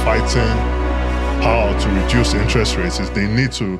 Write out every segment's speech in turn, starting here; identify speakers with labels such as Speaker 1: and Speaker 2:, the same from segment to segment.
Speaker 1: fighting power to reduce interest rates is they need to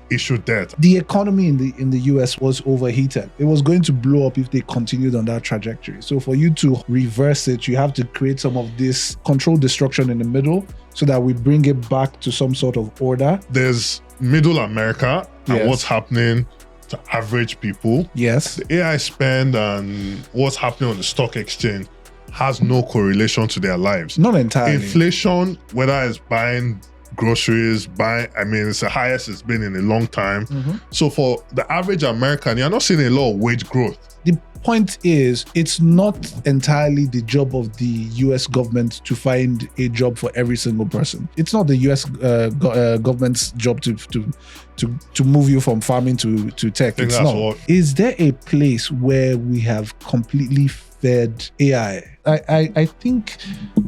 Speaker 1: issue debt.
Speaker 2: The economy in the US was overheated. It was going to blow up if they continued on that trajectory. So for you to reverse it, you have to create some of this controlled destruction in the middle so that we bring it back to some sort of order.
Speaker 1: There's middle America and what's happening to average people.
Speaker 2: Yes.
Speaker 1: The AI spend and what's happening on the stock exchange has no correlation to their lives.
Speaker 2: Not entirely.
Speaker 1: Inflation, whether it's buying groceries, it's the highest it's been in a long time. So for the average American, you're not seeing a lot of wage growth.
Speaker 2: The point is, it's not entirely the job of the US government to find a job for every single person. It's not the US government's job to move you from farming to tech. It's not. Is there a place where we have completely fed AI? I think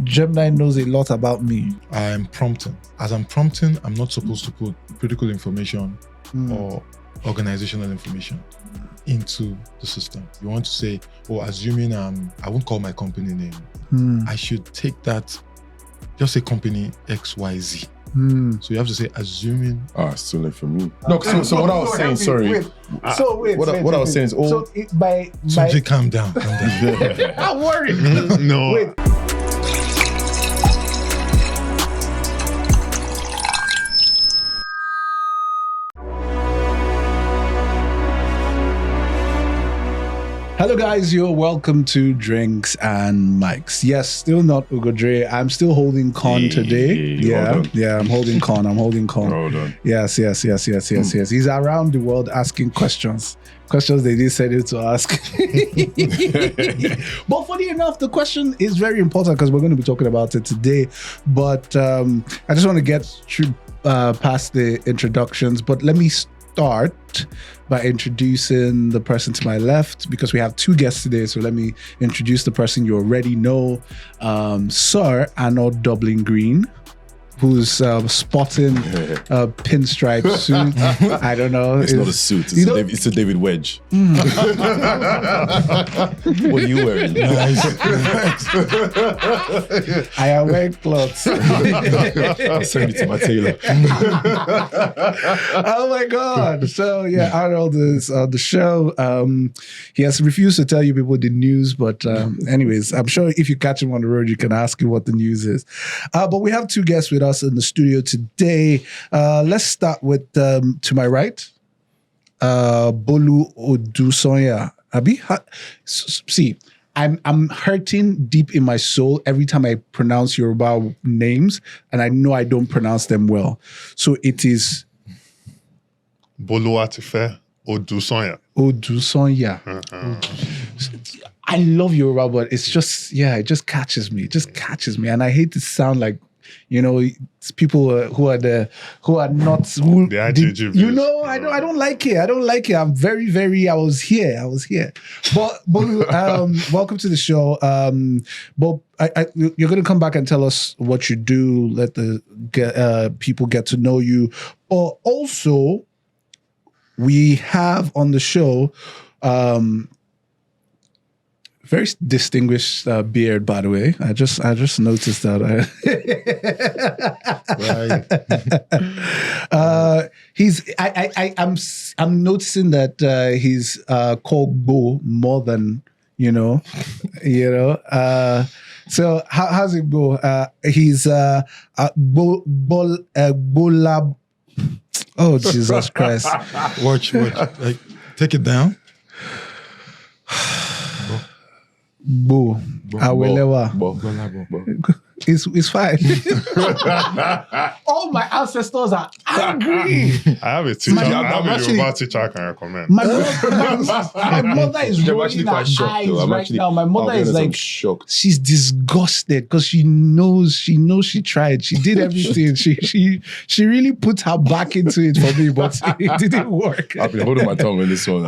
Speaker 2: Gemini knows a lot about me.
Speaker 3: I'm prompting. As I'm prompting, I'm not supposed to put critical information or organizational information into the system. You want to say, assuming I won't call my company name. I should take that, just say company XYZ. So you have to say, assuming.
Speaker 4: It's too late for me. No, so what I was saying, sorry. What I was saying is,
Speaker 3: Subject, calm down.
Speaker 2: I'm worried.
Speaker 1: No.
Speaker 2: Wait. Hello guys, you're welcome to Drinks and Mics. Yes, still not Ugodre. I'm still holding Con today. Yeah, I'm holding Con.
Speaker 4: Hold on.
Speaker 2: Yes. He's around the world asking questions they didn't send him to ask. But funny enough, the question is very important because we're going to be talking about it today. But I just want to get through past the introductions. But let me start by introducing the person to my left because we have two guests today. So let me introduce the person you already know, Sir Arnold Dublin Green, who's sporting a pinstripe suit. I don't know.
Speaker 4: It's not a suit. It's a David Wedge. What are you wearing?
Speaker 2: I am wearing clothes.
Speaker 4: I'll send it to my tailor.
Speaker 2: Oh my God. So yeah, Arnold is on the show. He has refused to tell you people the news, but anyways, I'm sure if you catch him on the road, you can ask him what the news is. But we have two guests with us in the studio today. Let's start with to my right, Bolu Odusonya. Abi, see, I'm hurting deep in my soul every time I pronounce Yoruba names, and I know I don't pronounce them well. So it is
Speaker 1: Bolu Atife Odusonya.
Speaker 2: Odusonya. I love Yoruba, but it's just, it just catches me. And I hate to sound like, it's people who are not
Speaker 1: the IGG.
Speaker 2: I don't like it. I'm very, very. I was here. But welcome to the show. But you're going to come back and tell us what you do. Let the people get to know you. But also, we have on the show. Very distinguished beard, by the way. I just noticed that. I'm noticing that he's called Bo more than So how's it go? He's Bolab. Oh Jesus Christ!
Speaker 3: Watch. Take it down.
Speaker 2: Bo. It's fine. All my ancestors are angry.
Speaker 1: I have a teacher. I have a Yoruba teacher I can recommend.
Speaker 2: My mother is rolling her eyes right now. My mother is like
Speaker 4: shocked.
Speaker 2: She's disgusted because she knows she tried. She did everything. She really put her back into it for me, but it didn't work.
Speaker 4: I've been holding my tongue on this one.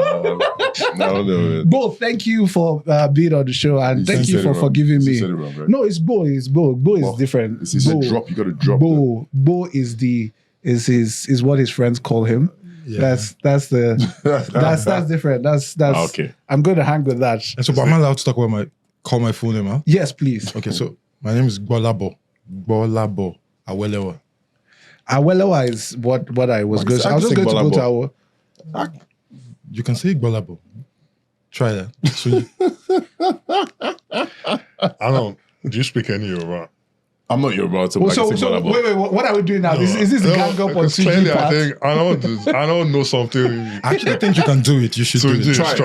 Speaker 2: Bo, thank you for being on the show, and thank you for forgiving me. No, it's Bo. It's Bo. Bo is different.
Speaker 4: This is a drop. You got to drop.
Speaker 2: Bo is what his friends call him.
Speaker 3: Yeah.
Speaker 2: That's different. That's
Speaker 4: okay.
Speaker 2: I'm going to hang with that.
Speaker 3: And so, but am I allowed to call my full name out?
Speaker 2: Yes, please.
Speaker 3: Okay, so my name is Bolabo. Awelewa.
Speaker 2: Awelewa is what I was going to say. I was just going to go to our...
Speaker 3: You can say Igbalabo. Try that. So
Speaker 1: I don't. Do you speak any Yoruba?
Speaker 4: I'm not Yoruba, so
Speaker 2: wait, what are we doing now? Is this the gang up on CGT part?
Speaker 1: I think I don't know something.
Speaker 3: I actually think you can do it. You should do it.
Speaker 4: Try. I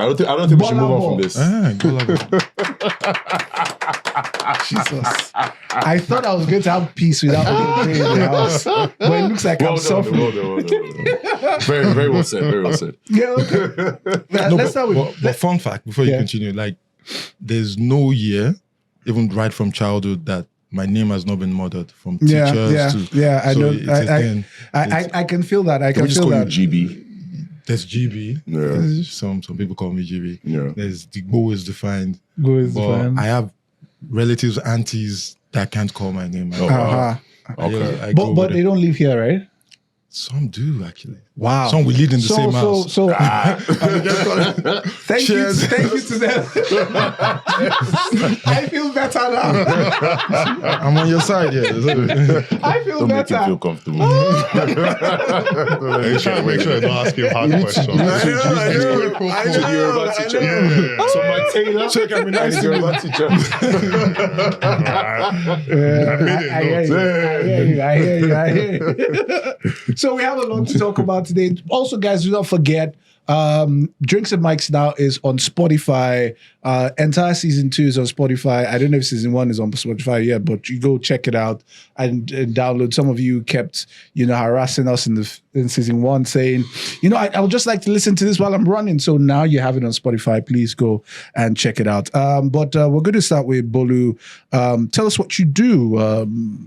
Speaker 4: don't think we should move on from this.
Speaker 2: Jesus. I thought I was going to have peace without being in the house. But it looks like I'm suffering.
Speaker 4: Very, very well said. Very well said.
Speaker 2: Yeah, okay. Let's start with...
Speaker 3: But fun fact, before you continue, like, there's no year, even right from childhood, that my name has not been murdered from teachers to...
Speaker 2: Yeah, I know. I can feel that. I can feel that.
Speaker 4: GB.
Speaker 3: There's GB.
Speaker 4: Yeah.
Speaker 3: Some people call me GB.
Speaker 4: Yeah.
Speaker 3: There's the Go is defined.
Speaker 2: Go is defined.
Speaker 3: I have relatives, aunties that can't call my name.
Speaker 2: Okay. But they don't live here, right?
Speaker 3: Some do, actually.
Speaker 2: Wow.
Speaker 3: Some we live in the same house.
Speaker 2: Thank you to them. I feel better now.
Speaker 3: I'm on your side, yeah.
Speaker 2: I feel
Speaker 4: Don't
Speaker 2: better.
Speaker 4: make him feel comfortable.
Speaker 1: Make sure I don't ask him hard questions.
Speaker 4: I know. Yoruba teacher.
Speaker 1: Yeah.
Speaker 4: So my tailor. Check I'm a nice Yoruba teacher.
Speaker 2: I hear you. So we have a lot to talk about today. Also, guys, do not forget, Drinks and Mics now is on Spotify. Entire season 2 is on Spotify. I don't know if season 1 is on Spotify yet, but you go check it out and download. Some of you kept, harassing us in season 1 saying, I would just like to listen to this while I'm running. So now you have it on Spotify. Please go and check it out. But we're going to start with Bolu. Tell us what you do.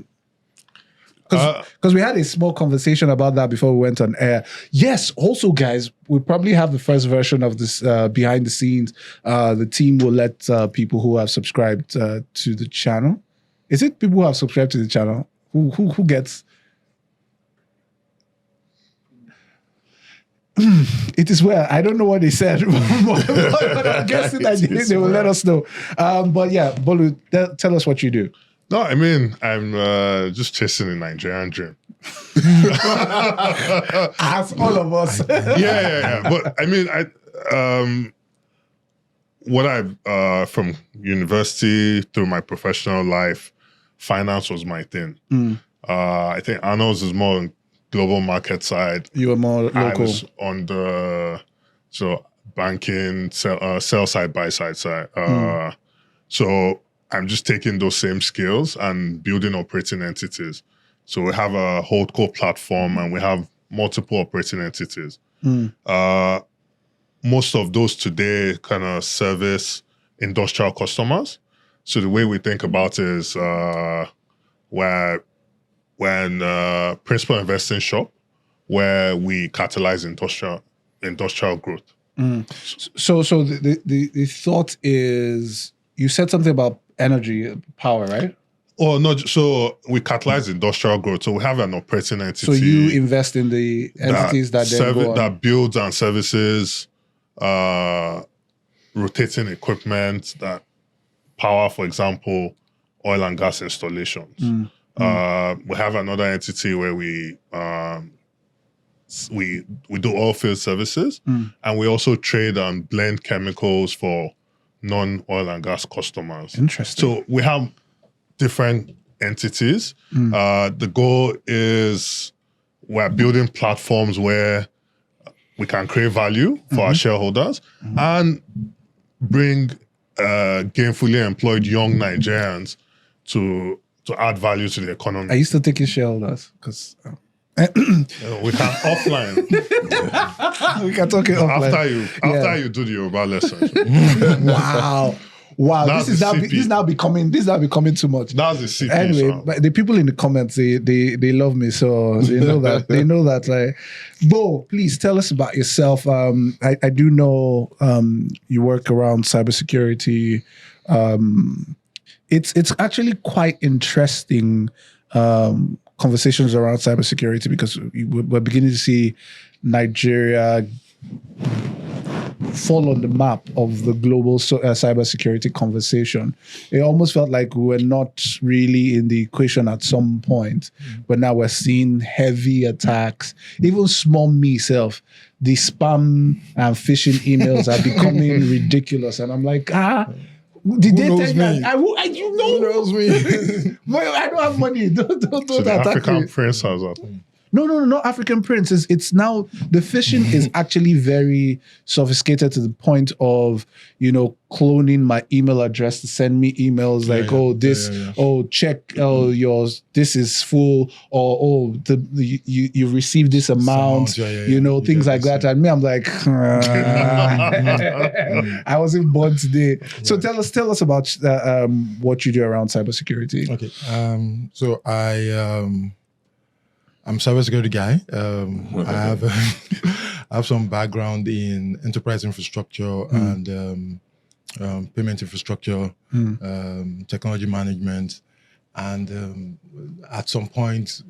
Speaker 2: Because we had a small conversation about that before we went on air. Yes, also, guys, we probably have the first version of this behind the scenes. The team will let people who have subscribed to the channel. Is it people who have subscribed to the channel? Who gets... It is well. I don't know what they said, but I'm guessing that they will let us know. But yeah, Bolu, tell us what you do.
Speaker 1: No, I mean, I'm just chasing the Nigerian dream.
Speaker 2: As all of us.
Speaker 1: Yeah. But I mean, what I've from university through my professional life, finance was my thing. I think Arnold's is more on global market side.
Speaker 2: You were more local.
Speaker 1: I was on the banking, sell side, buy side. So I'm just taking those same skills and building operating entities. So we have a holdco platform and we have multiple operating entities. Most of those today kind of service industrial customers. So the way we think about it is when principal investing shop, where we catalyze industrial growth.
Speaker 2: So the thought is, you said something about energy, power, right?
Speaker 1: Oh, no. So we catalyze industrial growth. So we have an operating entity.
Speaker 2: So you invest in the entities that then go on.
Speaker 1: That builds and services rotating equipment that power, for example, oil and gas installations. We have another entity where we do oil field services, and we also trade and blend chemicals for non-oil and gas customers.
Speaker 2: Interesting.
Speaker 1: So we have different entities. The goal is we're building platforms where we can create value for our shareholders and bring gainfully employed young Nigerians to add value to the economy.
Speaker 2: Are you still taking shareholders? Because
Speaker 1: we can offline.
Speaker 2: We can talk it offline.
Speaker 1: After you do the Yoruba lesson.
Speaker 2: Wow. This is now becoming too much.
Speaker 1: That's the CP.
Speaker 2: Anyway, but the people in the comments, they love me, so they know that Bo, please tell us about yourself. I do know you work around cybersecurity. It's actually quite interesting conversations around cybersecurity, because we're beginning to see Nigeria fall on the map of the global cybersecurity conversation. It almost felt like we were not really in the equation at some point, but now we're seeing heavy attacks. Even small me self, the spam and phishing emails are becoming ridiculous, and I'm like, did they tell you? You know,
Speaker 3: Who knows me?
Speaker 2: Well, I don't have money. Don't
Speaker 1: So the
Speaker 2: attack
Speaker 1: African
Speaker 2: me.
Speaker 1: prince has that.
Speaker 2: No, not African Prince. It's now the phishing is actually very sophisticated to the point of, cloning my email address to send me emails check, this is full, or you received this amount, things like that. And me, I'm like, I wasn't born today. So tell us about what you do around cybersecurity.
Speaker 3: Okay. So I'm a cybersecurity guy. I have some background in enterprise infrastructure and payment infrastructure, technology management, and at some point,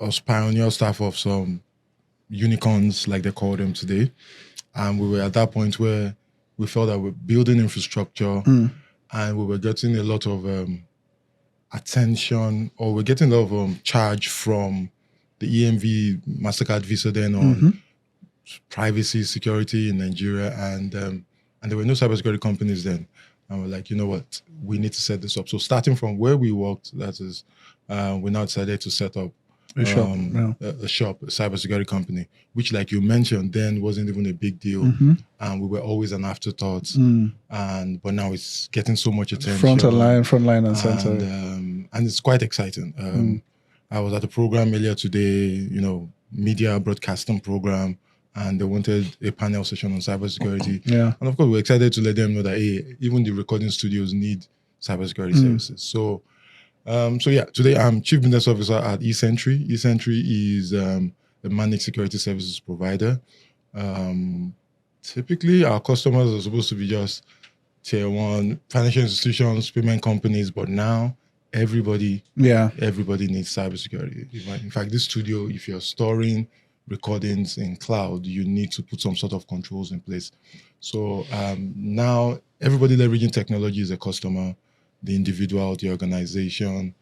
Speaker 3: I was pioneer staff of some unicorns, like they call them today, and we were at that point where we felt that we're building infrastructure, and we were getting a lot of attention, or we're getting a lot of charge from the EMV, MasterCard, Visa then on privacy, security in Nigeria, and there were no cybersecurity companies then. And we're like, you know what, we need to set this up. So starting from where we worked, that is, we now decided to set up a cybersecurity company, which, like you mentioned, then wasn't even a big deal, and we were always an afterthought. But now it's getting so much attention, front
Speaker 2: line, and center,
Speaker 3: and it's quite exciting. I was at a program earlier today, media broadcasting program, and they wanted a panel session on cybersecurity.
Speaker 2: Yeah,
Speaker 3: and of course we're excited to let them know that even the recording studios need cybersecurity services. So today I'm Chief Business Officer at eSentry. eSentry is a managed security services provider. Typically, our customers are supposed to be just tier one financial institutions, payment companies, but now everybody needs cybersecurity. In fact, this studio, if you're storing recordings in cloud, you need to put some sort of controls in place. So now everybody leveraging technology is a customer, the individual, the organization,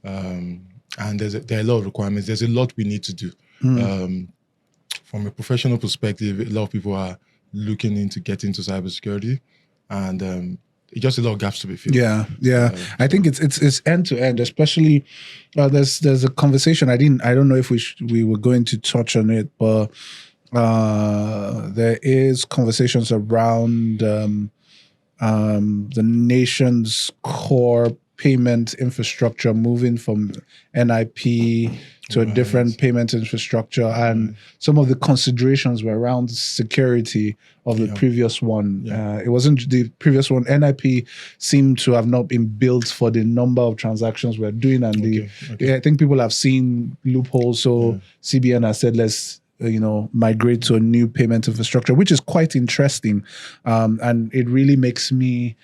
Speaker 3: and there are a lot of requirements. There's a lot we need to do. From a professional perspective, a lot of people are looking into getting into cybersecurity, and just a lot of gaps to be filled.
Speaker 2: I think it's end to end. Especially there's a conversation. I don't know if we were going to touch on it, but there is conversations around the nation's core payment infrastructure moving from NIP to a different payment infrastructure, and some of the considerations were around security of the previous one. It wasn't the previous one. NIP seemed to have not been built for the number of transactions we're doing, and I think people have seen loopholes. So CBN has said, let's migrate to a new payment infrastructure, which is quite interesting, and it really makes me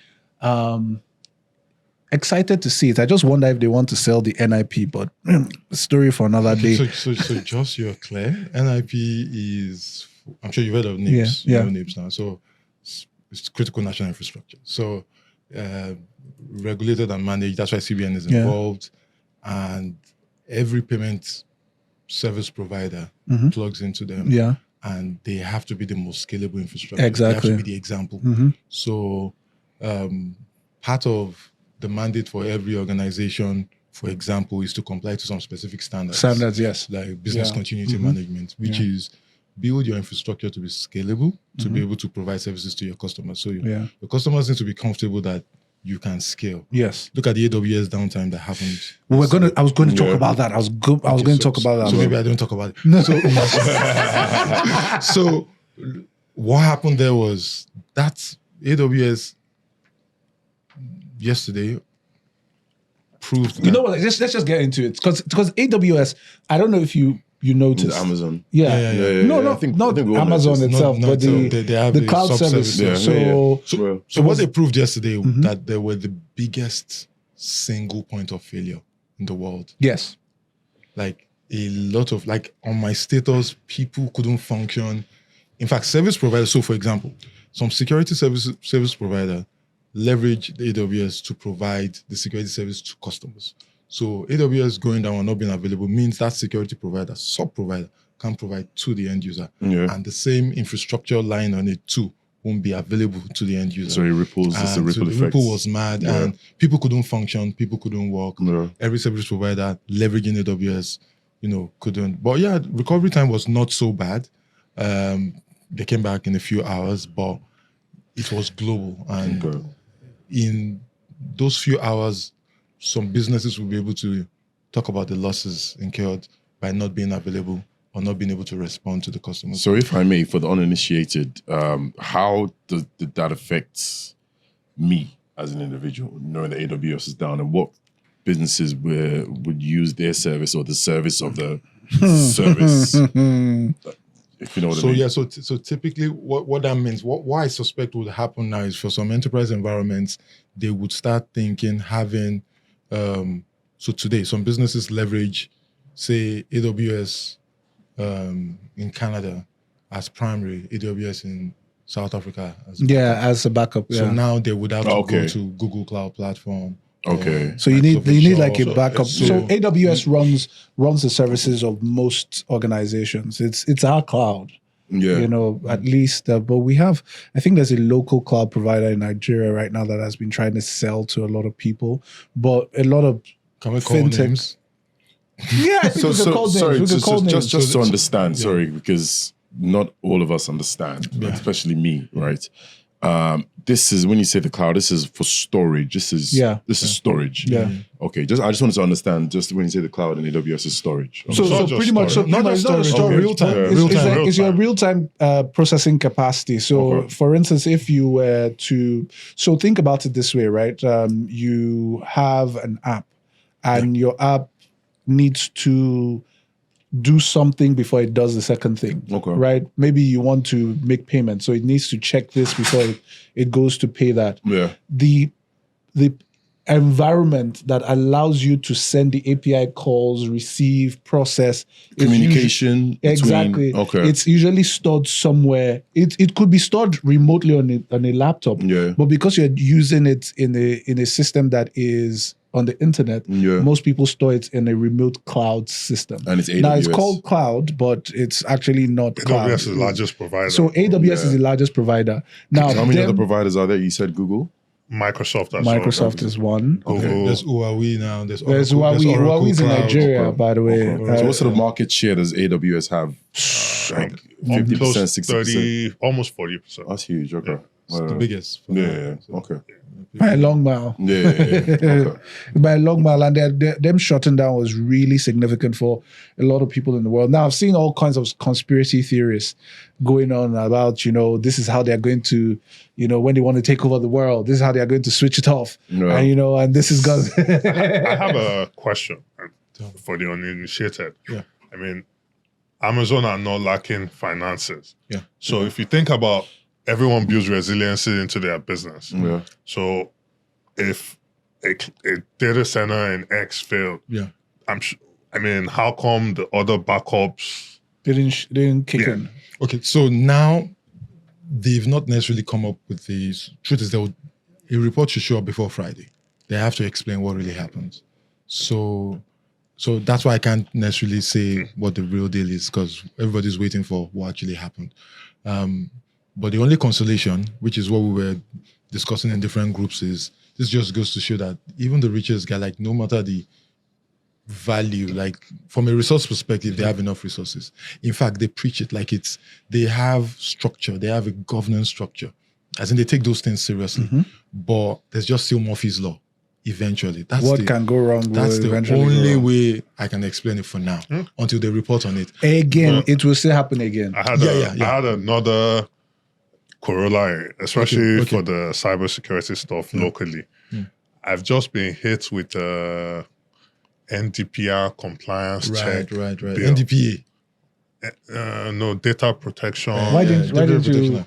Speaker 2: excited to see it. I just wonder if they want to sell the NIP, but story for another day.
Speaker 3: So just so you're clear, NIP is, I'm sure you've heard of NIPS. You know NIPS now. So it's critical national infrastructure. So regulated and managed. That's why CBN is involved, and every payment service provider plugs into them. And they have to be the most scalable infrastructure.
Speaker 2: Exactly.
Speaker 3: They have to be the example. So part of the mandate for every organization, for example, is to comply to some specific standards.
Speaker 2: Yes.
Speaker 3: Like business continuity management, which is build your infrastructure to be scalable, to be able to provide services to your customers. So your customers need to be comfortable that you can scale.
Speaker 2: Yes.
Speaker 3: Look at the AWS downtime that happened.
Speaker 2: I was going to talk about that. I was going to talk about that.
Speaker 3: So maybe I don't talk about it.
Speaker 2: No.
Speaker 3: So what happened there was that AWS yesterday proved.
Speaker 2: You know what? Let's just get into it, because AWS. I don't know if you noticed.
Speaker 4: Amazon.
Speaker 2: No,
Speaker 4: I think
Speaker 2: not
Speaker 4: we all
Speaker 2: Amazon
Speaker 4: noticed.
Speaker 2: itself, but
Speaker 3: they have
Speaker 2: the cloud service.
Speaker 3: So what they proved yesterday that they were the biggest single point of failure in the world.
Speaker 2: Yes.
Speaker 3: Like a lot of, like on my status, people couldn't function. in fact, service providers. So, for example, some security service provider leverage the AWS to provide the security service to customers. So AWS going down or not being available means that security provider, sub-provider, can provide to the end user.
Speaker 4: Yeah.
Speaker 3: And the same infrastructure line on it too won't be available to the end user.
Speaker 4: So it ripples, it's a
Speaker 3: And
Speaker 4: ripple
Speaker 3: so the
Speaker 4: effect.
Speaker 3: ripple was mad and people couldn't function, people couldn't work.
Speaker 4: Yeah.
Speaker 3: Every service provider leveraging AWS, couldn't. But yeah, recovery time was not so bad. They came back in a few hours, but it was global. And in those few hours, some businesses will be able to talk about the losses incurred by not being available or not being able to respond to the customers.
Speaker 4: So if I may, for the uninitiated, how did that affect me as an individual, knowing that AWS is down, and what businesses would use their service or the service of the service? If you know what I mean.
Speaker 3: Yeah, so typically what that means, what I suspect would happen now is for some enterprise environments, they would start thinking having, so today some businesses leverage, say, AWS in Canada as primary, AWS in South Africa as backup.
Speaker 2: As a backup.
Speaker 3: So now they would have to go to Google Cloud Platform.
Speaker 4: Okay.
Speaker 2: So you need like a
Speaker 3: So-
Speaker 2: backup.
Speaker 3: so-
Speaker 2: So AWS runs the services of most organizations. It's our cloud.
Speaker 4: Yeah.
Speaker 2: At least. But we have, I think there's a local cloud provider in Nigeria right now that has been trying to sell to a lot of people. But a lot of
Speaker 3: Can we call
Speaker 2: fintech-
Speaker 3: names?
Speaker 2: yeah, I think we can call
Speaker 4: sorry,
Speaker 2: names. We can call names.
Speaker 4: just to understand, sorry, because not all of us understand, especially me, right? This is when you say the cloud. This is for storage. This is storage.
Speaker 2: Yeah.
Speaker 4: Okay. I just wanted to understand. Just when you say the cloud and AWS is storage.
Speaker 2: So
Speaker 1: not just
Speaker 2: pretty much,
Speaker 1: storage.
Speaker 3: Not just
Speaker 2: it's not
Speaker 3: storage, real-time.
Speaker 2: It's your real-time processing capacity. So, for instance, if you were to, think about it this way, right? You have an app, and your app needs to do something before it does the second thing.
Speaker 4: Okay.
Speaker 2: Right? Maybe you want to make payment, so it needs to check this before it goes to pay that.
Speaker 4: Yeah.
Speaker 2: The environment that allows you to send the API calls, receive, process is
Speaker 4: Communication.
Speaker 2: exactly.
Speaker 4: Okay.
Speaker 2: It's usually stored somewhere. It could be stored remotely on a laptop.
Speaker 4: Yeah.
Speaker 2: But because you're using it in a system that is on the internet, most people store it in a remote cloud system.
Speaker 4: And it's AWS.
Speaker 2: Now it's called cloud, but it's actually not cloud.
Speaker 1: AWS is the largest provider.
Speaker 2: So AWS is the largest provider. Now,
Speaker 4: How many other providers are there? You said Google.
Speaker 1: Microsoft.
Speaker 2: Microsoft is one.
Speaker 1: Google.
Speaker 3: There's Huawei now. There's
Speaker 2: Huawei. Huawei's in
Speaker 3: Cloud.
Speaker 2: Nigeria, by the way.
Speaker 4: So what sort of market share does AWS have? Like 50%,
Speaker 1: Close
Speaker 4: 60%?
Speaker 1: 30, almost 40%.
Speaker 4: That's huge. Okay.
Speaker 3: It's the biggest. for
Speaker 4: Yeah,
Speaker 3: now.
Speaker 4: yeah. Okay.
Speaker 2: By a long mile.
Speaker 4: Yeah. Okay.
Speaker 2: By a long mile. And them shutting down was really significant for a lot of people in the world. Now, I've seen all kinds of conspiracy theories going on about, this is how they're going to, when they want to take over the world, this is how they're going to switch it off.
Speaker 4: Yeah.
Speaker 2: And this is going
Speaker 1: I have a question for the uninitiated.
Speaker 3: Yeah.
Speaker 1: I mean, Amazon are not lacking finances.
Speaker 3: Yeah.
Speaker 1: So if you think about everyone builds resiliency into their business.
Speaker 4: Yeah.
Speaker 1: So if a data center in X failed, how come the other backups
Speaker 2: didn't kick in?
Speaker 3: Okay, so now they've not necessarily come up with these. Truth is, a report should show up before Friday. They have to explain what really happened. So that's why I can't necessarily say what the real deal is, because everybody's waiting for what actually happened. But the only consolation, which is what we were discussing in different groups, is this just goes to show that even the richest guy, like no matter the value, like from a resource perspective, they have enough resources. In fact, they preach it like they have structure, they have a governance structure. As in they take those things seriously. But there's just still Murphy's Law eventually. What
Speaker 2: can go wrong?
Speaker 3: That's the only way I can explain it for now, until they report on it.
Speaker 2: Again, it will still happen again.
Speaker 1: I had another corollary, especially for the cybersecurity stuff locally. I've just been hit with NDPR compliance check.
Speaker 3: Right.
Speaker 1: bill.
Speaker 3: NDPA.
Speaker 1: No, data protection.
Speaker 2: Why didn't you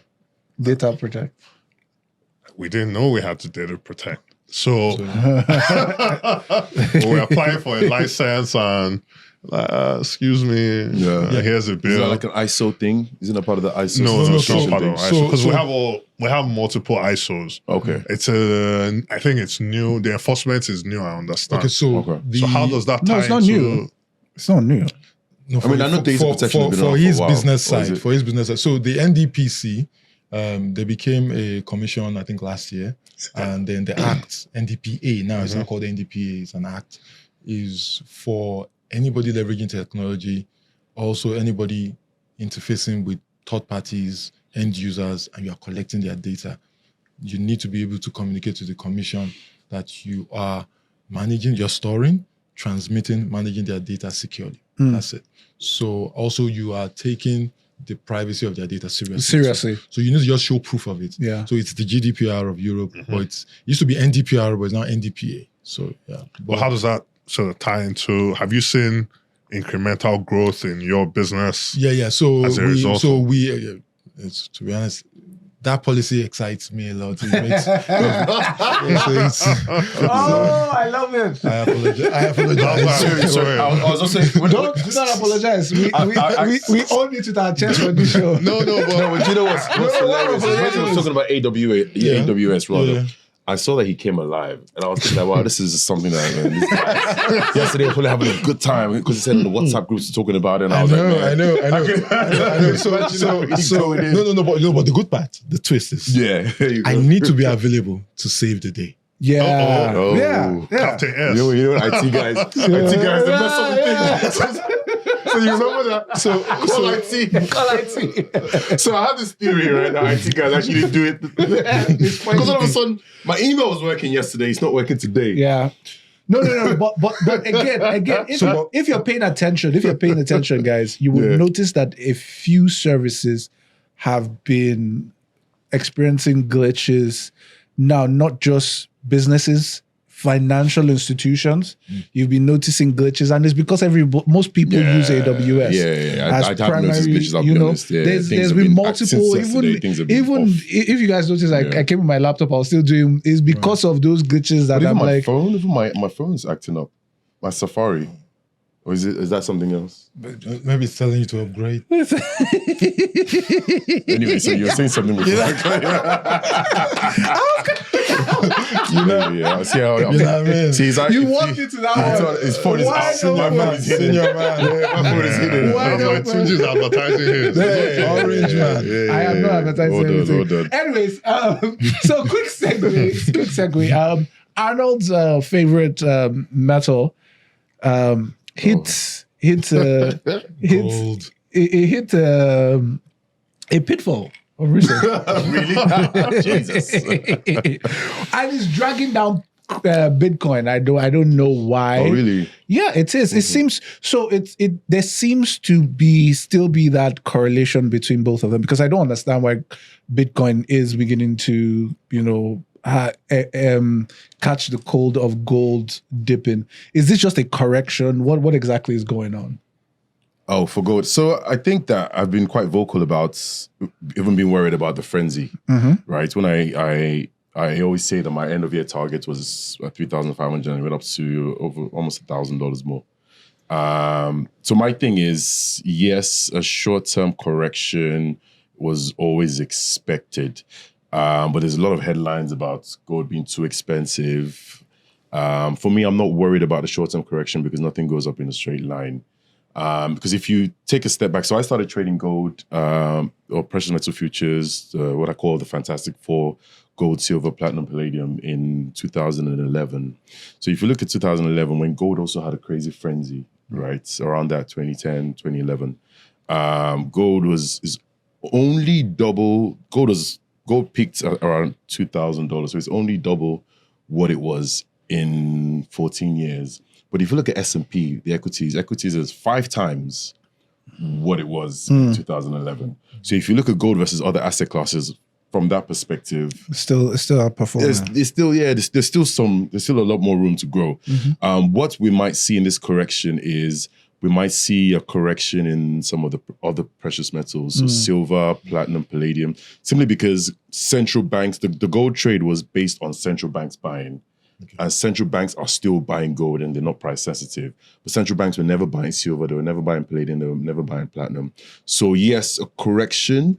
Speaker 2: data protect?
Speaker 1: We didn't know we had to data protect. So we're applying for a license, and Excuse me.
Speaker 4: Yeah.
Speaker 1: Here's a
Speaker 4: Is
Speaker 1: bill.
Speaker 4: that like an ISO thing? Isn't that part of the ISO?
Speaker 1: No, it's not
Speaker 3: so-
Speaker 1: part of
Speaker 3: so-
Speaker 1: ISO because
Speaker 3: so-
Speaker 1: we have multiple ISOs.
Speaker 4: Okay.
Speaker 1: It's I think it's new. The enforcement is new. I understand.
Speaker 3: Okay, so
Speaker 4: Okay.
Speaker 3: the,
Speaker 1: so how does that tie
Speaker 2: No, it's not
Speaker 1: into?
Speaker 2: new. It's not new.
Speaker 3: No,
Speaker 4: I mean, I know data protection has been around
Speaker 3: for
Speaker 4: for
Speaker 3: his
Speaker 4: a while.
Speaker 3: business
Speaker 4: Or is
Speaker 3: side.
Speaker 4: it-
Speaker 3: For his business side. So the NDPC, they became a commission, I think, last year, and then the Act NDPA now it's not called NDPA, it's an Act, is for anybody leveraging technology, also anybody interfacing with third parties, end users, and you are collecting their data. You need to be able to communicate to the commission that you are managing, you're storing, transmitting, managing their data securely. That's it. So also you are taking the privacy of their data seriously.
Speaker 2: Seriously.
Speaker 3: So you need to just show proof of it.
Speaker 2: Yeah.
Speaker 3: So it's the GDPR of Europe, but it used to be NDPR, but it's now NDPA. So yeah.
Speaker 1: But how does that sort of tie into? Have you seen incremental growth in your business?
Speaker 3: Yeah. So
Speaker 1: As a result
Speaker 3: it's, to be honest, that policy excites me a lot. It makes,
Speaker 2: Oh, I love it.
Speaker 3: I apologize.
Speaker 1: Sorry.
Speaker 4: I was also saying,
Speaker 2: Don't do not apologize. We own it with our chest on this show.
Speaker 1: No, but
Speaker 4: do you know what's hilarious? When he was talking about AWS rather,
Speaker 3: Yeah.
Speaker 4: I saw that he came alive, and I was thinking, like, wow, this is something that yesterday I was probably having a good time because he said in the WhatsApp groups talking about it. And I was like, man,
Speaker 3: I know. So, but the good part, the twist is,
Speaker 4: yeah, there you go.
Speaker 3: I need to be available to save the day.
Speaker 2: Yeah.
Speaker 4: Oh.
Speaker 2: Yeah.
Speaker 1: Captain S.
Speaker 4: You know, IT guys, they mess up the thing. So you remember that? So call IT. So I have this theory right now. IT guys actually do it because all of a sudden my email was working yesterday. It's not working today.
Speaker 2: Yeah. No. But again, if you're paying attention, guys, you will notice that a few services have been experiencing glitches now, not just businesses, financial institutions. You've been noticing glitches, and it's because most people use AWS.
Speaker 4: Yeah.
Speaker 2: As
Speaker 4: I have
Speaker 2: primary,
Speaker 4: noticed glitches, I'll be honest. Yeah,
Speaker 2: there's
Speaker 4: things have
Speaker 2: been
Speaker 4: been-
Speaker 2: multiple,
Speaker 4: since yesterday, things have been
Speaker 2: even
Speaker 4: off.
Speaker 2: if you guys notice, I came with my laptop, I was still doing, it's because of those glitches that
Speaker 4: But even
Speaker 2: I'm
Speaker 4: my
Speaker 2: like,
Speaker 4: phone, even my phone's acting up. My Safari. Or is that something else?
Speaker 3: Maybe it's telling you to upgrade.
Speaker 4: Anyway, so you were saying something before. Yeah, see how
Speaker 3: You know what I mean?
Speaker 4: See, he's
Speaker 2: you walked into that one.
Speaker 4: his phone is
Speaker 2: Wide
Speaker 4: out. My
Speaker 2: open.
Speaker 4: phone is hidden.
Speaker 3: Senior man.
Speaker 4: My phone is hidden.
Speaker 2: Wide
Speaker 1: That's
Speaker 2: open.
Speaker 1: why Tunji's advertising his.
Speaker 3: Hey, orange man.
Speaker 2: I am not advertising anything.
Speaker 4: Hold on.
Speaker 2: Anyways, so quick segue. Arnold's favorite metal hit
Speaker 3: Gold.
Speaker 2: a pitfall of recent.
Speaker 4: Really? Jesus.
Speaker 2: And it's dragging down Bitcoin. I don't know why.
Speaker 4: Oh, really?
Speaker 2: Yeah, it is. It seems so. There seems to still be that correlation between both of them, because I don't understand why Bitcoin is beginning to catch the cold of gold dipping. Is this just a correction? What exactly is going on?
Speaker 4: Oh, for gold. So I think that I've been quite vocal about even being worried about the frenzy, right? When I always say that my end of year target was 3,500 and it went up to over almost $1,000 more. So my thing is, yes, a short-term correction was always expected. But there's a lot of headlines about gold being too expensive. For me, I'm not worried about the short-term correction because nothing goes up in a straight line. Because if you take a step back, so I started trading gold or precious metal futures, what I call the Fantastic Four, gold, silver, platinum, palladium in 2011. So if you look at 2011, when gold also had a crazy frenzy, right, around that 2010, 2011, gold is only double, gold peaked at around $2,000. So it's only double what it was in 14 years. But if you look at S&P, the equities is 5 times what it was in 2011. So if you look at gold versus other asset classes from that perspective,
Speaker 2: It's still outperforming.
Speaker 4: there's still a lot more room to grow. What we might see in this correction is we might see a correction in some of the other precious metals, so silver, platinum, palladium, simply because central banks, the gold trade was based on central banks buying. And central banks are still buying gold and they're not price sensitive. But central banks were never buying silver, they were never buying palladium, they were never buying platinum. So yes, a correction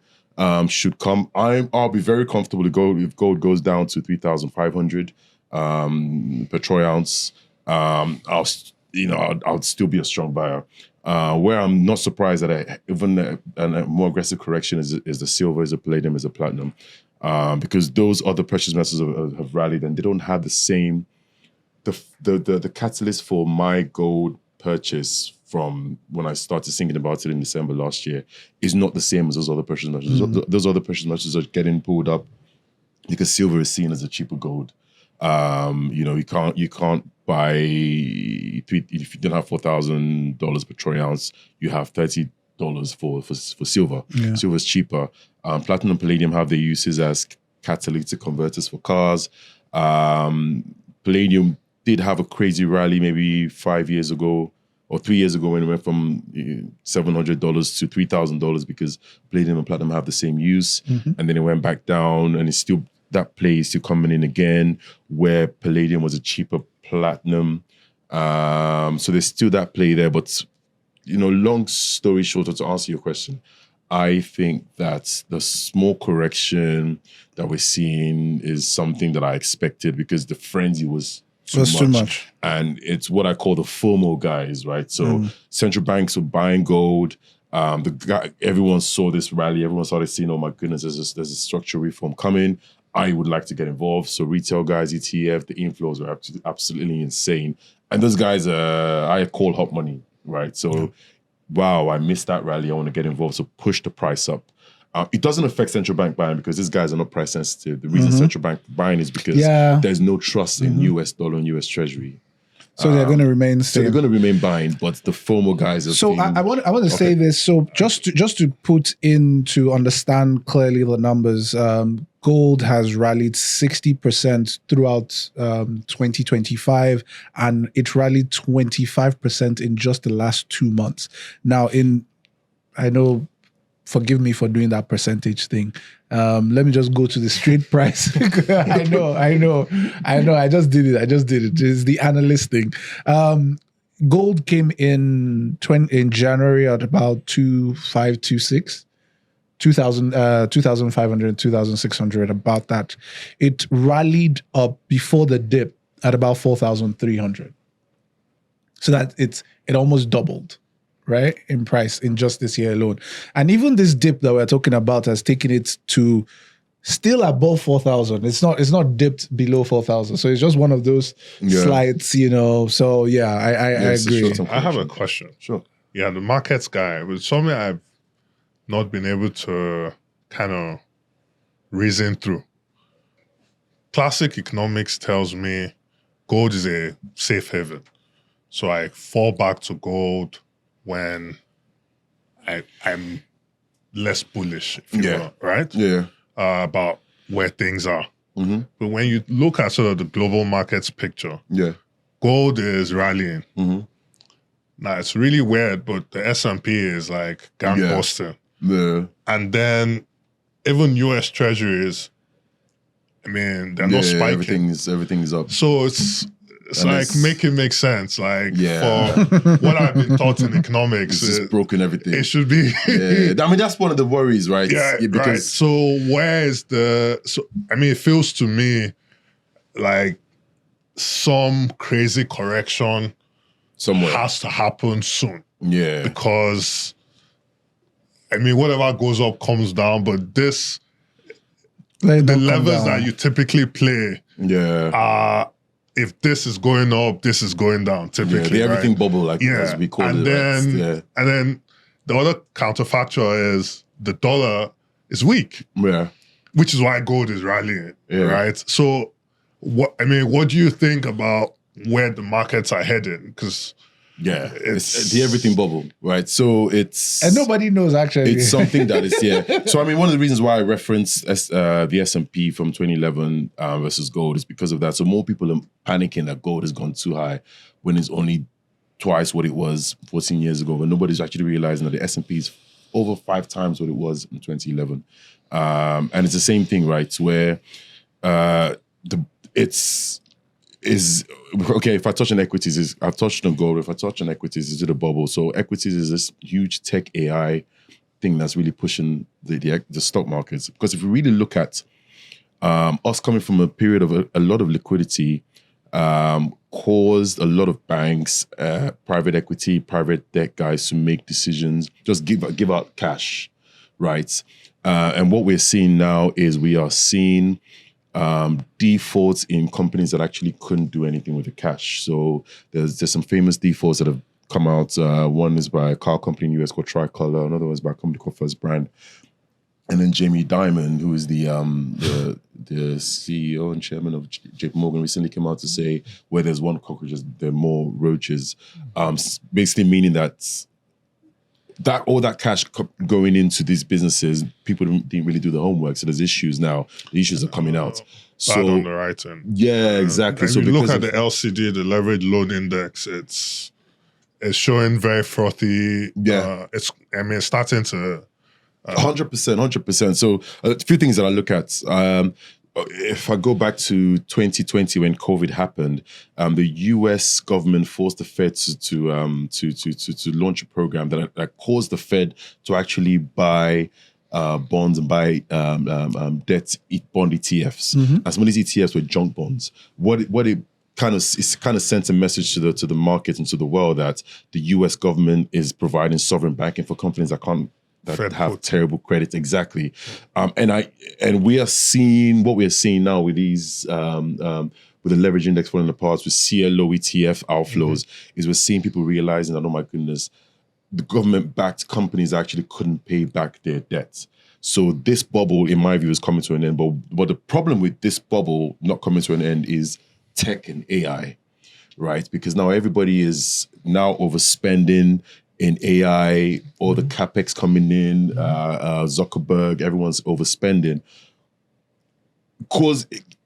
Speaker 4: should come. I'll be very comfortable if gold goes down to 3,500 per troy ounce. I'll still be a strong buyer. Where I'm not surprised that even a more aggressive correction is the silver, is the palladium, is the platinum, because those other precious metals have rallied and they don't have the same. The catalyst for my gold purchase from when I started thinking about it in December last year is not the same as those other precious metals. Those other precious metals are getting pulled up because silver is seen as a cheaper gold. You can't buy if you don't have $4,000 per troy ounce, you have $30 for silver. Yeah. Silver is cheaper. Platinum and palladium have their uses as catalytic converters for cars. Palladium did have a crazy rally maybe 5 years ago or 3 years ago when it went from $700 to $3,000 because palladium and platinum have the same use, and then it went back down, and it's still. That play is still coming in again, where palladium was a cheaper platinum. So there's still that play there. But, long story short, to answer your question, I think that the small correction that we're seeing is something that I expected because the frenzy was too much. And it's what I call the FOMO guys, right? So central banks were buying gold. Everyone saw this rally. Everyone started saying, oh my goodness, there's a structural reform coming. I would like to get involved. So retail guys, ETF, the inflows were absolutely insane. And those guys, I call hot money, right? So, wow, I missed that rally. I want to get involved. So push the price up. It doesn't affect central bank buying because these guys are not price sensitive. The reason central bank buying is because there's no trust in US dollar and US Treasury.
Speaker 2: So they're going to remain.
Speaker 4: So they're going to remain buying, but the FOMO guys are.
Speaker 2: So I want to say this. So just to put in to understand clearly the numbers, gold has rallied 60% throughout 2025, and it rallied 25% in just the last 2 months. Now, I know. Forgive me for doing that percentage thing. Let me just go to the straight price. I know. I just did it. It's the analyst thing. Gold came in January at about 2,526, 2,500, 2,600, about that. It rallied up before the dip at about 4,300. So that it almost doubled. Right, in price in just this year alone. And even this dip that we're talking about has taken it to still above 4,000. It's not dipped below 4,000. So it's just one of those slides, So yeah, I agree.
Speaker 1: I have a question.
Speaker 4: Sure.
Speaker 1: Yeah, the markets guy, was something I've not been able to kind of reason through. Classic economics tells me gold is a safe haven. So I fall back to gold when I'm less bullish, if you will, right?
Speaker 4: Yeah.
Speaker 1: About where things are. But when you look at sort of the global markets picture, gold is rallying. Now, it's really weird, but the S&P is like gangbusting.
Speaker 4: Yeah.
Speaker 1: And then even US treasuries, they're not spiking.
Speaker 4: Everything's up.
Speaker 1: So it's like make it make sense. Like for what I've been taught in economics,
Speaker 4: it's just broken everything.
Speaker 1: It should be.
Speaker 4: That's one of the worries, right?
Speaker 1: Yeah, because right. So where is it feels to me like some crazy correction somewhere has to happen soon.
Speaker 4: Yeah,
Speaker 1: because whatever goes up comes down, but the levels that you typically play, are. If this is going up, this is going down, typically.
Speaker 4: Everything bubble, as we call it.
Speaker 1: And then the other counterfactor is the dollar is weak.
Speaker 4: Yeah.
Speaker 1: Which is why gold is rallying, right? So, what do you think about where the markets are heading? Because
Speaker 4: it's the everything bubble, right? So
Speaker 2: and nobody knows actually.
Speaker 4: It's something that is So one of the reasons why I referenced the S&P from 2011 versus gold is because of that. So more people are panicking that gold has gone too high when it's only twice what it was 14 years ago. But nobody's actually realizing that the S&P is over 5 times what it was in 2011, and it's the same thing, right? Where is okay. If I touch on equities, I've touched on gold. If I touch on equities, is it a bubble? So equities is this huge tech AI thing that's really pushing the stock markets. Because if we really look at us coming from a period of a lot of liquidity, caused a lot of banks, private equity, private debt guys to make decisions, just give out cash, right? And what we're seeing now is we are seeing defaults in companies that actually couldn't do anything with the cash. So there's some famous defaults that have come out. One is by a car company in the US called Tricolor. Another one is by a company called First Brand. And then Jamie Dimon, who is the CEO and chairman of JP Morgan, recently came out to say where there's one cockroach, there are more roaches. Basically meaning that all that cash going into these businesses, people didn't really do the homework. So there's issues now. The issues are coming out.
Speaker 1: Bad underwriting.
Speaker 4: Yeah, exactly.
Speaker 1: So if you look at the LCD, the leverage loan index, it's showing very frothy.
Speaker 4: Yeah.
Speaker 1: It's starting to
Speaker 4: 100%. So a few things that I look at. If I go back to 2020 when COVID happened, the US government forced the Fed to launch a program that caused the Fed to actually buy bonds and buy debt bond ETFs. And some of these ETFs were junk bonds. What it kind of sent a message to the market and to the world that the US government is providing sovereign banking for companies that have terrible credit. Exactly. And we are seeing what we are seeing now with these with the leverage index falling apart, with CLO ETF outflows, is we're seeing people realizing that, oh my goodness, the government-backed companies actually couldn't pay back their debts. So this bubble, in my view, is coming to an end. But the problem with this bubble not coming to an end is tech and AI, right? Because now everybody is now overspending in AI, all the capex coming in, Zuckerberg, everyone's overspending.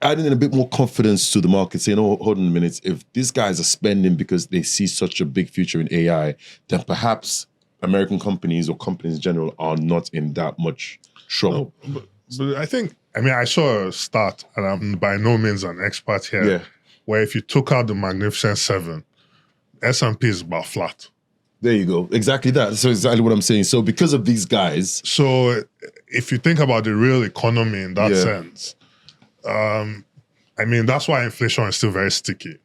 Speaker 4: Adding in a bit more confidence to the market, saying, oh, hold on a minute, if these guys are spending because they see such a big future in AI, then perhaps American companies or companies in general are not in that much trouble.
Speaker 1: No, but I think, I saw a stat, and I'm by no means an expert here, where if you took out the Magnificent Seven, S&P is about flat.
Speaker 4: There you go. Exactly that. So exactly what I'm saying. So because of these guys.
Speaker 1: So if you think about the real economy in that sense, that's why inflation is still very sticky.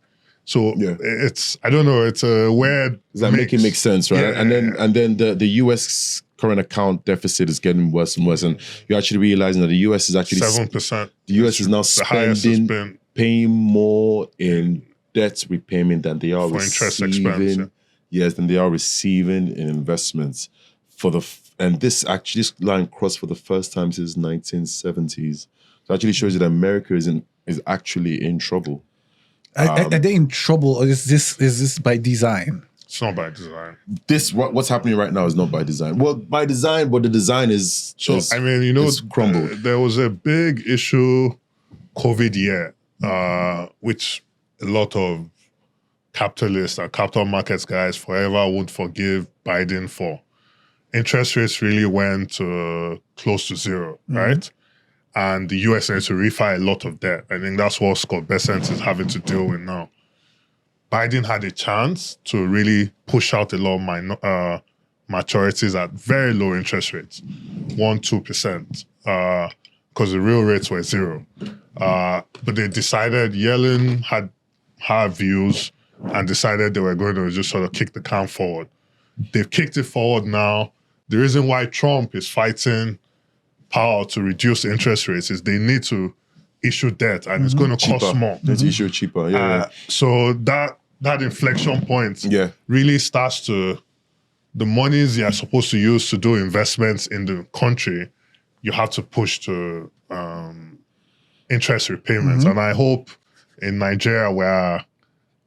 Speaker 1: So it's, I don't know, it's a weird
Speaker 4: Does that make it make sense, right?
Speaker 1: Yeah.
Speaker 4: And then the US current account deficit is getting worse and worse. And you're actually realizing that the US is actually
Speaker 1: 7%.
Speaker 4: The US is now paying more in debt repayment than they are
Speaker 1: for interest
Speaker 4: receiving.
Speaker 1: Expense,
Speaker 4: Yes, than they are receiving in investments and this line crossed for the first time since 1970s. So it actually shows you that America is actually in trouble.
Speaker 2: Are they in trouble, or is this by design?
Speaker 1: It's not by design.
Speaker 4: What's happening right now is not by design. Well, by design, but the design is crumbled.
Speaker 1: There was a big issue COVID year, which a lot of capitalists and capital markets guys forever won't forgive Biden for. Interest rates really went close to zero, right? And the US needs to refi a lot of debt. I think that's what Scott Bessent is having to deal with now. Biden had a chance to really push out a lot of maturities at very low interest rates, 1-2%, because the real rates were zero. But they decided, Yellen had views and decided they were going to just sort of kick the can forward. They've kicked it forward now. The reason why Trump is fighting power to reduce interest rates is they need to issue debt, and it's going to cost more.
Speaker 4: Let's issue it cheaper,
Speaker 1: So that inflection point really starts to, the monies you're supposed to use to do investments in the country, you have to push to interest repayments. And I hope in Nigeria we're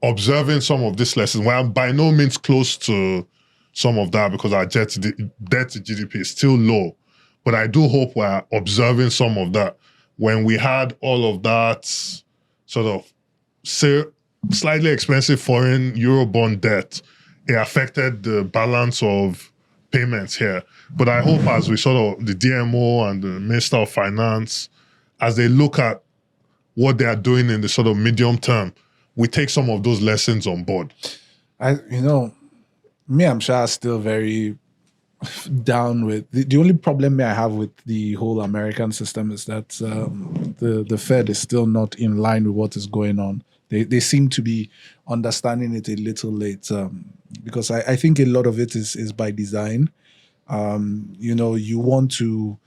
Speaker 1: observing some of these lessons. We're by no means close to some of that because our debt to GDP is still low. But I do hope we're observing some of that. When we had all of that sort of slightly expensive foreign Eurobond debt, it affected the balance of payments here. But I hope as we sort of, the DMO and the Minister of Finance, as they look at what they are doing in the sort of medium term, we take some of those lessons on board?
Speaker 2: I'm sure still very down with the only problem I have with the whole American system is that the Fed is still not in line with what is going on. They seem to be understanding it a little late, because I think a lot of it is by design. You want to.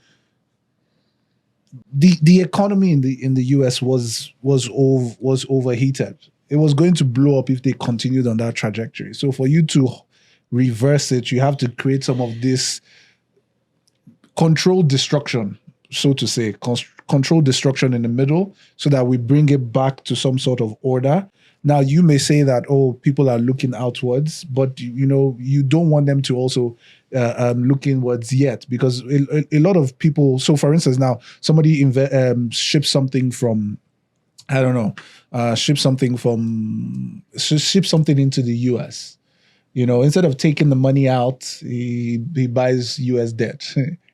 Speaker 2: The economy in the US was overheated. It was going to blow up if they continued on that trajectory. So for you to reverse it, you have to create some of this controlled destruction, so to say, controlled destruction in the middle, so that we bring it back to some sort of order. Now, you may say that, people are looking outwards, but you don't want them to also look inwards yet, because a lot of people. So, for instance, now somebody ships something from, I don't know, ship something into the US. Instead of taking the money out, he buys US debt,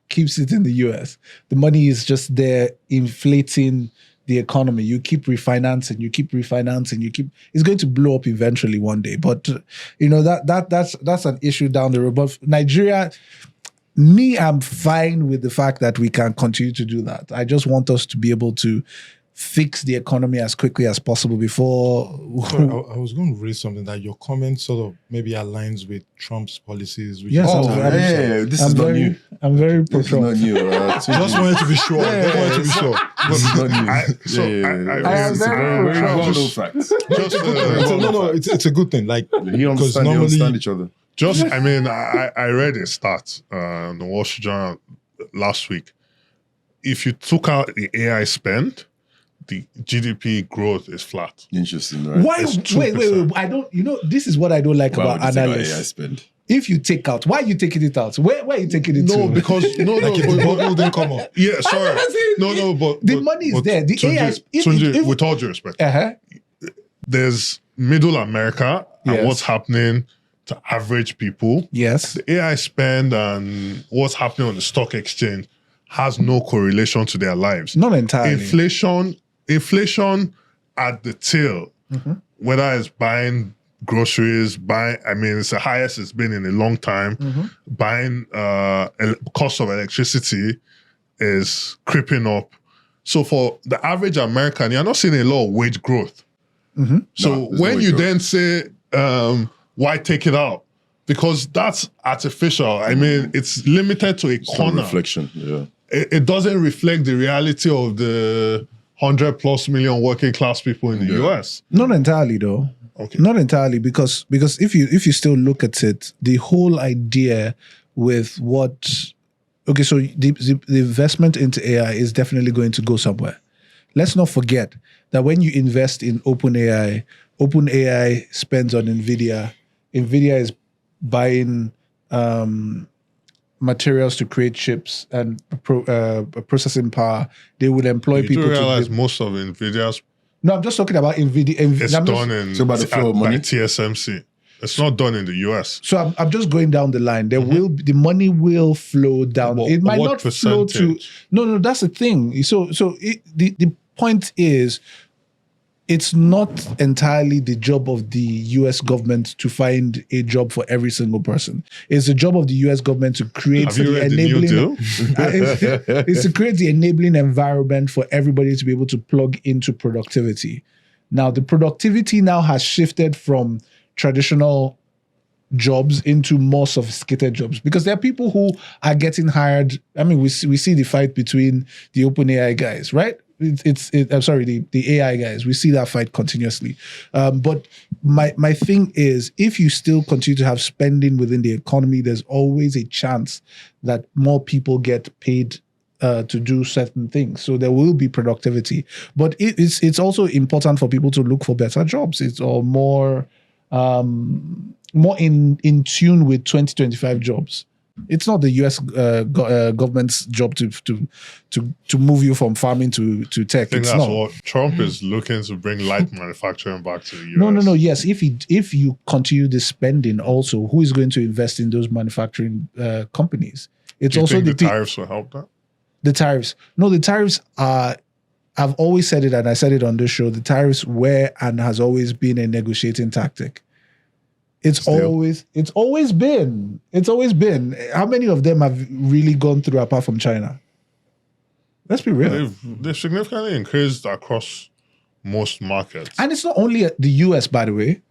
Speaker 2: keeps it in the US. The money is just there inflating the economy. You keep refinancing, it's going to blow up eventually one day. But that's an issue down the road. But Nigeria, I'm fine with the fact that we can continue to do that. I just want us to be able to fix the economy as quickly as possible before.
Speaker 3: Sorry, I was going to raise something that your comment sort of maybe aligns with Trump's policies. Which
Speaker 2: Yes,
Speaker 4: this is not new.
Speaker 2: I'm very
Speaker 4: This is not
Speaker 2: pro-Trump.
Speaker 4: new.
Speaker 3: just wanted to be sure. Just wanted to be sure.
Speaker 4: This is not new.
Speaker 2: It's a
Speaker 4: very
Speaker 2: very
Speaker 4: well-known fact.
Speaker 3: It's a good thing. Like,
Speaker 4: He understand each other.
Speaker 1: I read a stat in the Wall Street Journal last week. If you took out the AI spend, the GDP growth is flat.
Speaker 4: Interesting, right?
Speaker 2: Why? Wait. I don't. This is what I don't like
Speaker 4: Why
Speaker 2: about
Speaker 4: would you take out AI
Speaker 2: analysts.
Speaker 4: spend?
Speaker 2: If you take out, why are you taking it out? Where are you taking it to?
Speaker 1: No, because
Speaker 3: Like if the bubble didn't come up.
Speaker 1: yeah, sorry. No, but
Speaker 2: The money is there. The
Speaker 1: Tunji,
Speaker 2: AI
Speaker 1: Tunji, with all due respect,
Speaker 2: uh-huh.
Speaker 1: there's middle America and
Speaker 2: Yes.
Speaker 1: what's happening to average people.
Speaker 2: Yes.
Speaker 1: The AI spend and what's happening on the stock exchange has no correlation to their lives.
Speaker 2: Not entirely.
Speaker 1: Inflation at the tail, whether it's buying groceries, it's the highest it's been in a long time. Buying cost of electricity is creeping up. So for the average American, you're not seeing a lot of wage growth. So
Speaker 4: No, there's
Speaker 1: when
Speaker 4: no
Speaker 1: you
Speaker 4: growth.
Speaker 1: then say, why take it out? Because that's artificial. It's limited to a
Speaker 4: It's not
Speaker 1: corner.
Speaker 4: reflection. Yeah.
Speaker 1: It doesn't reflect the reality of the 100+ million working class people in the US.
Speaker 2: Not entirely, though.
Speaker 1: Okay.
Speaker 2: Not entirely, because if you still look at it, the whole idea with what. Okay, so the investment into AI is definitely going to go somewhere. Let's not forget that when you invest in OpenAI spends on NVIDIA. NVIDIA is buying materials to create chips and processing power. They would employ
Speaker 1: You
Speaker 2: people
Speaker 1: do realize
Speaker 2: to.
Speaker 1: most of NVIDIA's
Speaker 2: No, I'm just talking about NVIDIA.
Speaker 1: it's done in
Speaker 4: So by the flow of
Speaker 1: by
Speaker 4: money?
Speaker 1: TSMC. It's not done in the US.
Speaker 2: So I'm just going down the line. The money will flow down. It might
Speaker 1: What
Speaker 2: not flow to.
Speaker 1: percentage?
Speaker 2: No, that's the thing. So the point is, it's not entirely the job of the US government to find a job for every single person. It's the job of the US government to create
Speaker 1: Have you read the New Deal?
Speaker 2: it's to create the enabling environment for everybody to be able to plug into productivity. Now, the productivity now has shifted from traditional jobs into more sophisticated jobs, because there are people who are getting hired. We see the fight between the OpenAI guys, right? The AI guys. We see that fight continuously. But my thing is, if you still continue to have spending within the economy, there's always a chance that more people get paid to do certain things. So there will be productivity. But it's also important for people to look for better jobs. It's all more in tune with 2025 jobs. It's not the US government's job to move you from farming to tech.
Speaker 1: I think
Speaker 2: It's
Speaker 1: that's
Speaker 2: not.
Speaker 1: what Trump is looking to bring light manufacturing back to the US.
Speaker 2: No. Yes, if you continue the spending, also, who is going to invest in those manufacturing companies? It's
Speaker 1: Do you
Speaker 2: also
Speaker 1: think the
Speaker 2: the
Speaker 1: tariffs will help that?
Speaker 2: The tariffs. No, the tariffs are I've always said it, and I said it on this show, the tariffs were and has always been a negotiating tactic. It's always been. How many of them have really gone through apart from China? Let's be real.
Speaker 1: They've significantly increased across most markets.
Speaker 2: And it's not only the US, by the way.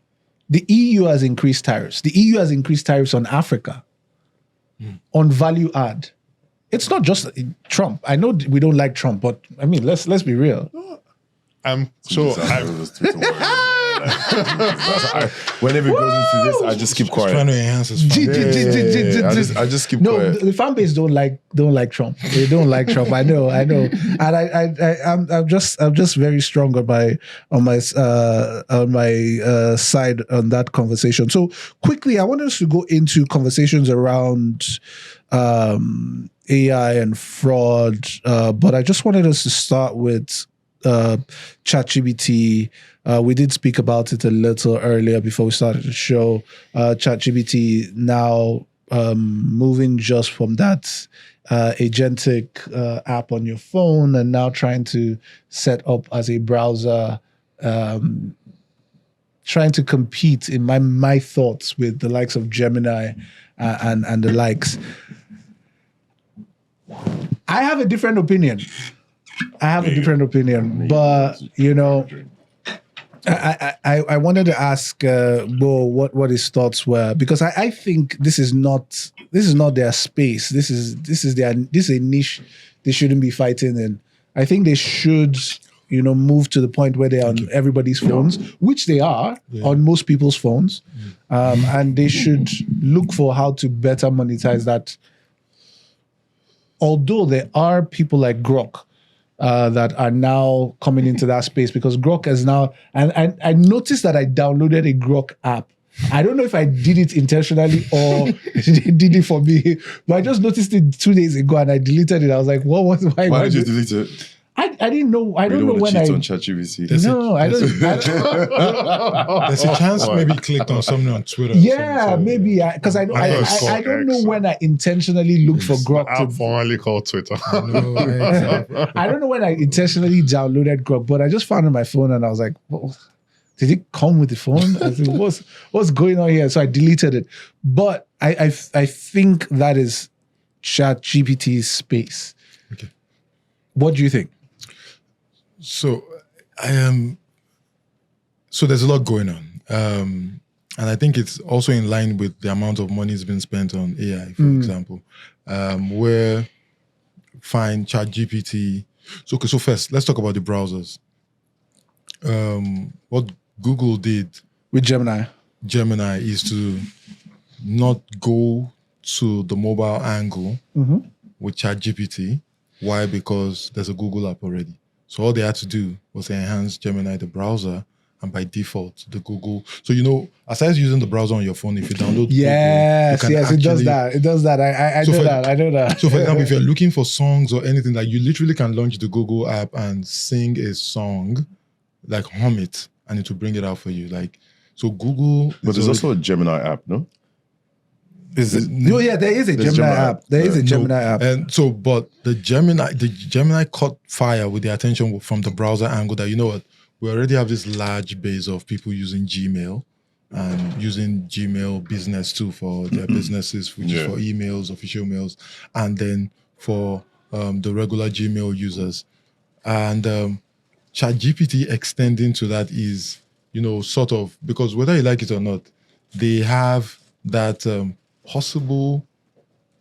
Speaker 2: The EU has increased tariffs. The EU has increased tariffs on Africa, on value add. It's not just Trump. I know we don't like Trump, but I mean, let's be real.
Speaker 4: Whenever it goes into this, I just keep quiet.
Speaker 3: Trying to enhance his fun.
Speaker 4: I just keep
Speaker 2: No,
Speaker 4: quiet.
Speaker 2: the fan base don't like Trump. They don't like Trump. I know, and I'm just very strong on my side on that conversation. So quickly, I want us to go into conversations around AI and fraud, but I just wanted us to start with ChatGPT. We did speak about it a little earlier before we started the show. ChatGPT now moving just from that agentic app on your phone and now trying to set up as a browser, trying to compete in my thoughts with the likes of Gemini and the likes. I have a different opinion. But you know, I wanted to ask Bo what his thoughts were, because I think this is not their space. This is a niche they shouldn't be fighting in. I think they should, move to the point where they are on everybody's phones, which they are on most people's phones, and they should look for how to better monetize that. Although there are people like Grok that are now coming into that space, because Grok is now, and I noticed that I downloaded a Grok app. I don't know if I did it intentionally or they did it for me, but I just noticed it 2 days ago and I deleted it. I was like, why
Speaker 4: did you delete it?
Speaker 2: I didn't know. I don't know when I.
Speaker 4: On ChatGPT.
Speaker 2: No, I don't.
Speaker 3: There's a chance maybe clicked on something on Twitter.
Speaker 2: Yeah, maybe because I don't know when I intentionally look for Grok.
Speaker 1: App formerly called Twitter.
Speaker 2: I don't know when I intentionally downloaded Grok, but I just found it on my phone and I was like, well, did it come with the phone? I said, what's going on here? So I deleted it. But I think that is ChatGPT's space.
Speaker 3: Okay.
Speaker 2: What do you think?
Speaker 3: So so there's a lot going on. And I think it's also in line with the amount of money that's been spent on AI, for example, where find ChatGPT. So first, let's talk about the browsers. What Google did
Speaker 2: With Gemini
Speaker 3: is to not go to the mobile angle with ChatGPT. Why? Because there's a Google app already. So all they had to do was enhance Gemini, the browser, and by default, the Google. So, aside using the browser on your phone, if you download Google,
Speaker 2: it does that. It does that. I know that.
Speaker 3: So, for example, if you're looking for songs or anything, like you literally can launch the Google app and sing a song, like hum it, and it will bring it out for you. So Google.
Speaker 4: But there's also a Gemini app, no?
Speaker 2: Is it? No, yeah, there is a Gemini app. There is a Gemini app.
Speaker 3: And so, but the Gemini caught fire with the attention from the browser angle that, we already have this large base of people using Gmail and using Gmail business too for their businesses, which is for emails, official mails, and then for the regular Gmail users. And ChatGPT extending to that is, sort of, because whether you like it or not, they have that possible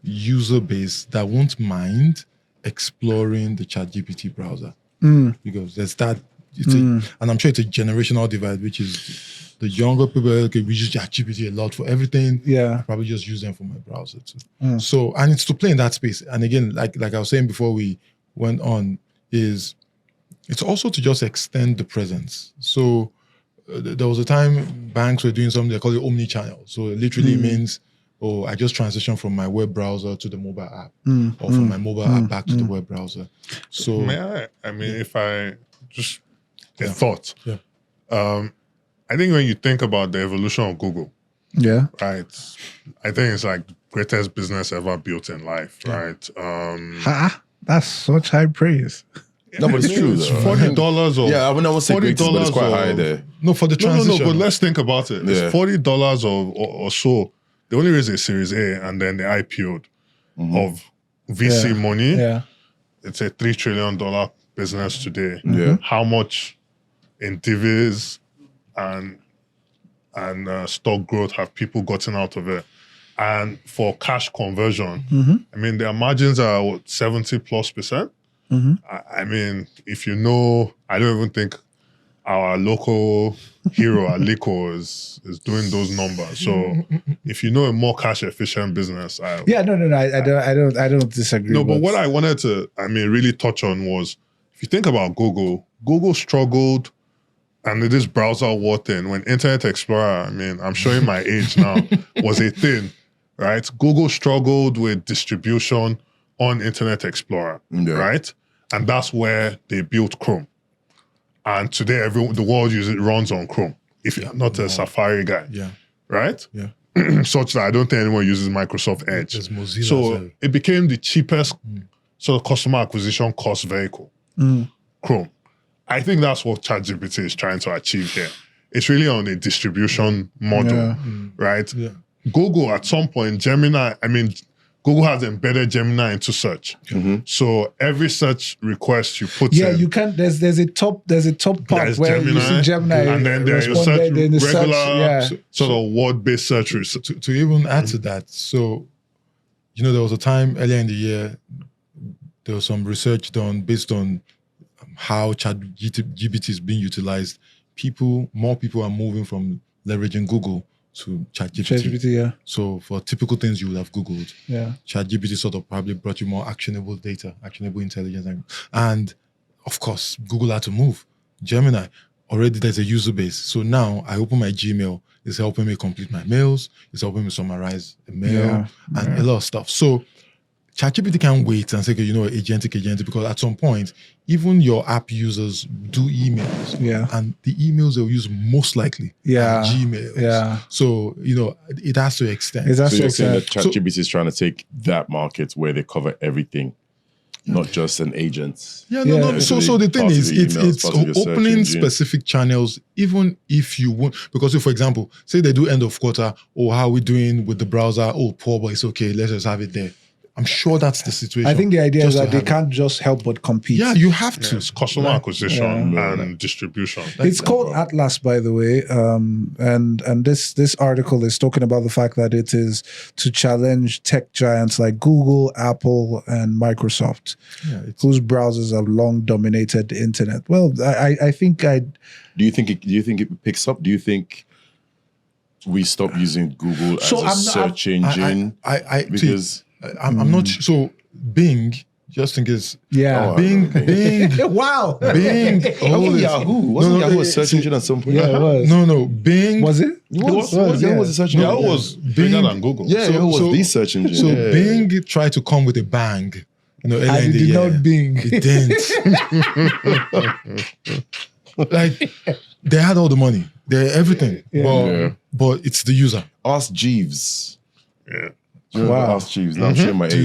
Speaker 3: user base that won't mind exploring the ChatGPT browser. Because there's that, and I'm sure it's a generational divide, which is the younger people, okay, we use ChatGPT a lot for everything.
Speaker 2: Yeah.
Speaker 3: I probably just use them for my browser too. So, and it's to play in that space. And again, like I was saying before we went on, it's also to just extend the presence. So there was a time banks were doing something they call it omni-channel. So it literally means, I just transitioned from my web browser to the mobile app, or from my mobile app back to the web browser. So
Speaker 1: if I just a thought.
Speaker 3: Yeah.
Speaker 1: I think when you think about the evolution of Google, right, I think it's like greatest business ever built in life, right?
Speaker 2: That's such high praise.
Speaker 4: No, but it's true.
Speaker 1: It's
Speaker 4: though.
Speaker 1: $40 or
Speaker 4: Yeah, I mean, I won't say greatest, but it's quite high there.
Speaker 3: No, for the transition.
Speaker 1: No, but let's think about it.
Speaker 4: Yeah.
Speaker 1: It's $40 or so. They only raised a Series A and then they IPO'd of VC money.
Speaker 2: Yeah.
Speaker 1: It's a $3 trillion business today.
Speaker 4: Yeah.
Speaker 1: How much in dividends and stock growth have people gotten out of it? And for cash conversion, I mean, their margins are 70+%. I mean, if you know, I don't even think our local hero, Aliko, is doing those numbers. So if you know a more cash efficient business, I
Speaker 2: don't disagree.
Speaker 1: no, but what I wanted to, really touch on was, if you think about Google struggled, and this browser war thing, when Internet Explorer, I'm showing my age now, was a thing, right? Google struggled with distribution on Internet Explorer, right? And that's where they built Chrome. And today, the world runs on Chrome. If you're not a Safari guy, right?
Speaker 3: Yeah.
Speaker 1: Such that I don't think anyone uses Microsoft Edge.
Speaker 3: There's Mozilla
Speaker 1: So
Speaker 3: as well.
Speaker 1: it became the cheapest sort of customer acquisition cost vehicle, Chrome. I think that's what ChatGPT is trying to achieve here. It's really on a distribution model, right?
Speaker 3: Yeah.
Speaker 1: Google, at some point, Gemini, Google has embedded Gemini into search. So every search request you put in,
Speaker 2: you can. There's a top part
Speaker 1: there's
Speaker 2: where you see Gemini,
Speaker 1: and then there's your search,
Speaker 2: responded in the
Speaker 1: regular
Speaker 2: search.
Speaker 1: sort of word-based search.
Speaker 3: To even add to that, so, there was a time earlier in the year, there was some research done based on how ChatGPT is being utilized. More people are moving from leveraging Google to ChatGPT. So for typical things you would have Googled, ChatGPT sort of probably brought you more actionable data, actionable intelligence. And of course, Google had to move. Gemini, already there's a user base. So now I open my Gmail, it's helping me complete my mails, it's helping me summarize a mail and a lot of stuff. So ChatGPT can't wait and say, okay, agentic, because at some point, even your app users do emails. And the emails they'll use most likely are Gmails. So, it has to extend.
Speaker 4: So you're saying that ChatGPT is trying to take that market where they cover everything, not just an agent.
Speaker 3: So the thing is, it's opening specific channels, even if you won't, because if, for example, say they do end of quarter, how are we doing with the browser? Poor, but it's okay, let's just have it there. I'm sure that's the situation.
Speaker 2: I think the idea is that they can't just help but compete.
Speaker 3: Yeah, you have to.
Speaker 1: It's customer acquisition and distribution.
Speaker 2: It's called Atlas, by the way. And this article is talking about the fact that it is to challenge tech giants like Google, Apple, and Microsoft, whose browsers have long dominated the internet. Well, I think Do
Speaker 4: you think it picks up? Do you think we stop using Google as a search engine? Because
Speaker 3: I'm not sure. So Bing, just in case. Bing.
Speaker 2: Wow.
Speaker 3: Bing.
Speaker 4: Yahoo. Wasn't Yahoo a search engine at some point?
Speaker 2: Yeah, it was.
Speaker 3: No. Bing.
Speaker 2: Was it?
Speaker 4: It was a search engine.
Speaker 1: Yahoo was bigger than Google.
Speaker 4: Yeah, it was the search engine.
Speaker 3: So Bing tried to come with a bang. Earlier in the
Speaker 2: did
Speaker 3: year.
Speaker 2: not Bing.
Speaker 3: It didn't. Like, they had all the money. They had everything. But it's the user.
Speaker 4: Ask Jeeves.
Speaker 1: Yeah.
Speaker 4: Wow. Ask Jeeves. Now I'm showing my age.
Speaker 3: Are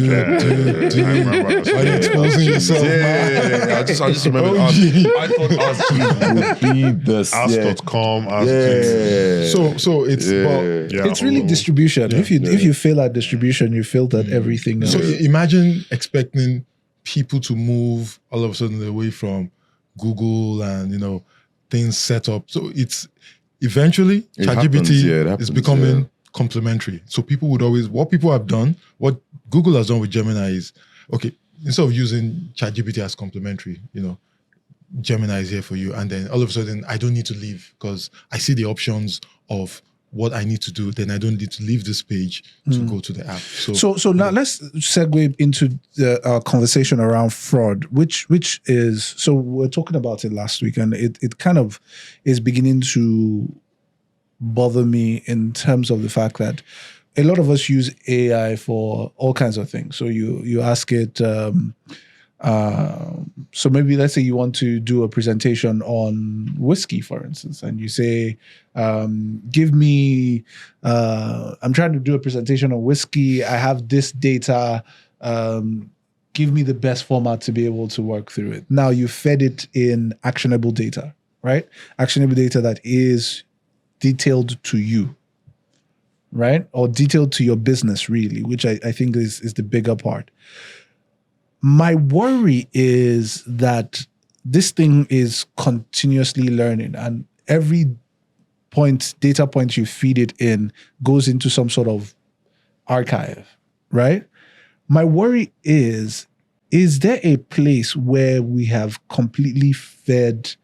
Speaker 3: you exposing yourself?
Speaker 4: I just remember. I thought Ask Jeeves would be the
Speaker 1: Ask.com.
Speaker 3: So it's
Speaker 2: it's really distribution. If you fail at distribution, you failed at everything else.
Speaker 3: So imagine expecting people to move all of a sudden away from Google and things set up. So it's eventually ChatGPT is becoming complementary. So people would always, what people have done, what Google has done with Gemini is, okay, instead of using ChatGPT as complementary, Gemini is here for you. And then all of a sudden, I don't need to leave because I see the options of what I need to do. Then I don't need to leave this page to go to the app. So
Speaker 2: now let's segue into our conversation around fraud, which is, so we're talking about it last week, and it kind of is beginning to bother me in terms of the fact that a lot of us use AI for all kinds of things. So you ask it, so maybe let's say you want to do a presentation on whiskey, for instance, and you say, give me, I'm trying to do a presentation on whiskey. I have this data. give me the best format to be able to work through it. Now you fed it in actionable data, right? Actionable data that is detailed to you, right? Or detailed to your business, really, which I think is the bigger part. My worry is that this thing is continuously learning, and every data point you feed it in goes into some sort of archive, right? My worry is there a place where we have completely fed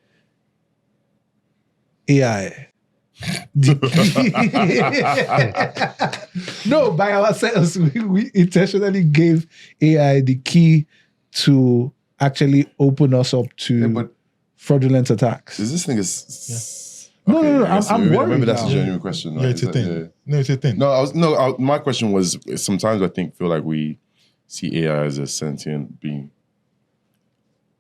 Speaker 2: AI? No, by ourselves, we intentionally gave AI the key to actually open us up to fraudulent attacks.
Speaker 4: Is this thing
Speaker 2: No, I'm worried.
Speaker 4: Maybe that's
Speaker 2: now.
Speaker 4: a genuine question.
Speaker 3: Yeah, it's a thing. No, it's a thing.
Speaker 4: My question was, sometimes I feel like we see AI as a sentient being.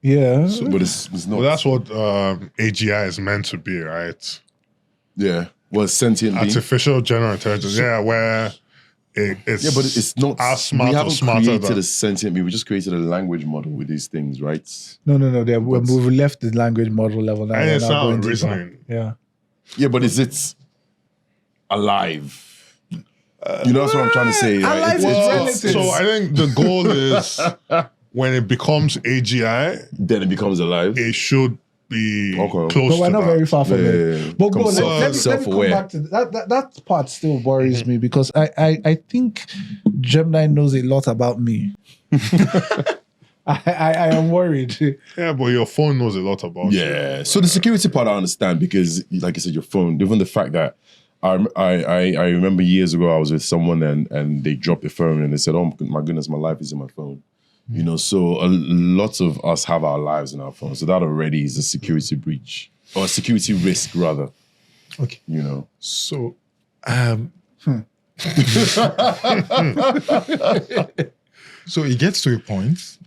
Speaker 2: Yeah.
Speaker 4: But it's not.
Speaker 1: Well, that's what AGI is meant to be, right?
Speaker 4: Yeah. Well, sentient being.
Speaker 1: Artificial general intelligence. Where it's
Speaker 4: but it's not
Speaker 1: as smart
Speaker 4: we
Speaker 1: or
Speaker 4: haven't
Speaker 1: smarter
Speaker 4: created
Speaker 1: than.
Speaker 4: a sentient being. We just created a language model with these things, right?
Speaker 2: No. We've left the language model level now.
Speaker 1: And
Speaker 2: We're
Speaker 1: it's
Speaker 2: now
Speaker 1: not
Speaker 2: going deeper.
Speaker 1: reasoning.
Speaker 2: Yeah.
Speaker 4: Yeah, but is it alive? You know, that's what I'm trying to say. Right?
Speaker 2: alive is relative.
Speaker 1: So I think the goal is when it becomes AGI,
Speaker 4: Then it becomes alive.
Speaker 1: it should be
Speaker 4: Okay.
Speaker 1: close
Speaker 2: But we're
Speaker 1: to
Speaker 2: not
Speaker 1: that.
Speaker 2: very far from
Speaker 4: Yeah,
Speaker 2: it. But go,
Speaker 4: Become
Speaker 2: let me come
Speaker 4: self-aware.
Speaker 2: back to that part still worries me because I think Gemini knows a lot about me. I am worried.
Speaker 1: Yeah, but your phone knows a lot about you.
Speaker 4: Yeah. So the security part I understand because, like you said, your phone. Even the fact that I remember years ago I was with someone and they dropped their phone and they said, "Oh my goodness, my life is in my phone." You know, so a lot of us have our lives in our phone. So that already is a security breach or a security risk, rather.
Speaker 3: Okay.
Speaker 4: You know.
Speaker 3: So, so it gets to a point,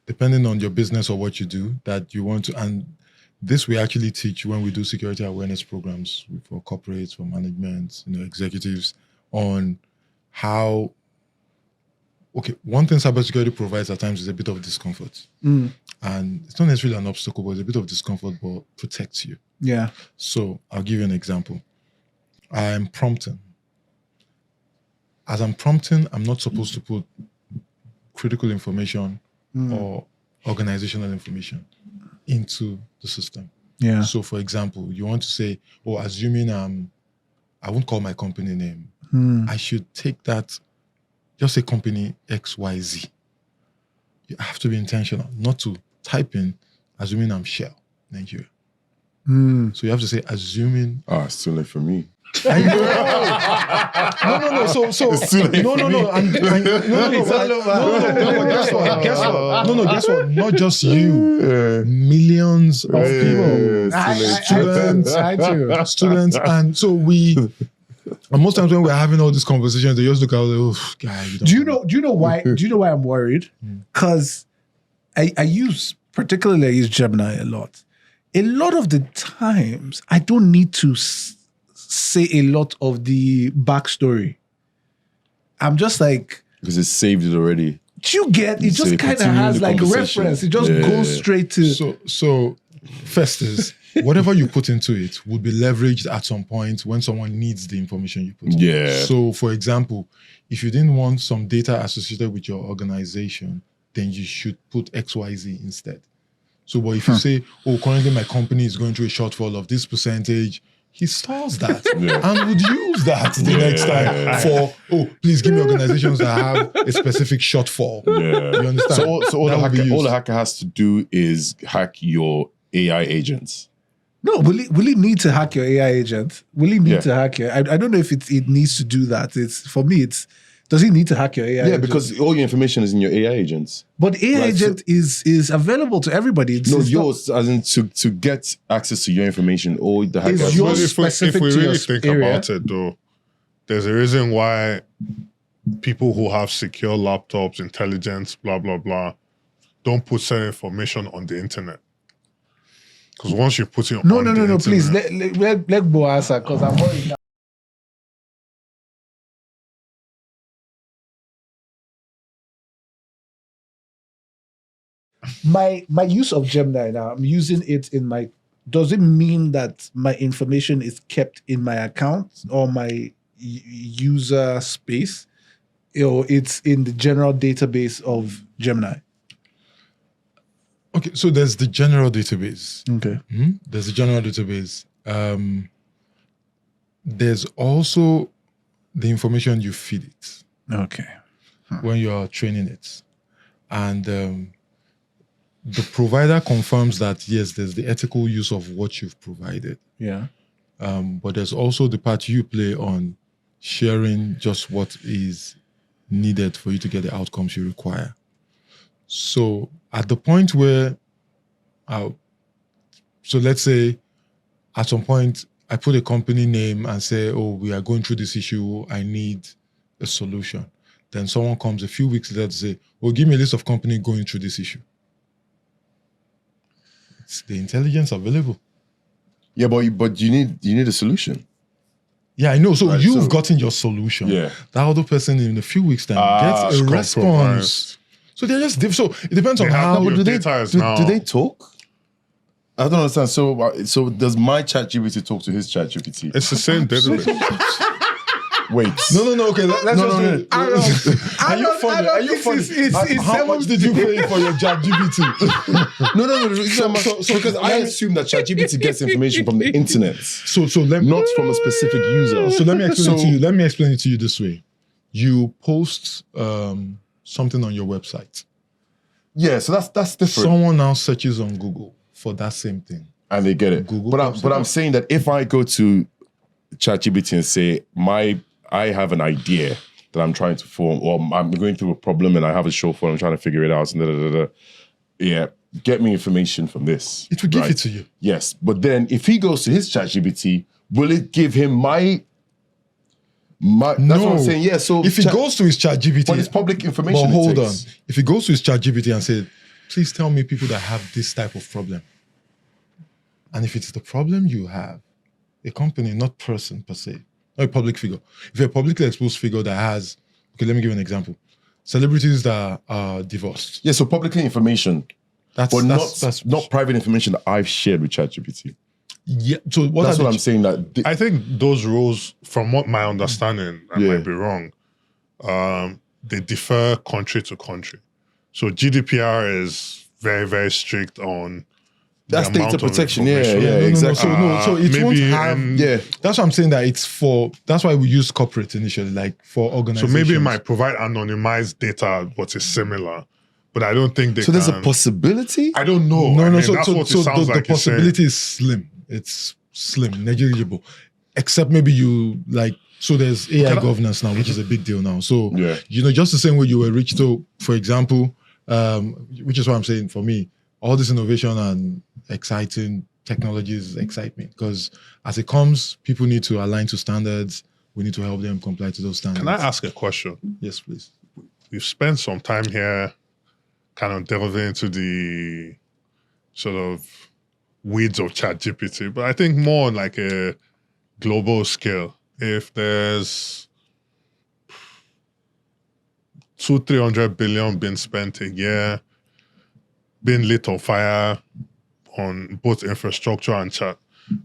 Speaker 3: depending on your business or what you do, that you want to, and this we actually teach when we do security awareness programs for corporates, for management, executives, on how. Okay, one thing cybersecurity provides at times is a bit of discomfort, and it's not necessarily an obstacle, but it's a bit of discomfort, but protects you.
Speaker 2: Yeah.
Speaker 3: So I'll give you an example. I'm prompting. As I'm prompting, I'm not supposed to put critical information or organizational information into the system.
Speaker 2: Yeah.
Speaker 3: So, for example, you want to say, "Oh, assuming I won't call my company name. I should take that, just say company XYZ." You have to be intentional, not to type in, "Assuming I'm Shell, Nigeria." So you have to say, "Assuming."
Speaker 4: It's too late for me.
Speaker 3: No. So
Speaker 4: It's too late
Speaker 3: no.
Speaker 4: for me.
Speaker 3: Guess what? Not just you, millions of people, students, and so and most times when we're having all these conversations, they just look at like, "Oh, guy,
Speaker 2: Do you know why? Do you know why I'm worried? Because I use Gemini a lot. A lot of the times, I don't need to say a lot of the backstory. I'm just like,
Speaker 4: Because it's saved it already.
Speaker 2: do you get? It
Speaker 4: So
Speaker 2: just
Speaker 4: you
Speaker 2: kind of
Speaker 4: continue
Speaker 2: has
Speaker 4: the
Speaker 2: like a
Speaker 4: conversation.
Speaker 2: reference. It just goes straight to.
Speaker 3: So first is whatever you put into it would be leveraged at some point when someone needs the information you put in.
Speaker 4: Yeah.
Speaker 3: So for example, if you didn't want some data associated with your organization, then you should put XYZ instead. So but if you say, "Oh, currently my company is going through a shortfall of this percentage," he stores that and would use that the next time for, "Oh, please give me organizations that have a specific shortfall."
Speaker 4: Yeah.
Speaker 3: You understand?
Speaker 4: So all
Speaker 3: That would be
Speaker 4: the
Speaker 3: used.
Speaker 4: hacker has to do is hack your AI agents.
Speaker 2: No, will he need to hack your AI agent? Will he need to hack your? I don't know if it needs to do that. It's for me. Does he need to hack your AI?
Speaker 4: Yeah,
Speaker 2: agent?
Speaker 4: because all your information is in your AI agents.
Speaker 2: But AI
Speaker 4: Right,
Speaker 2: agent is available to everybody. It's not-
Speaker 4: Yours, as in to get access to your information, all the hacker
Speaker 2: Is
Speaker 4: has to
Speaker 2: yours
Speaker 4: do.
Speaker 1: If we
Speaker 2: specific to your
Speaker 1: really think
Speaker 2: area?
Speaker 1: about it, though, there's a reason why people who have secure laptops, intelligence, blah, blah, blah, don't put certain information on the internet. Because once you put it on the internet...
Speaker 2: Please, let Bo answer, because I'm worried now. my use of Gemini now, I'm using it in my. Does it mean that my information is kept in my account or my user space, or it's in the general database of Gemini?
Speaker 3: Okay, so there's the general database.
Speaker 2: Okay.
Speaker 3: There's the general database. There's also the information you feed it
Speaker 2: Okay.
Speaker 3: when you're training it. And the provider confirms that, yes, there's the ethical use of what you've provided.
Speaker 2: Yeah.
Speaker 3: But there's also the part you play on sharing just what is needed for you to get the outcomes you require. So at the point where, so let's say at some point I put a company name and say, oh, we are going through this issue, I need a solution. Then someone comes a few weeks later to say, well, give me a list of companies going through this issue. It's the intelligence available.
Speaker 4: Yeah, but you need a solution.
Speaker 3: Yeah, I know. So
Speaker 4: Right,
Speaker 3: you've
Speaker 4: so-
Speaker 3: gotten your solution.
Speaker 4: Yeah.
Speaker 3: That other person in a few weeks' time gets a
Speaker 1: it's
Speaker 3: response.
Speaker 1: compromised.
Speaker 3: So they're just so it depends on
Speaker 1: They have
Speaker 3: how.
Speaker 1: your
Speaker 4: do they
Speaker 1: data is
Speaker 4: do,
Speaker 1: now-
Speaker 4: do they talk? I don't understand. So does my ChatGPT talk to his ChatGPT?
Speaker 1: It's the same database.
Speaker 4: Wait.
Speaker 3: No. Okay, let's
Speaker 4: No,
Speaker 3: just
Speaker 4: no,
Speaker 3: do
Speaker 4: no.
Speaker 3: it. Are you funny? Are you funny? How much did you pay for your ChatGPT?
Speaker 4: No. Because I assume that ChatGPT gets information from the internet,
Speaker 3: So let
Speaker 4: not from a specific user.
Speaker 3: So let me explain it to you. Let me explain it to you this way. You post something on your website.
Speaker 4: Yeah, so that's different.
Speaker 3: Someone now searches on Google for that same thing.
Speaker 4: And they get it.
Speaker 3: Google
Speaker 4: but
Speaker 3: pops it
Speaker 4: I'm
Speaker 3: up.
Speaker 4: saying that if I go to ChatGPT and say I have an idea that I'm trying to form, or I'm going through a problem and I have a shortfall, I'm trying to figure it out, and yeah, get me information from this.
Speaker 3: It will give
Speaker 4: right?
Speaker 3: it to you.
Speaker 4: Yes, but then if he goes to his ChatGPT, will it give him my? That's what I'm saying. Yeah, so
Speaker 3: if he goes to his ChatGPT,
Speaker 4: but it's public information.
Speaker 3: But hold
Speaker 4: it
Speaker 3: on.
Speaker 4: takes.
Speaker 3: If he goes to his ChatGPT and said, please tell me people that have this type of problem. And if it's the problem you have, a company, not person per se, not a public figure. If you're a publicly exposed figure that has, okay, let me give you an example. Celebrities that are divorced.
Speaker 4: Yeah, so publicly information,
Speaker 3: That's
Speaker 4: not private information that I've shared with ChatGPT.
Speaker 3: yeah. So
Speaker 4: That's what I'm saying. That
Speaker 1: I think those rules, from what my understanding, I
Speaker 4: Yeah.
Speaker 1: might be wrong, they differ country to country. So GDPR is very, very strict on the
Speaker 4: that's data
Speaker 1: amount of
Speaker 4: protection. Yeah,
Speaker 1: information.
Speaker 4: yeah, exactly.
Speaker 3: So it won't
Speaker 1: maybe
Speaker 3: have.
Speaker 4: Yeah.
Speaker 3: That's what I'm saying. That it's for. That's why we use corporate initially, like for
Speaker 1: So
Speaker 3: organizations.
Speaker 1: maybe it might provide anonymized data, what is similar, but I don't think they
Speaker 4: So there's a
Speaker 1: can.
Speaker 4: possibility.
Speaker 1: I don't know.
Speaker 3: No.
Speaker 1: I mean,
Speaker 3: So
Speaker 1: that's what it
Speaker 3: the
Speaker 1: sounds like you're saying.
Speaker 3: possibility is slim. It's slim, negligible. Except maybe you like. So there's AI
Speaker 1: Can I-
Speaker 3: governance now, which is a big deal now. So
Speaker 4: Yeah.
Speaker 3: just the same way you were rich. So for example, which is what I'm saying for me, all this innovation and exciting technologies excite me because as it comes, people need to align to standards. We need to help them comply to those standards.
Speaker 1: Can I ask a question?
Speaker 3: Yes, please.
Speaker 1: We've spent some time here kind of delving into the sort of weeds of ChatGPT, but I think more on like a global scale. If there's 200-300 billion being spent a year, being lit on fire on both infrastructure and chat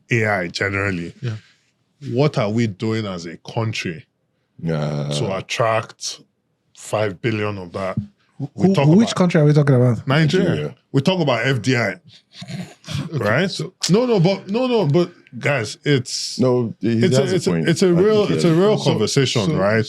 Speaker 1: AI generally,
Speaker 3: Yeah.
Speaker 1: what are we doing as a country to attract 5 billion of that? We talk
Speaker 2: Which
Speaker 1: about
Speaker 2: country are we talking about?
Speaker 1: Nigeria.
Speaker 4: Nigeria.
Speaker 1: We talk about FDI, right? But guys, it's it's a real conversation, right?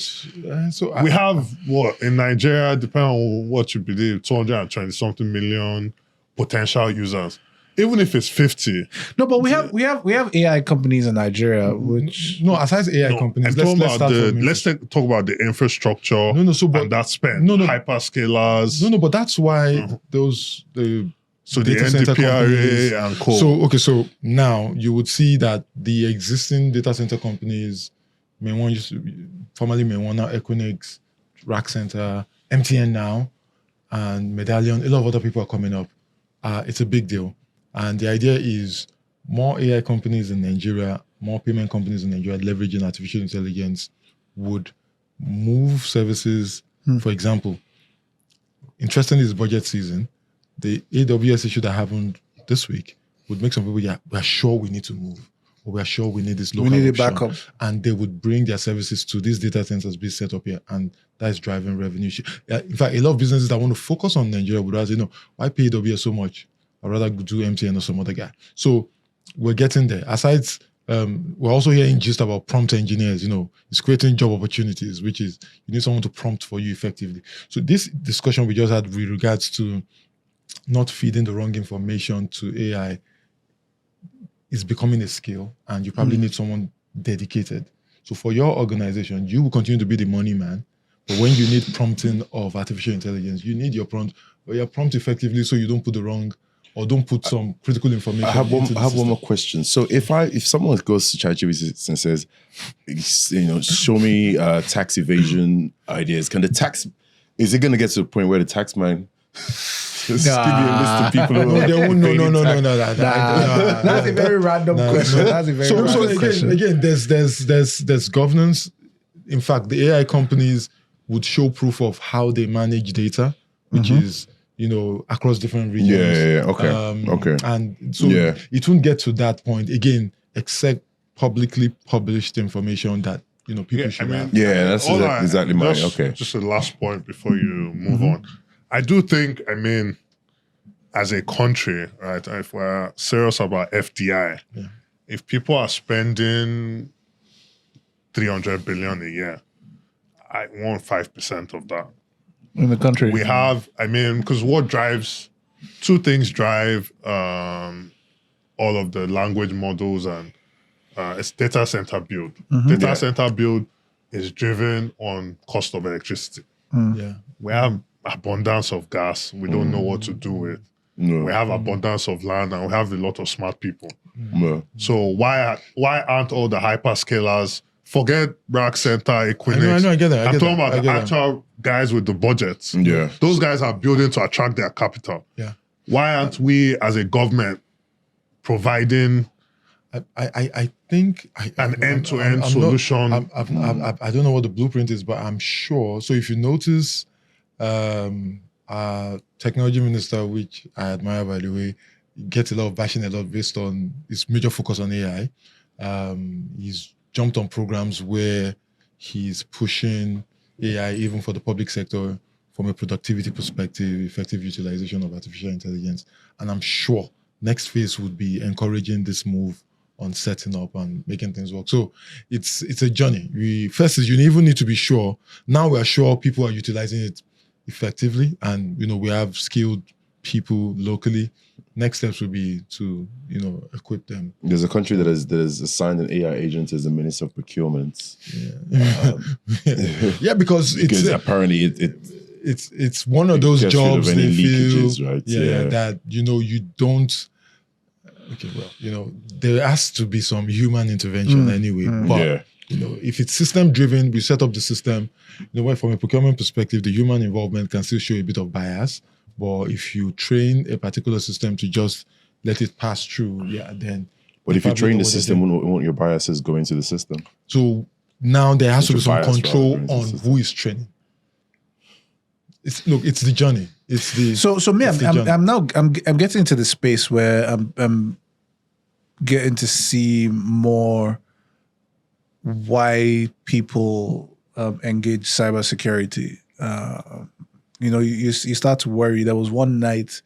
Speaker 3: So
Speaker 1: We have what in Nigeria, depending on what you believe, 220 something million potential users. Even if it's 50,
Speaker 2: No, but we have AI companies in Nigeria, which
Speaker 3: no, aside AI companies,
Speaker 1: I'm
Speaker 3: let's
Speaker 1: talking
Speaker 3: start
Speaker 1: about
Speaker 3: from
Speaker 1: let's talk about the infrastructure.
Speaker 3: but
Speaker 1: and that spend.
Speaker 3: No.
Speaker 1: Hyperscalers.
Speaker 3: but that's why the
Speaker 1: So the
Speaker 3: data center companies-
Speaker 1: NDPRA and co.
Speaker 3: So now you would see that the existing data center companies, formerly May1, now Equinix, Rack Center, MTN now, and Medallion, a lot of other people are coming up. It's a big deal. And the idea is more AI companies in Nigeria, more payment companies in Nigeria leveraging artificial intelligence would move services. For example, interestingly, it's budget season. the AWS issue that happened this week would make some people, we are sure we need to move. Or we are sure we need this local
Speaker 2: We need a
Speaker 3: option.
Speaker 2: backup.
Speaker 3: And they would bring their services to these data centers being set up here. And that is driving revenue. In fact, a lot of businesses that want to focus on Nigeria would rather, why pay AWS so much? I'd rather do MTN or some other guy. So we're getting there. Aside, we're also hearing gist about prompt engineers, it's creating job opportunities, which is you need someone to prompt for you effectively. So this discussion we just had with regards to not feeding the wrong information to AI is becoming a skill, and you probably need someone dedicated. So for your organization, you will continue to be the money man, but when you need prompting of artificial intelligence, you need your prompt effectively so you don't put the wrong or don't put some critical information.
Speaker 4: I have one more question. So if someone goes to ChatGPT and says, show me tax evasion ideas, is it going to get to the point where the tax man just give me a list of people who
Speaker 3: No.
Speaker 2: That's a very random question. That's a very random question.
Speaker 3: Again, there's governance. In fact, the AI companies would show proof of how they manage data, which is across different regions.
Speaker 4: Yeah. Okay.
Speaker 3: And so it won't get to that point again, except publicly published information that people should have.
Speaker 4: Yeah, that's exactly mine. Okay.
Speaker 1: Just a last point before you move on. I do think, as a country, right, if we're serious about FDI, if people are spending 300 billion a year, I want 5% of that.
Speaker 2: In the country.
Speaker 1: We have, because two things drive all of the language models, and it's data center build. Data center build is driven on cost of electricity.
Speaker 3: Yeah.
Speaker 1: We have abundance of gas. We don't know what to do with.
Speaker 4: No.
Speaker 1: We have abundance of land, and we have a lot of smart people.
Speaker 4: No.
Speaker 1: So why aren't all the hyperscalers, forget Rack Center, Equinix.
Speaker 3: I know, I get that.
Speaker 1: I'm talking about the actual guys with the budgets.
Speaker 4: Yeah.
Speaker 1: Those guys are building to attract their capital.
Speaker 3: Yeah.
Speaker 1: Why aren't we, as a government, providing
Speaker 3: I think
Speaker 1: an end-to-end solution?
Speaker 3: I don't know what the blueprint is, but I'm sure. So if you notice, our technology minister, which I admire, by the way, gets a lot of bashing a lot based on his major focus on AI. He's jumped on programs where he's pushing AI even for the public sector from a productivity perspective, effective utilization of artificial intelligence. And I'm sure next phase would be encouraging this move on setting up and making things work. So it's a journey. You even need to be sure. Now we are sure people are utilizing it effectively, and we have skilled people locally. Next steps will be to equip them.
Speaker 4: There's a country that has assigned an AI agent as the Minister of Procurement.
Speaker 3: Yeah, because
Speaker 4: apparently
Speaker 3: it's one of those jobs they feel
Speaker 4: right?
Speaker 3: That you don't. Okay, well, there has to be some human intervention anyway. But if it's system driven, we set up the system. From a procurement perspective, the human involvement can still show a bit of bias. But if you train a particular system to just let it pass through, then.
Speaker 4: But if you train the system, won't your biases go into the system?
Speaker 3: So now there has to be some control on who is training. It's the journey. It's the
Speaker 2: so me. I'm getting into the space where I'm getting to see more why people engage cybersecurity. You start to worry. There was one night,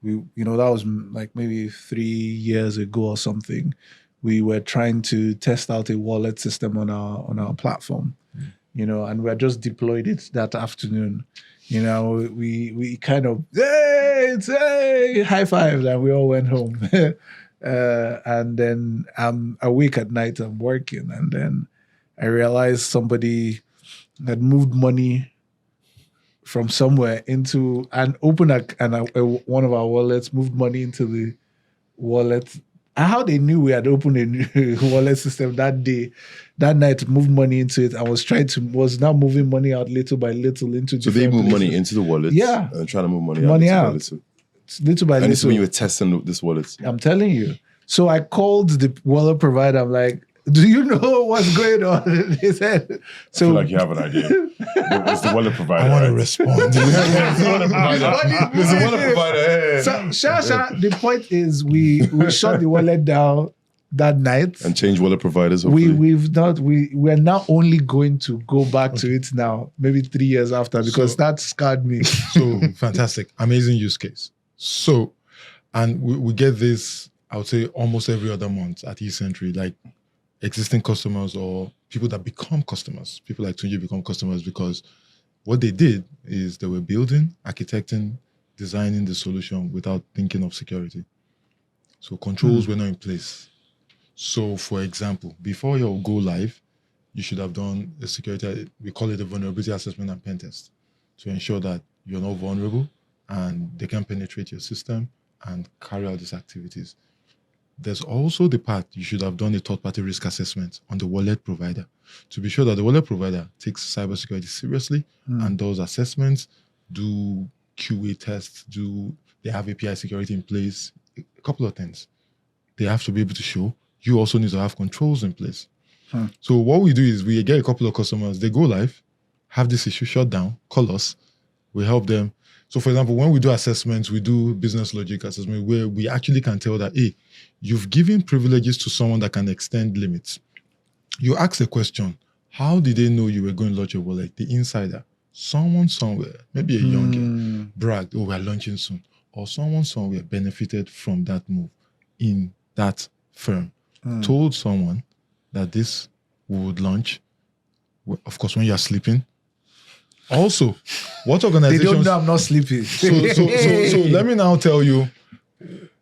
Speaker 2: that was like maybe 3 years ago or something. We were trying to test out a wallet system on our platform, and we had just deployed it that afternoon. We kind of high fives, and we all went home. And then I'm awake at night, I'm working, and then I realized somebody had moved money from somewhere into and opened one of our wallets, moved money into the wallet. And how they knew we had opened a new wallet system that day, that night, moved money into it. I was now moving money out little by little into.
Speaker 4: So they moved money into the wallet, and trying to move money out.
Speaker 2: Little by little.
Speaker 4: And this is when you were testing this wallet.
Speaker 2: I'm telling you. So I called the wallet provider. I'm like, Do you know what's going on? He said,
Speaker 4: I
Speaker 2: so
Speaker 4: feel like you have an idea. It's the wallet provider.
Speaker 3: I want to
Speaker 4: right?
Speaker 3: respond.
Speaker 4: It's the wallet provider. It's the wallet provider. Yeah.
Speaker 2: So, Shasha, the point is we shut the wallet down that night.
Speaker 4: And change wallet providers. Hopefully.
Speaker 2: We're now only going to go back to it now, maybe 3 years after, because that scarred me.
Speaker 3: So fantastic, amazing use case. So, and we get this, I would say, almost every other month at eCentry, like existing customers or people that become customers. People like Tunji become customers because what they did is they were building, architecting, designing the solution without thinking of security. So controls were not in place. So, for example, before you go live, you should have done a security, we call it a vulnerability assessment and pen test, to ensure that you're not vulnerable and they can penetrate your system and carry out these activities. There's also the part you should have done a third-party risk assessment on the wallet provider to be sure that the wallet provider takes cybersecurity seriously and does assessments, do QA tests, they have API security in place, a couple of things. They have to be able to show. You also need to have controls in place. So what we do is we get a couple of customers, they go live, have this issue shut down, call us, we help them. So for example, when we do assessments, we do business logic assessment where we actually can tell that, hey, you've given privileges to someone that can extend limits. You ask a question, how did they know you were going to launch your wallet? The insider, someone somewhere, maybe a young bragged, oh, we're launching soon. Or someone somewhere benefited from that move in that firm. Told someone that this would launch, of course, when you're sleeping. Also, what organizations...
Speaker 2: They don't know I'm not sleeping.
Speaker 3: So let me now tell you.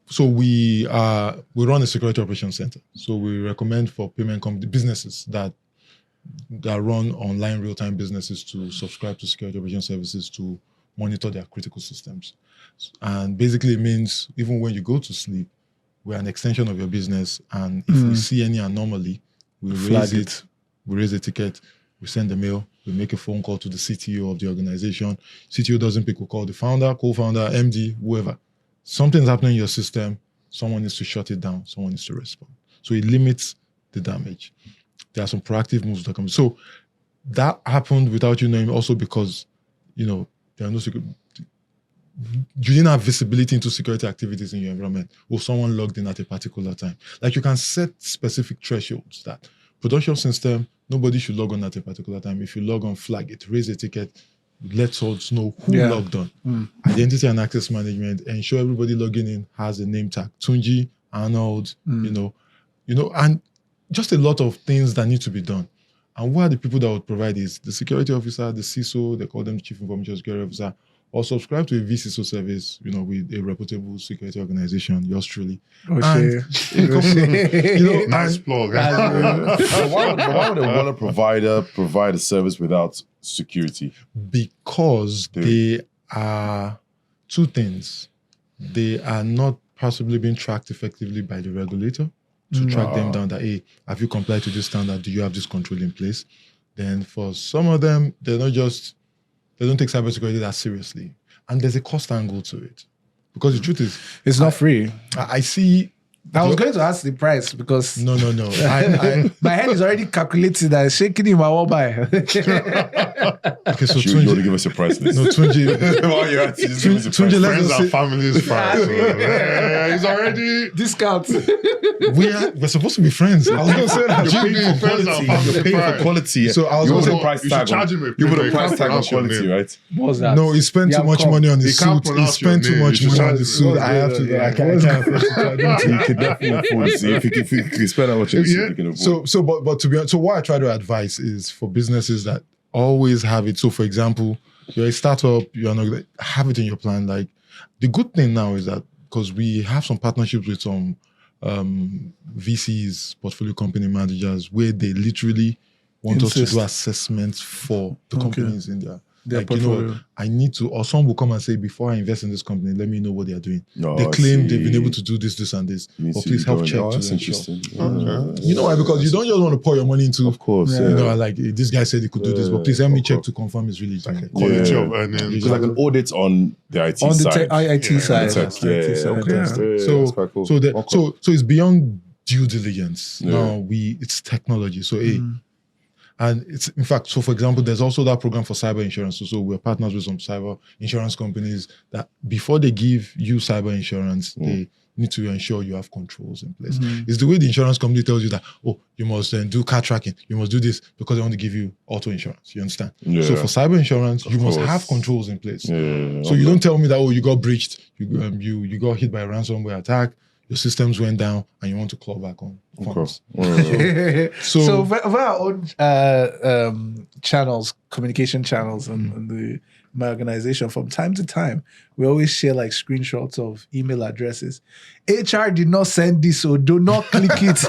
Speaker 3: So we run a security operations center. So we recommend for payment businesses that run online real-time businesses to subscribe to security operations services to monitor their critical systems. And basically it means even when you go to sleep, we're an extension of your business, and if we see any anomaly, we raise it. We raise a ticket, we send a mail, we make a phone call to the CTO of the organization. CTO doesn't pick, we call the founder, co-founder, MD, whoever. Something's happening in your system, someone needs to shut it down, someone needs to respond. So it limits the damage. There are some proactive moves that come. So that happened without you knowing, also because, there are no secret. You didn't have visibility into security activities in your environment, or someone logged in at a particular time. Like you can set specific thresholds that production system, nobody should log on at a particular time. If you log on, flag it, raise a ticket, let us know who logged on. Identity and access management, ensure everybody logging in has a name tag. Tunji, Arnold, and just a lot of things that need to be done. And what are the people that would provide this? The security officer, the CISO, they call them Chief Information Security Officer, or subscribe to a VCISO service, with a reputable security organization, yours truly.
Speaker 1: Nice plug.
Speaker 4: Why would a wallet provider provide a service without security?
Speaker 3: Because they are two things. They are not possibly being tracked effectively by the regulator to track them down that, hey, have you complied to this standard? Do you have this control in place? Then for some of them, they don't take cybersecurity that seriously. And there's a cost angle to it. Because the truth is...
Speaker 2: It's not free.
Speaker 3: I see...
Speaker 2: I was going to ask the price because...
Speaker 3: No.
Speaker 2: My head is already calculating that it's shaking in my wall buy.
Speaker 3: Okay, so
Speaker 4: You want to give us a price list?
Speaker 3: No, Tunji...
Speaker 4: Well, you have to just give us a price
Speaker 3: Tunji,
Speaker 4: list.
Speaker 1: Friends and families price. He's already...
Speaker 2: Discount.
Speaker 3: We're supposed to be friends. I was going to say that.
Speaker 1: You're paying for quality.
Speaker 4: You're paying for quality.
Speaker 3: So I was
Speaker 4: you
Speaker 3: going
Speaker 4: put
Speaker 3: to
Speaker 4: a price
Speaker 1: you
Speaker 4: tag
Speaker 1: should
Speaker 4: on.
Speaker 1: charge him a
Speaker 4: You put a
Speaker 1: premium.
Speaker 4: price tag on
Speaker 1: Pronounce your
Speaker 4: quality,
Speaker 1: name.
Speaker 4: right?
Speaker 2: What's that?
Speaker 3: No, he spent too much money on his
Speaker 1: He can't
Speaker 3: suit. He
Speaker 1: pronounce your
Speaker 3: spent too
Speaker 1: name.
Speaker 3: much
Speaker 1: You should
Speaker 3: money on
Speaker 1: charge
Speaker 3: his
Speaker 1: him.
Speaker 3: suit. I have to.
Speaker 2: Yeah.
Speaker 3: I can't afford to charge him.
Speaker 4: You could definitely afford it. If you can spend how much you can afford.
Speaker 3: But to be honest, so what I try to advise is for businesses that always have it. So for example, you're a startup, you're not have it in your plan. Like the good thing now is that because we have some partnerships with some VCs, portfolio company managers, where they literally want us to do assessments for the companies in their portfolio. I need to, or someone will come and say, before I invest in this company, let me know what they are doing. They claim they've been able to do this, and this. Or please help check.
Speaker 4: That's interesting.
Speaker 3: You know why? Because you don't just want to pour your money into.
Speaker 4: Of course.
Speaker 3: Like this guy said he could do this, but please help me check to confirm it's really doing it.
Speaker 1: Quality of earnings.
Speaker 4: It's like an audit on the IT
Speaker 2: On the
Speaker 4: side.
Speaker 2: IT side.
Speaker 4: Yeah, okay.
Speaker 3: So it's beyond due diligence. Now it's technology. So and it's, in fact, so for example, there's also that program for cyber insurance. So we're partners with some cyber insurance companies that before they give you cyber insurance, they need to ensure you have controls in place. It's the way the insurance company tells you that, oh, you must do car tracking, you must do this because they want to give you auto insurance. You understand?
Speaker 4: Yeah.
Speaker 3: So for cyber insurance, you must have controls in place. So you don't tell me that, oh, you got breached, you got hit by a ransomware attack, your systems went down, and you want to claw back on funds.
Speaker 2: So for our own channels, communication channels, and my organization, from time to time, we always share like screenshots of email addresses. HR did not send this, so do not click it.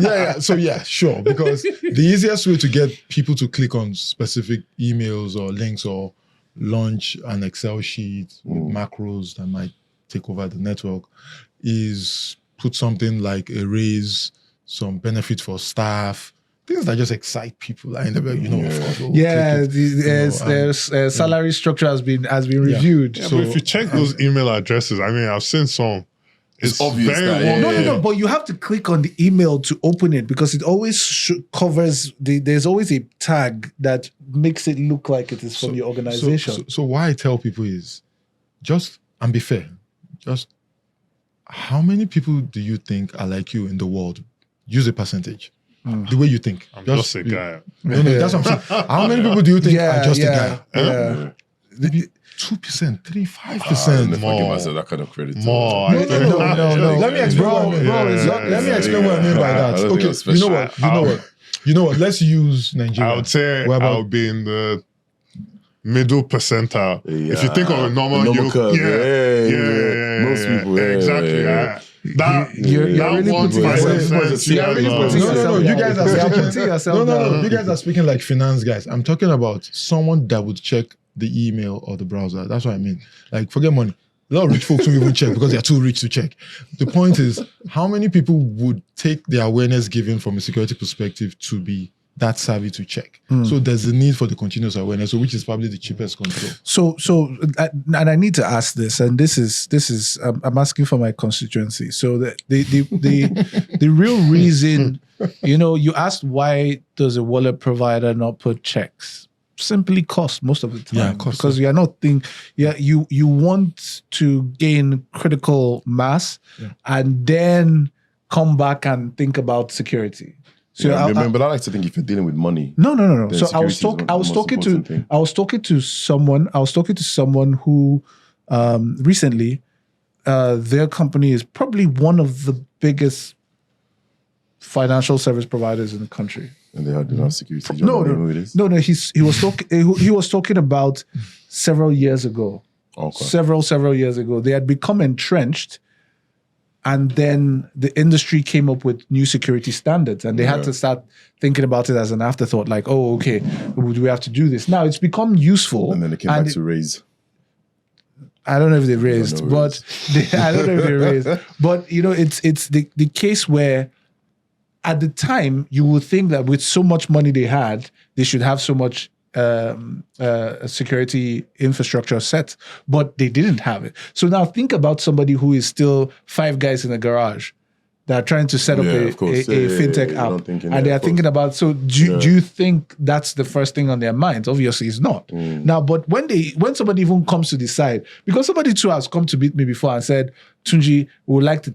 Speaker 3: No. So sure. Because the easiest way to get people to click on specific emails or links or launch an Excel sheet with macros that might take over the network is put something like a raise, some benefit for staff, things that just excite people. I never,
Speaker 2: salary structure has been reviewed.
Speaker 1: Yeah, so but if you check those email addresses, I mean, I've seen some. It's
Speaker 4: obvious
Speaker 1: very
Speaker 2: No, but you have to click on the email to open it because it always covers there's always a tag that makes it look like it is from your organization.
Speaker 3: So why I tell people is just, and be fair, just how many people do you think are like you in the world? Use a percentage. The way you think.
Speaker 1: I'm just a guy.
Speaker 3: No, that's what I'm saying. How many people do you think are just a guy? Maybe 2%, 3%, 5%.
Speaker 1: More.
Speaker 4: Give myself that kind of credit.
Speaker 3: No. Let me explain what I mean by that. Let me explain what I mean by that. Okay, you know what? Let's use Nigeria.
Speaker 1: I would say I would be in the middle percentile.
Speaker 4: Yeah.
Speaker 1: If you think of a normal
Speaker 4: curve.
Speaker 1: Most
Speaker 4: people.
Speaker 1: Exactly.
Speaker 2: You're really putting yourself.
Speaker 3: You guys are
Speaker 2: putting yourself.
Speaker 3: No. You guys are speaking like finance guys. I'm talking about someone that would check the email or the browser. That's what I mean. Like, forget money. A lot of rich folks don't even check because they're too rich to check. The point is, how many people would take the awareness given from a security perspective to be that savvy to check? So there's a need for the continuous awareness, which is probably the cheapest control.
Speaker 2: So, and I need to ask this, and this is I'm asking for my constituency. So the real reason, you asked why does a wallet provider not put checks? Simply cost most of the time, because you're not you want to gain critical mass and then come back and think about security. So
Speaker 4: but I like to think if you're dealing with money.
Speaker 2: No. So I was talking to someone who recently their company is probably one of the biggest financial service providers in the country.
Speaker 4: And they had enough security.
Speaker 2: No. He was talking about several years ago.
Speaker 4: Okay.
Speaker 2: Several years ago, they had become entrenched, and then the industry came up with new security standards, and they had to start thinking about it as an afterthought. Like, oh, okay, do we have to do this? Now it's become useful,
Speaker 4: and then they came back to raise.
Speaker 2: I don't know if they raised, but it's the case where, at the time, you would think that with so much money they had, they should have so much security infrastructure set, but they didn't have it. So now think about somebody who is still 5 guys in a garage that are trying to set up a fintech app, and they are thinking about. So do you think that's the first thing on their minds? Obviously, it's not. Now, but when somebody even comes to decide, because somebody too has come to meet me before and said, Tunji, we would like to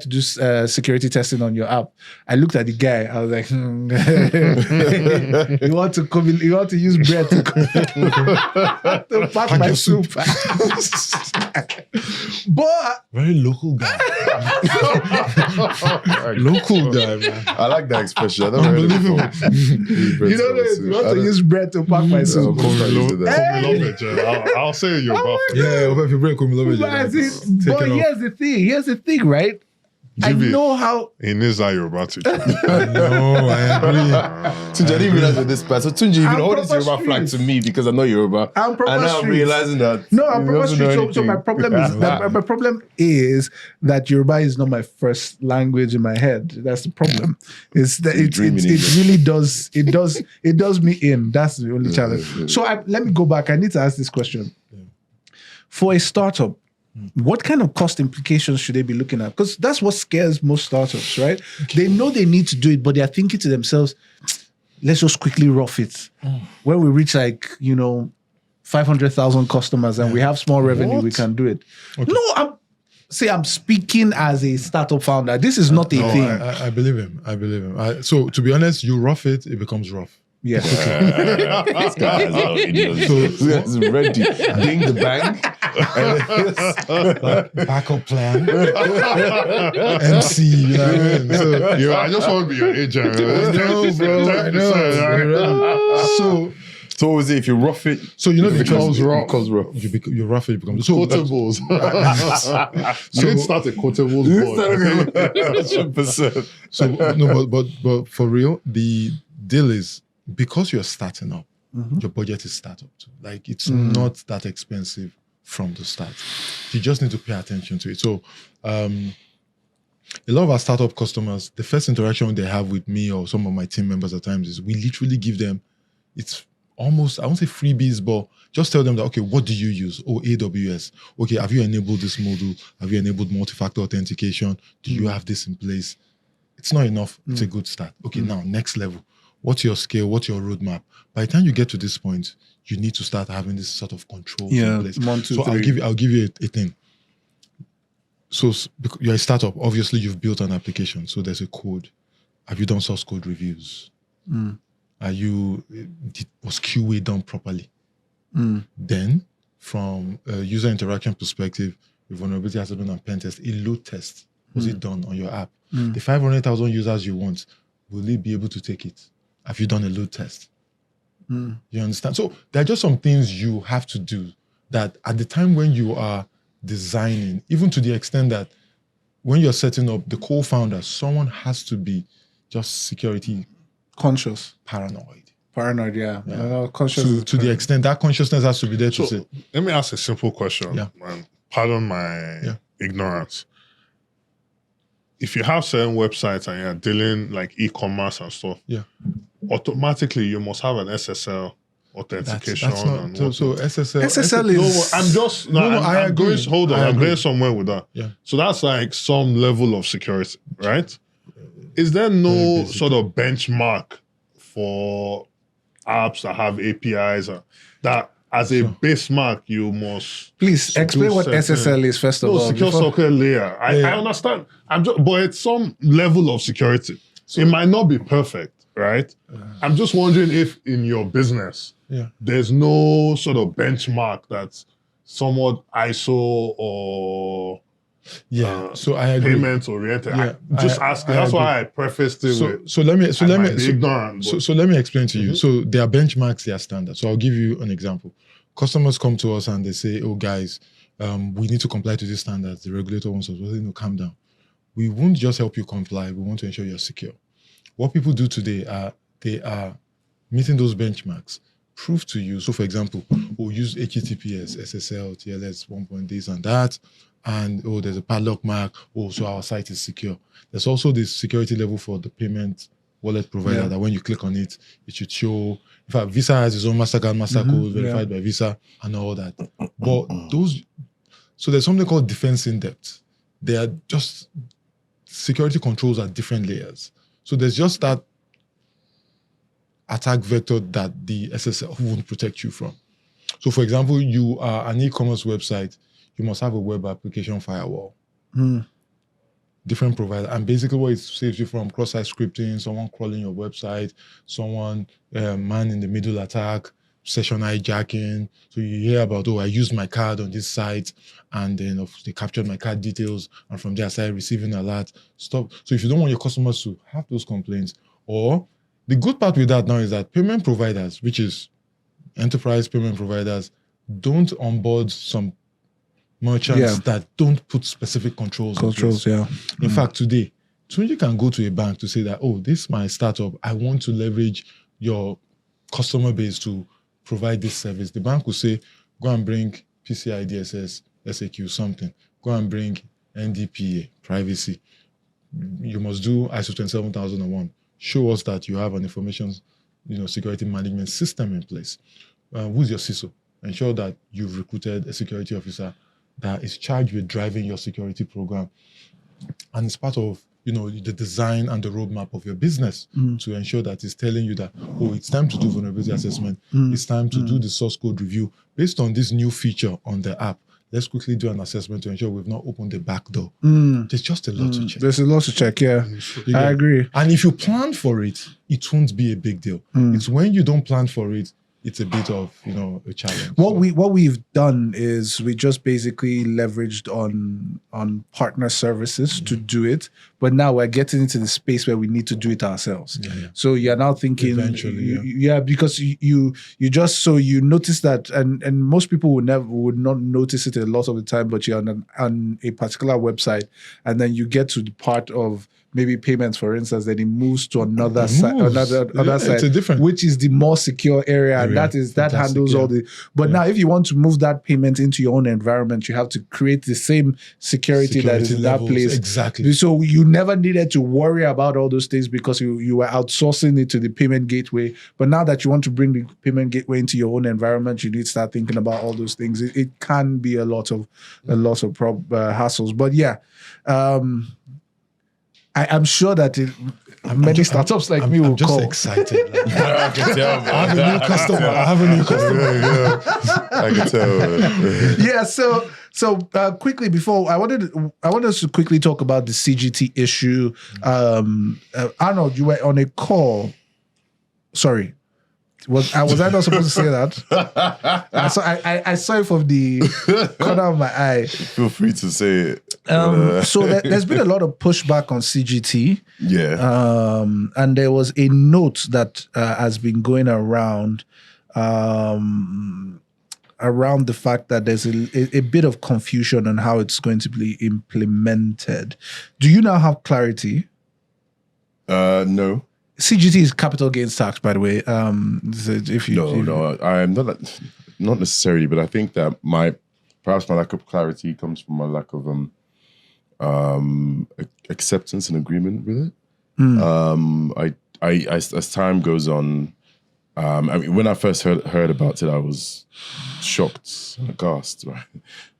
Speaker 2: do security testing on your app. I looked at the guy. I was like, you want to use bread to pack my soup. But
Speaker 3: very local guy. Local guy, man.
Speaker 4: I like that expression. I don't know.
Speaker 2: You want to use bread to pack my soup.
Speaker 1: I'll say you're buff.
Speaker 3: Yeah, if you break it.
Speaker 2: But here's the thing, right? I know how.
Speaker 1: He knows how you're about to.
Speaker 3: No, I agree.
Speaker 4: Tunji, I didn't realize you're this bad. So Tunji, you've been holding this Yoruba flag to me because I know Yoruba.
Speaker 2: And
Speaker 4: now I'm realizing that.
Speaker 2: No, I'm proper street. So my problem is that Yoruba is not my first language in my head. That's the problem. It's that it really does me in. That's the only challenge. So let me go back. I need to ask this question. For a startup, what kind of cost implications should they be looking at? Because that's what scares most startups, right? They know they need to do it, but they are thinking to themselves, let's just quickly rough it. When we reach 500,000 customers and we have small revenue, we can do it.
Speaker 3: Okay.
Speaker 2: No, I'm speaking as a startup founder. This is not a thing.
Speaker 3: I believe him. So to be honest, you rough it, it becomes rough.
Speaker 2: Yes.
Speaker 4: This guy has no idiots. He's ready. Ding the bang.
Speaker 3: Backup plan. MC, you know what I mean? So,
Speaker 1: I just want to be your agent.
Speaker 3: I know.
Speaker 4: So what was it? If you rough it,
Speaker 3: So you know
Speaker 4: it
Speaker 3: the
Speaker 4: becomes
Speaker 3: trust-
Speaker 4: rough.
Speaker 3: you rough it, it becomes so.
Speaker 1: Quotables. You didn't start a quotables board.
Speaker 4: 100%.
Speaker 3: So no, but for real, the deal is because you're starting up, your budget is startup too. Like it's not that expensive from the start. You just need to pay attention to it. So a lot of our startup customers, the first interaction they have with me or some of my team members at times is we literally give them, it's almost, I won't say freebies, but just tell them that, okay, what do you use? Oh, AWS. Okay, have you enabled this module? Have you enabled multi-factor authentication? Do you have this in place? It's not enough. It's a good start. Okay, now next level. What's your scale? What's your roadmap? By the time you get to this point, you need to start having this sort of control in place.
Speaker 2: 1, 2,
Speaker 3: So
Speaker 2: 3.
Speaker 3: I'll give you a thing. So you're a startup. Obviously, you've built an application. So there's a code. Have you done source code reviews? Was QA done properly? Then, from a user interaction perspective, the vulnerability has been on pen test, a load test. Was it done on your app? The 500,000 users you want, will they be able to take it? Have you done a load test? You understand? So there are just some things you have to do that at the time when you are designing, even to the extent that when you're setting up the co-founder, someone has to be just security
Speaker 2: Conscious.
Speaker 3: paranoid.
Speaker 2: Paranoid, yeah. Conscious.
Speaker 3: To the extent that consciousness has to be there to say,
Speaker 1: Let me ask a simple question.
Speaker 3: Yeah.
Speaker 1: Pardon my ignorance. If you have certain websites and you're dealing like e-commerce and stuff, automatically you must have an SSL authentication.
Speaker 3: that's not
Speaker 1: and
Speaker 3: so SSL.
Speaker 2: SSL is.
Speaker 1: I'm just
Speaker 3: I agree.
Speaker 1: I'm going somewhere with that.
Speaker 3: Yeah.
Speaker 1: So that's like some level of security, right? Is there no sort of benchmark for apps that have APIs that as a base mark you must
Speaker 2: Please explain what SSL is first of all.
Speaker 1: secure socket layer. I understand. But it's some level of security. It might not be perfect, right? I'm just wondering if in your business there's no sort of benchmark that's somewhat ISO or
Speaker 3: so I agree.
Speaker 1: payment oriented.
Speaker 3: Yeah,
Speaker 1: Asking. That's why I prefaced it with.
Speaker 3: So let me
Speaker 1: Ignorant.
Speaker 3: so let me explain to you. So there are benchmarks, there are standards. So I'll give you an example. Customers come to us and they say, "Oh, guys, we need to comply to these standards. The regulator wants us." Well, calm down. We won't just help you comply. We want to ensure you're secure. What people do today they are meeting those benchmarks. Prove to you. So, for example, we'll use HTTPS, SSL, TLS, 1 this and that. And there's a padlock mark. So our site is secure. There's also this security level for the payment wallet provider that when you click on it, it should show. In fact, Visa has its own MasterCard, Mastercode verified by Visa and all that. But so there's something called defense in depth. They are just security controls at different layers. So there's just that attack vector that the SSL won't protect you from. So, for example, you are an e-commerce website. You must have a web application firewall. Different provider. And basically what it saves you from cross-site scripting, someone crawling your website, someone man in the middle attack, session hijacking. So you hear about, I used my card on this site and then they captured my card details and from there I started receiving alert. Stop. So if you don't want your customers to have those complaints, or the good part with that now is that payment providers, which is enterprise payment providers, don't onboard some merchants that don't put specific controls in place. In fact, today, you can go to a bank to say that, this is my startup. I want to leverage your customer base to provide this service. The bank will say, go and bring PCI DSS, SAQ, something. Go and bring NDPA, privacy. You must do ISO 27001. Show us that you have an information security management system in place. Who's your CISO? Ensure that you've recruited a security officer that is charged with driving your security program, and it's part of the design and the roadmap of your business to ensure that it's telling you that, oh, it's time to do vulnerability assessment. It's time to do the source code review based on this new feature on the app. Let's quickly do an assessment to ensure we've not opened the back door. There's just a lot to check.
Speaker 2: There's a lot to check, yeah. I agree.
Speaker 3: And if you plan for it, it won't be a big deal. It's when you don't plan for it, it's a bit of a challenge.
Speaker 2: What we've done is we just basically leveraged on partner services to do it, but now we're getting into the space where we need to do it ourselves. So you're now thinking, eventually, because you just you notice that, and most people would not notice it a lot of the time, but you're on a particular website, and then you get to the part of maybe payments, for instance, then it moves to another side, side, which is the more secure area, and that handles all the. But now, if you want to move that payment into your own environment, you have to create the same security that is in levels, that place.
Speaker 3: Exactly.
Speaker 2: So you never needed to worry about all those things because you were outsourcing it to the payment gateway. But now that you want to bring the payment gateway into your own environment, you need to start thinking about all those things. It can be a lot of hassles. But yeah. I'm sure that many startups like me will call.
Speaker 3: I'm just excited.
Speaker 4: I can tell, man.
Speaker 3: I have a new customer.
Speaker 4: I can tell.
Speaker 2: Yeah. So quickly before I wanted us to quickly talk about the CGT issue. Arnold, you were on a call. Sorry. Was I not supposed to say that? I saw it from the corner of my eye.
Speaker 4: Feel free to say it.
Speaker 2: So there's been a lot of pushback on CGT.
Speaker 4: Yeah.
Speaker 2: And there was a note that has been going around the fact that there's a bit of confusion on how it's going to be implemented. Do you now have clarity?
Speaker 4: No.
Speaker 2: CGT is capital gains tax, by the way.
Speaker 4: No, I'm not necessarily, but I think that perhaps my lack of clarity comes from my lack of acceptance and agreement with it. As time goes on, I mean, when I first heard about it, I was shocked and aghast, right?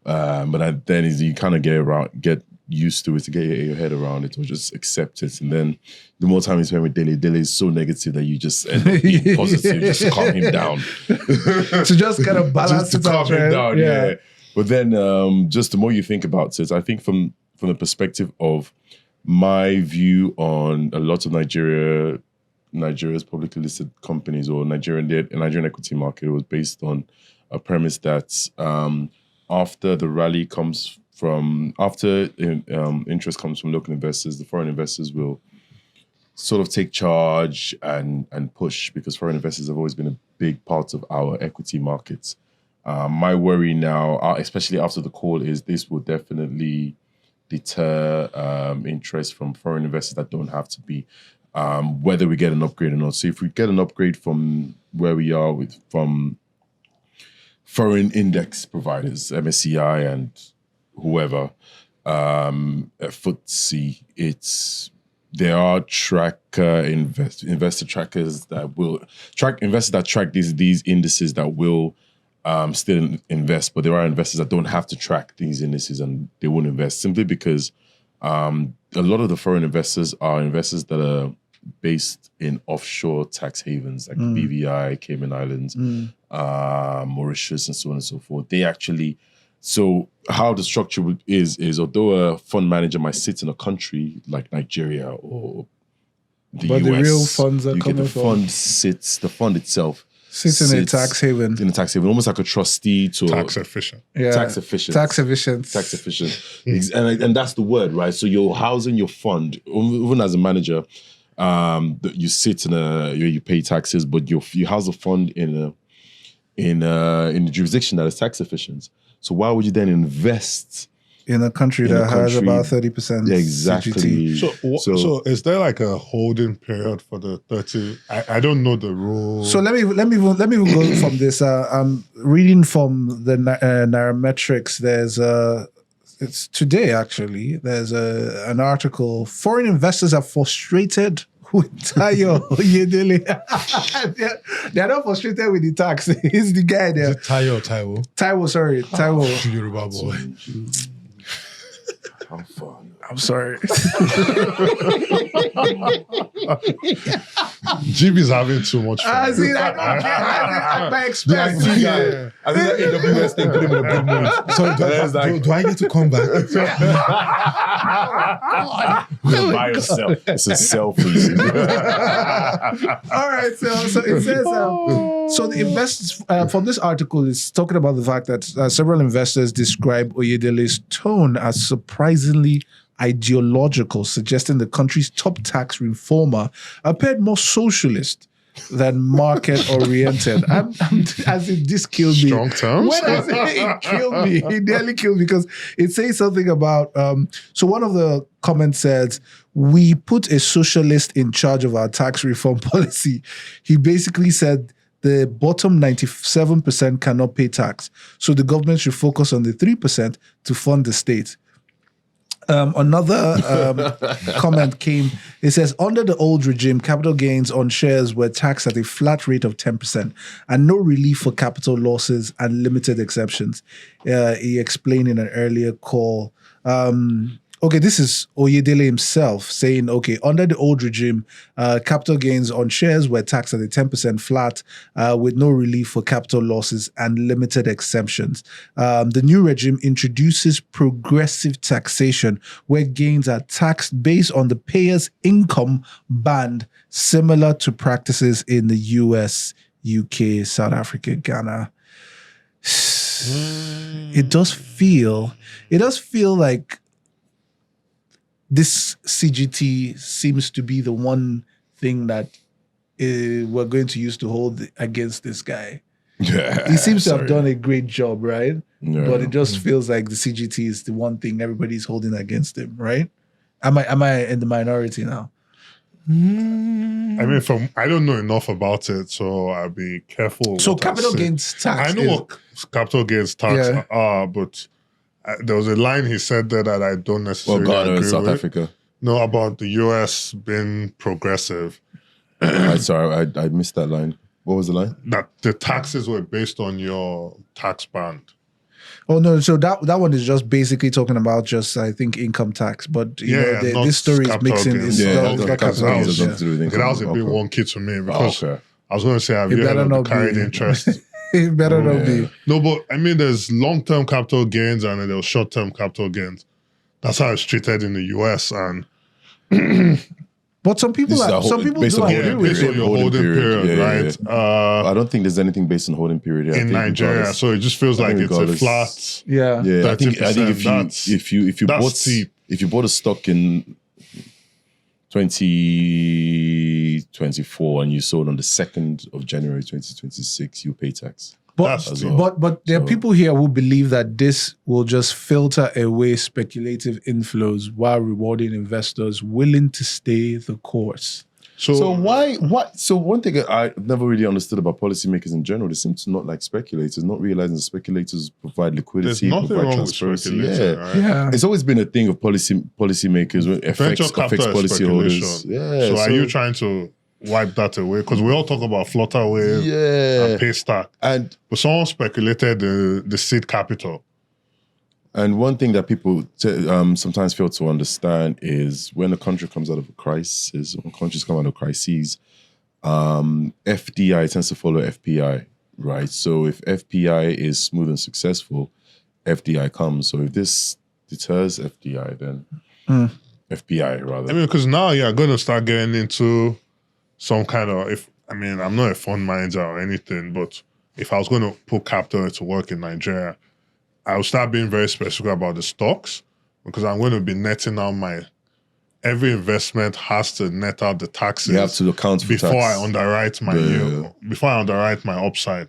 Speaker 4: But then you kind of get used to it, to get your head around it, or just accept it. And then the more time you spend with Dele is so negative that you just end up being positive, just to calm him down.
Speaker 2: To just kind of balance
Speaker 4: just to calm him down, yeah. But then just the more you think about it, I think from the perspective of my view on a lot of Nigeria's publicly listed companies or Nigerian equity market, was based on a premise that after the rally comes from, interest comes from local investors, the foreign investors will sort of take charge and push, because foreign investors have always been a big part of our equity markets. My worry now, especially after the call, is this will definitely deter interest from foreign investors that don't have to be, whether we get an upgrade or not. So if we get an upgrade from where we are from foreign index providers, MSCI and whoever, FTSE, there are investor trackers that will investors that track these indices that will still invest, but there are investors that don't have to track these indices and they won't invest, simply because a lot of the foreign investors are investors that are based in offshore tax havens like BVI, Cayman Islands, Mauritius, and so on and so forth. They actually, so how the structure is although a fund manager might sit in a country like Nigeria or the US,
Speaker 2: the real funds are coming from.
Speaker 3: The fund itself
Speaker 2: sits in a tax haven.
Speaker 3: In a tax haven, almost like a trustee to
Speaker 1: tax efficient.
Speaker 2: Yeah.
Speaker 3: Tax efficient. And that's the word, right? So you're housing your fund, even as a manager, you sit you pay taxes, but you house a fund in a jurisdiction that is tax efficient. So why would you then invest
Speaker 2: in a country that has about 30%?
Speaker 3: Yeah, exactly.
Speaker 2: CGT?
Speaker 1: So is there like a holding period for the 30? I don't know the rule.
Speaker 2: So let me go from this. I'm reading from the Nairametrics. There's it's today actually. There's an article. Foreign investors are frustrated with Tayo Oyedele. They're not frustrated with the tax. He's the guy there.
Speaker 3: Is it Tayo or Taiwo?
Speaker 2: Taiwo, sorry. Taiwo.
Speaker 3: Yoruba boy.
Speaker 4: How fun.
Speaker 2: I'm sorry.
Speaker 1: GB's having too much fun.
Speaker 2: I see that. I expect.
Speaker 3: Yeah.
Speaker 4: I think that AWS thing put him in a good mood.
Speaker 3: So do I get to come back?
Speaker 4: By yourself. It's a selfie.
Speaker 2: All right, so it says so the investors from this article is talking about the fact that several investors describe Oyedele's tone as surprisingly ideological, suggesting the country's top tax reformer appeared more socialist than market-oriented. As if this killed me.
Speaker 1: Strong terms.
Speaker 2: When I say it killed me, it nearly killed me because it says something about, so one of the comments says, we put a socialist in charge of our tax reform policy. He basically said the bottom 97% cannot pay tax. So the government should focus on the 3% to fund the state. Another comment came. It says, under the old regime, capital gains on shares were taxed at a flat rate of 10% and no relief for capital losses and limited exceptions. He explained in an earlier call. Okay, this is Oyedele himself saying, okay, under the old regime, capital gains on shares were taxed at a 10% flat with no relief for capital losses and limited exemptions. The new regime introduces progressive taxation where gains are taxed based on the payer's income band, similar to practices in the US, UK, South Africa, Ghana. It does feel like this CGT seems to be the one thing that we're going to use to hold against this guy.
Speaker 4: Yeah,
Speaker 2: He seems to have done a great job, right?
Speaker 4: Yeah.
Speaker 2: But it just feels like the CGT is the one thing everybody's holding against him, right? Am I in the minority now?
Speaker 1: I mean, I don't know enough about it, so I'll be careful.
Speaker 2: So
Speaker 1: what I
Speaker 2: capital
Speaker 1: say.
Speaker 2: gains tax.
Speaker 1: I know what capital gains tax
Speaker 2: Yeah.
Speaker 1: are, but there was a line he said there that I don't necessarily
Speaker 4: Ghana
Speaker 1: agree
Speaker 4: and South
Speaker 1: with.
Speaker 4: Africa.
Speaker 1: No, about the US being progressive.
Speaker 4: Sorry, I missed that line. What was the line?
Speaker 1: That the taxes were based on your tax band.
Speaker 2: Oh no, so that one is just basically talking about just I think income tax, but you know,
Speaker 1: not
Speaker 2: this story is
Speaker 1: capital
Speaker 2: mixing.
Speaker 1: gains.
Speaker 2: It's
Speaker 1: Yeah,
Speaker 2: not
Speaker 1: okay,
Speaker 2: capital
Speaker 1: that
Speaker 2: gains,
Speaker 1: was
Speaker 2: yeah.
Speaker 1: Okay, that was a bit wonky to me because
Speaker 4: Okay.
Speaker 1: I was going to say, have
Speaker 2: It
Speaker 1: you heard
Speaker 2: better
Speaker 1: of the
Speaker 2: not
Speaker 1: carried
Speaker 2: be.
Speaker 1: interest?
Speaker 2: It better not be.
Speaker 1: No, but I mean, there's long-term capital gains and then there's short-term capital gains. That's how it's treated in the US. And
Speaker 2: But some people
Speaker 4: This is a
Speaker 2: some people
Speaker 4: based
Speaker 2: do
Speaker 4: on
Speaker 2: agree
Speaker 1: yeah,
Speaker 2: with
Speaker 1: based
Speaker 2: it.
Speaker 1: on your
Speaker 4: Holding
Speaker 1: holding
Speaker 4: period.
Speaker 1: period,
Speaker 4: Yeah,
Speaker 1: right?
Speaker 4: I don't think there's anything based on holding period here. I
Speaker 1: In
Speaker 4: think
Speaker 1: Nigeria,
Speaker 4: regardless-
Speaker 1: so it just feels
Speaker 4: I
Speaker 1: like
Speaker 4: think
Speaker 1: it's a
Speaker 4: regardless-
Speaker 1: flat.
Speaker 2: Yeah.
Speaker 4: Yeah, I think
Speaker 1: 30%,
Speaker 4: if you
Speaker 1: that's
Speaker 4: bought
Speaker 1: steep.
Speaker 4: if you bought a stock in 2024 and you sold on the 2nd of January 2026, you pay tax.
Speaker 1: That's
Speaker 2: But,
Speaker 1: steep.
Speaker 2: but there are people here who believe that this will just filter away speculative inflows while rewarding investors willing to stay the course.
Speaker 4: So why? So one thing I've never really understood about policymakers in general, they seem to not like speculators, not realizing that speculators provide
Speaker 1: There's
Speaker 4: liquidity,
Speaker 1: nothing
Speaker 4: provide
Speaker 1: wrong with
Speaker 4: transparency.
Speaker 1: speculating,
Speaker 4: Yeah.
Speaker 1: right?
Speaker 2: Yeah.
Speaker 4: It's always been a thing of policymakers when
Speaker 1: Venture
Speaker 4: affects
Speaker 1: capital is
Speaker 4: policyholders.
Speaker 1: speculation.
Speaker 4: Yeah.
Speaker 1: So are you trying to wipe that away? Because we all talk about flutter wave
Speaker 4: Yeah.
Speaker 1: and pay stack.
Speaker 4: And
Speaker 1: But someone speculated the seed capital.
Speaker 4: one thing that people sometimes fail to understand is when a country comes out of a crisis, when countries come out of crises, FDI tends to follow FPI, right? So if FPI is smooth and successful, FDI comes. So if this deters FDI, then FPI rather.
Speaker 1: I mean, because now you're going to start getting into some kind of, I'm not a fund manager or anything, but if I was going to put capital to work in Nigeria, I will start being very specific about the stocks because I'm going to be netting out every investment has to net out the taxes.
Speaker 4: You have to account for
Speaker 1: before
Speaker 4: tax.
Speaker 1: I underwrite my yield, before I underwrite my upside.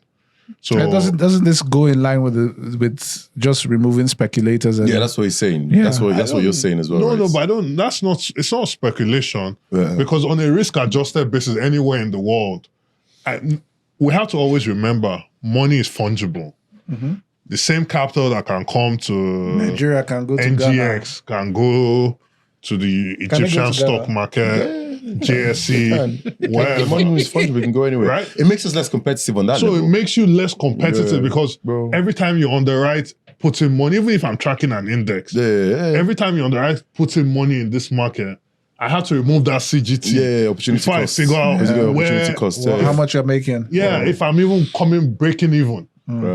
Speaker 1: So
Speaker 2: Doesn't this go in line with just removing speculators? And,
Speaker 4: Yeah, that's what he's saying.
Speaker 2: Yeah.
Speaker 4: That's what you're saying as well.
Speaker 1: No,
Speaker 4: right?
Speaker 1: no, but I don't. That's not. It's not speculation
Speaker 4: Yeah.
Speaker 1: because on a risk-adjusted basis, anywhere in the world, we have to always remember money is fungible. The same capital that can come to
Speaker 2: Nigeria can go to Ghana.
Speaker 1: NGX can go to the
Speaker 2: Can it go
Speaker 1: Egyptian
Speaker 2: to
Speaker 1: stock
Speaker 2: Ghana?
Speaker 1: market. JSE,
Speaker 4: The
Speaker 1: wherever.
Speaker 4: money is fungible, can go anywhere.
Speaker 1: Right?
Speaker 4: It makes us less competitive on that
Speaker 1: So
Speaker 4: level.
Speaker 1: it makes you less competitive
Speaker 4: Yeah,
Speaker 1: because
Speaker 4: bro.
Speaker 1: every time you're on the right, put in money, even if I'm tracking an index, every time you're on the right, put in money in this market, I have to remove that CGT
Speaker 4: opportunity
Speaker 1: before
Speaker 4: cost.
Speaker 1: I figure out
Speaker 4: Opportunity
Speaker 1: where,
Speaker 4: cost.
Speaker 2: How much you're making?
Speaker 1: if I'm even breaking even,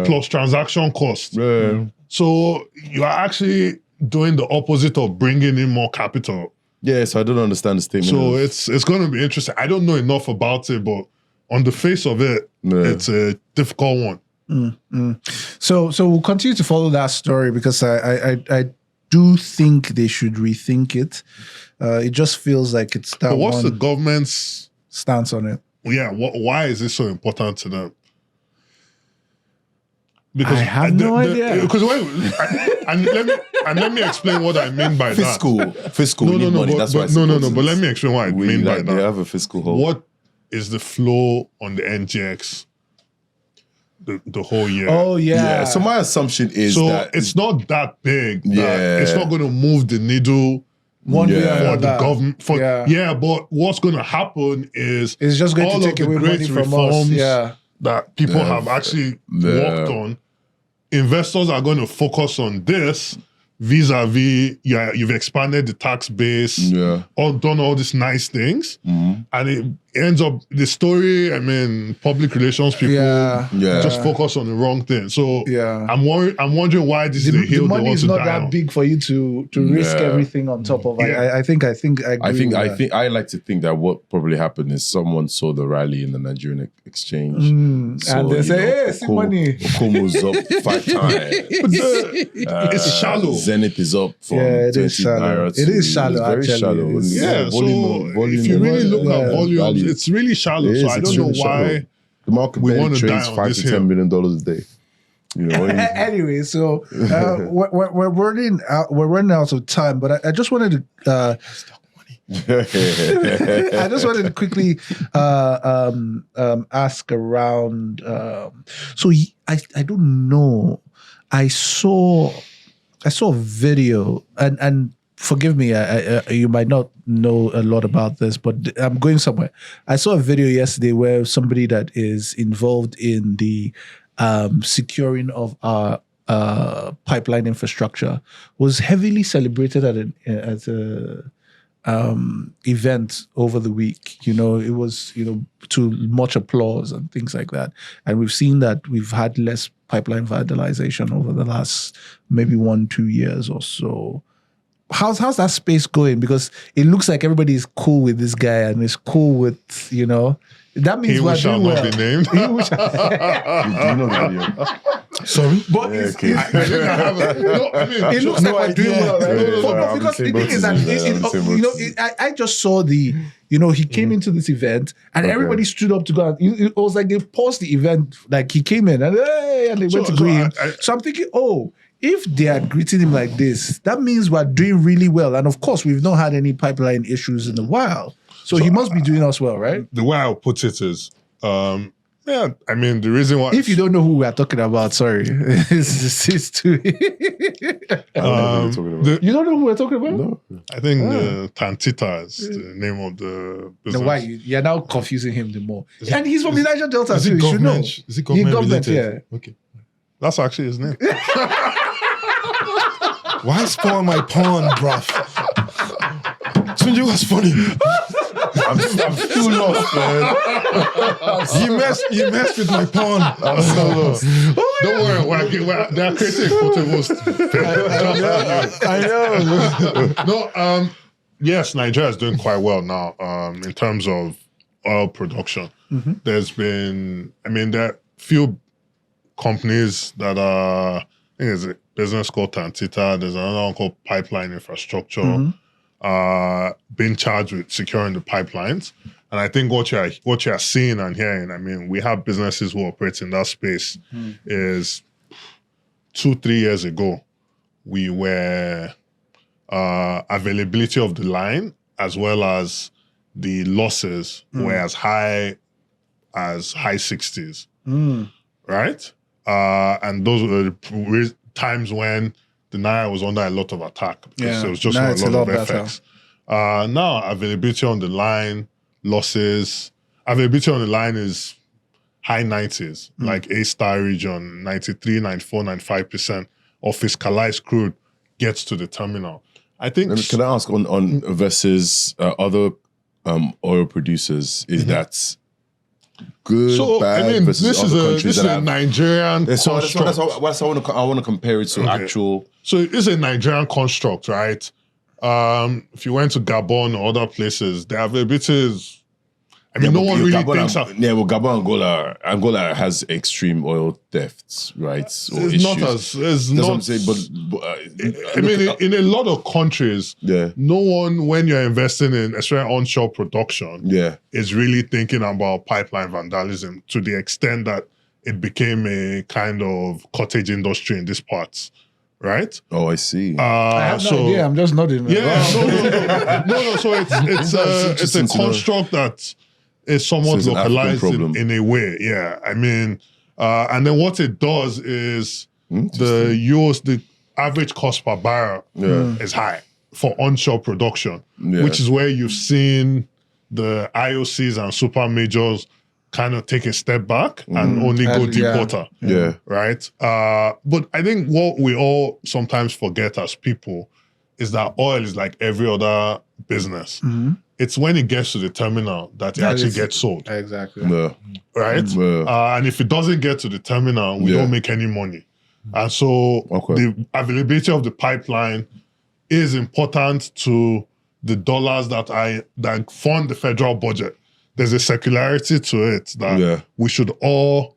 Speaker 1: plus transaction cost.
Speaker 4: Yeah.
Speaker 1: So you are actually doing the opposite of bringing in more capital.
Speaker 4: Yeah, so I don't understand the statement.
Speaker 1: So it's going to be interesting. I don't know enough about it, but on the face of it, it's a difficult one.
Speaker 2: So we'll continue to follow that story because I do think they should rethink it. It just feels like it's that
Speaker 1: But what's the
Speaker 2: one
Speaker 1: government's
Speaker 2: stance on it.
Speaker 1: Yeah, why is this so important to them? Because
Speaker 2: I have no idea.
Speaker 1: Because let me explain what I mean by
Speaker 4: fiscal
Speaker 1: that.
Speaker 4: money.
Speaker 1: But,
Speaker 4: That's why.
Speaker 1: But let me explain what I mean by
Speaker 4: They
Speaker 1: that.
Speaker 4: have a fiscal hole.
Speaker 1: What is the flow on the NGX the whole year?
Speaker 2: Oh yeah.
Speaker 4: So my assumption is
Speaker 1: So
Speaker 4: that
Speaker 1: it's not that big. That
Speaker 4: Yeah.
Speaker 1: it's not going to move the needle
Speaker 2: one way or
Speaker 1: for the
Speaker 2: another.
Speaker 1: government.
Speaker 2: Yeah.
Speaker 1: But what's going to happen is
Speaker 2: It's just going
Speaker 1: all
Speaker 2: to
Speaker 1: of
Speaker 2: take
Speaker 1: the
Speaker 2: away
Speaker 1: great
Speaker 2: money from us.
Speaker 1: reforms
Speaker 2: Yeah.
Speaker 1: that people have actually worked on. Investors are going to focus on this vis-a-vis, you've expanded the tax base, done all these nice things, and it ends up, the story, public relations people just focus on the wrong thing. So I'm wondering why this is a hill
Speaker 2: the
Speaker 1: they
Speaker 2: money
Speaker 1: want
Speaker 2: is
Speaker 1: to
Speaker 2: not
Speaker 1: die
Speaker 2: that
Speaker 1: on.
Speaker 2: big for you to risk everything on top of. I think I agree with that.
Speaker 4: I like to think that what probably happened is someone saw the rally in the Nigerian exchange,
Speaker 2: and they say, "Hey, see money."
Speaker 4: Okumu's up 5 times.
Speaker 1: It's shallow.
Speaker 4: Zenith is up from
Speaker 2: Yeah, it
Speaker 4: 20
Speaker 2: is shallow.
Speaker 4: naira
Speaker 2: It is
Speaker 4: to-
Speaker 2: shallow,
Speaker 4: It's very
Speaker 2: actually.
Speaker 4: shallow.
Speaker 2: It's-
Speaker 1: Yeah,
Speaker 4: Volume,
Speaker 1: if you really look at volumes,
Speaker 4: value.
Speaker 1: it's really shallow.
Speaker 4: It
Speaker 1: So
Speaker 4: is,
Speaker 1: I
Speaker 4: it's
Speaker 1: don't know
Speaker 4: really
Speaker 1: why
Speaker 4: shallow. The market
Speaker 1: we
Speaker 4: barely
Speaker 1: want to die
Speaker 4: trades
Speaker 1: on
Speaker 4: $5
Speaker 1: this
Speaker 4: to
Speaker 1: hill.
Speaker 4: $10 million a day. You know,
Speaker 2: Anyway, so we're running out. We're running out of time, but I just wanted to. I just wanted to quickly ask around. I don't know. I saw a video, and forgive me, you might not know a lot about this, but I'm going somewhere. I saw a video yesterday where somebody that is involved in the securing of our pipeline infrastructure was heavily celebrated at a event over the week. You know, it was, to much applause and things like that. And we've seen that we've had less pipeline vandalization over the last maybe 1-2 years or so. How's that space going? Because it looks like everybody is cool with this guy and is cool with, that means
Speaker 1: He
Speaker 2: we're
Speaker 1: who shall
Speaker 2: doing
Speaker 1: not
Speaker 2: well.
Speaker 1: be named.
Speaker 2: He who shall-
Speaker 4: Do you know the video?
Speaker 2: Sorry, but it looks like we're doing well, right?
Speaker 4: I'm
Speaker 2: Because
Speaker 4: the
Speaker 2: the
Speaker 4: same
Speaker 2: thing is
Speaker 4: boat as
Speaker 2: that
Speaker 4: you, I'm the same boat as you.
Speaker 2: I just saw he came into this event and everybody stood up to go. And it was like they paused the event, like he came in and they went to greet him. So I'm thinking, if they are greeting him like this, that means we're doing really well. And of course, we've not had any pipeline issues in a while. So he must be doing us well, right?
Speaker 1: The way I'll put it is, the reason why...
Speaker 2: If you don't know who we are talking about, sorry. It's too... You don't know who we're talking about?
Speaker 4: No.
Speaker 1: I think Tantita is the name of the business.
Speaker 2: No, why? You're now confusing him the more. And he's from the Niger Delta,
Speaker 3: Is
Speaker 2: too.
Speaker 3: it
Speaker 2: You should know.
Speaker 3: government? Is it government related? Okay.
Speaker 1: That's actually his name.
Speaker 3: Why spoil my pawn, bruv? Tunji was funny.
Speaker 4: I'm still lost, man.
Speaker 3: You messed with my pawn.
Speaker 4: I'm still lost.
Speaker 1: Don't worry, they are creating a photo host.
Speaker 3: I know.
Speaker 1: No, yes, Nigeria is doing quite well now in terms of oil production. There's been, there are few companies that are, I think there's a business called Tantita, there's another one called Pipeline Infrastructure, being charged with securing the pipelines. And I think what you're seeing and hearing, we have businesses who operate in that space, is 2-3 years ago, we were availability of the line as well as the losses were as high 60s, right? And those were the times when the Naira was under a lot of attack because there was just
Speaker 2: now
Speaker 1: not
Speaker 2: it's
Speaker 1: a lot of
Speaker 2: better.
Speaker 1: FX. Now availability on the line, losses, availability on the line is high 90s, like A-star region, 93, 94, 95% of fiscalized crude gets to the terminal. I think...
Speaker 4: Can I ask on versus other oil producers, is that good, bad, versus other countries
Speaker 1: this is
Speaker 4: that
Speaker 1: a
Speaker 4: have...
Speaker 1: Nigerian
Speaker 4: So
Speaker 1: construct.
Speaker 4: that's I want to compare it to actual...
Speaker 1: So it's a Nigerian construct, right? If you went to Gabon or other places, the availability is... I mean, no one really thinks...
Speaker 4: Gabon, Angola has extreme oil thefts, right? Or
Speaker 1: It's
Speaker 4: issues.
Speaker 1: not as... It's
Speaker 4: That's
Speaker 1: not,
Speaker 4: what I'm saying, but
Speaker 1: I mean, in a lot of countries, no one, when you're investing in, especially onshore production, is really thinking about pipeline vandalism to the extent that it became a kind of cottage industry in these parts, right?
Speaker 4: Oh, I see.
Speaker 2: I have no idea. I'm just nodding.
Speaker 1: Yeah, no. So it's a construct that is somewhat
Speaker 4: So it's an
Speaker 1: localized
Speaker 4: African problem.
Speaker 1: in a way. Yeah, I mean, and then what it does is the average cost per barrel is high for onshore production, which is where you've seen the IOCs and super majors kind of take a step back and only go deep water. Right? But I think what we all sometimes forget as people is that oil is like every other business. It's when it gets to the terminal that it actually gets sold.
Speaker 2: Exactly.
Speaker 1: Right? And if it doesn't get to the terminal, we don't make any money. And so the availability of the pipeline is important to the dollars that fund the federal budget. There's a secularity to it that we should all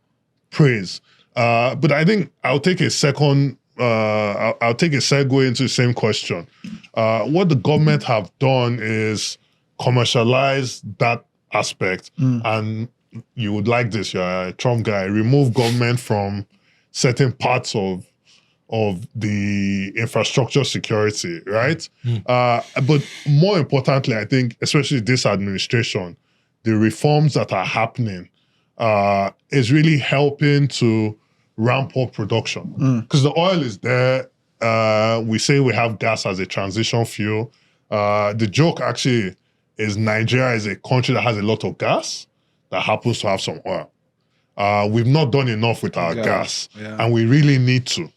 Speaker 1: praise. But I think I'll take a second, I'll take a segue into the same question. What the government have done is commercialize that aspect. And you would like this, you're a Trump guy, remove government from certain parts of the infrastructure security, right? But more importantly, I think, especially this administration, the reforms that are happening is really helping to ramp up production. Because the oil is there. We say we have gas as a transition fuel. The joke actually is Nigeria is a country that has a lot of gas that happens to have some oil. We've not done enough with our gas, and we really need to.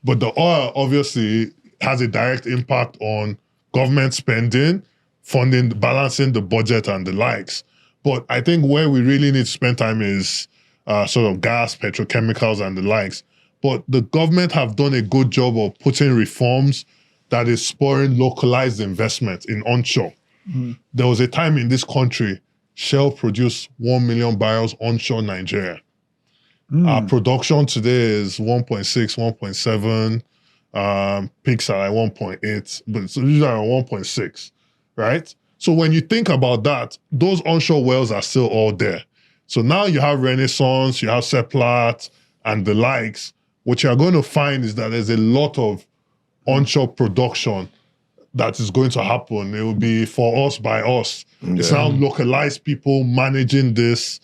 Speaker 1: But the oil obviously has a direct impact on government spending, funding, balancing the budget and the likes. But I think where we really need to spend time is sort of gas, petrochemicals and the likes. But the government have done a good job of putting reforms that is spurring localized investment in onshore. There was a time in this country, Shell produced 1 million barrels onshore Nigeria. Our production today is 1.6, 1.7, peaks are like 1.8, but it's usually around 1.6, right? So when you think about that, those onshore wells are still all there. So now you have Renaissance, you have Seplat, and the likes. What you're going to find is that there's a lot of onshore production that is going to happen. It will be for us, by us. It's now localized people managing this,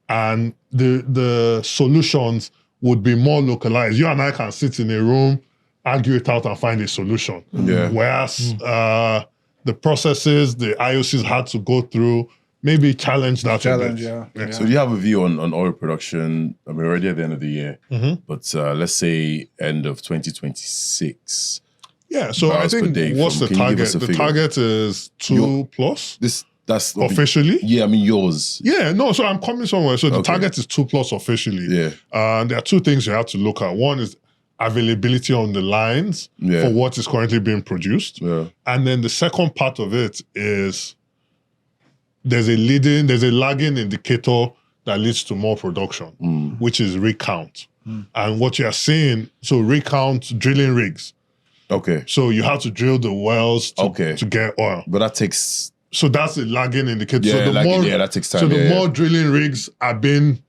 Speaker 1: and the solutions would be more localized. You and I can sit in a room, argue it out, and find a solution. Whereas the processes the IOCs had to go through maybe challenge that a bit.
Speaker 4: So do you have a view on oil production? I mean, we're already at the end of the year, but let's say end of 2026.
Speaker 1: Yeah, so I think what's the target? The target is 2 plus.
Speaker 4: That's
Speaker 1: officially?
Speaker 4: Yeah, I mean yours.
Speaker 1: Yeah, no, so I'm coming somewhere. So the target is 2 plus officially. There are two things you have to look at. One is availability on the lines for what is currently being produced. And then the second part of it is there's a lagging indicator that leads to more production, which is rig count. And what you're seeing, so rig count, drilling rigs. So you have to drill the wells to get oil.
Speaker 4: But that takes...
Speaker 1: So that's the lagging indicator.
Speaker 4: Yeah,
Speaker 1: so
Speaker 4: that takes time.
Speaker 1: So the more drilling rigs are being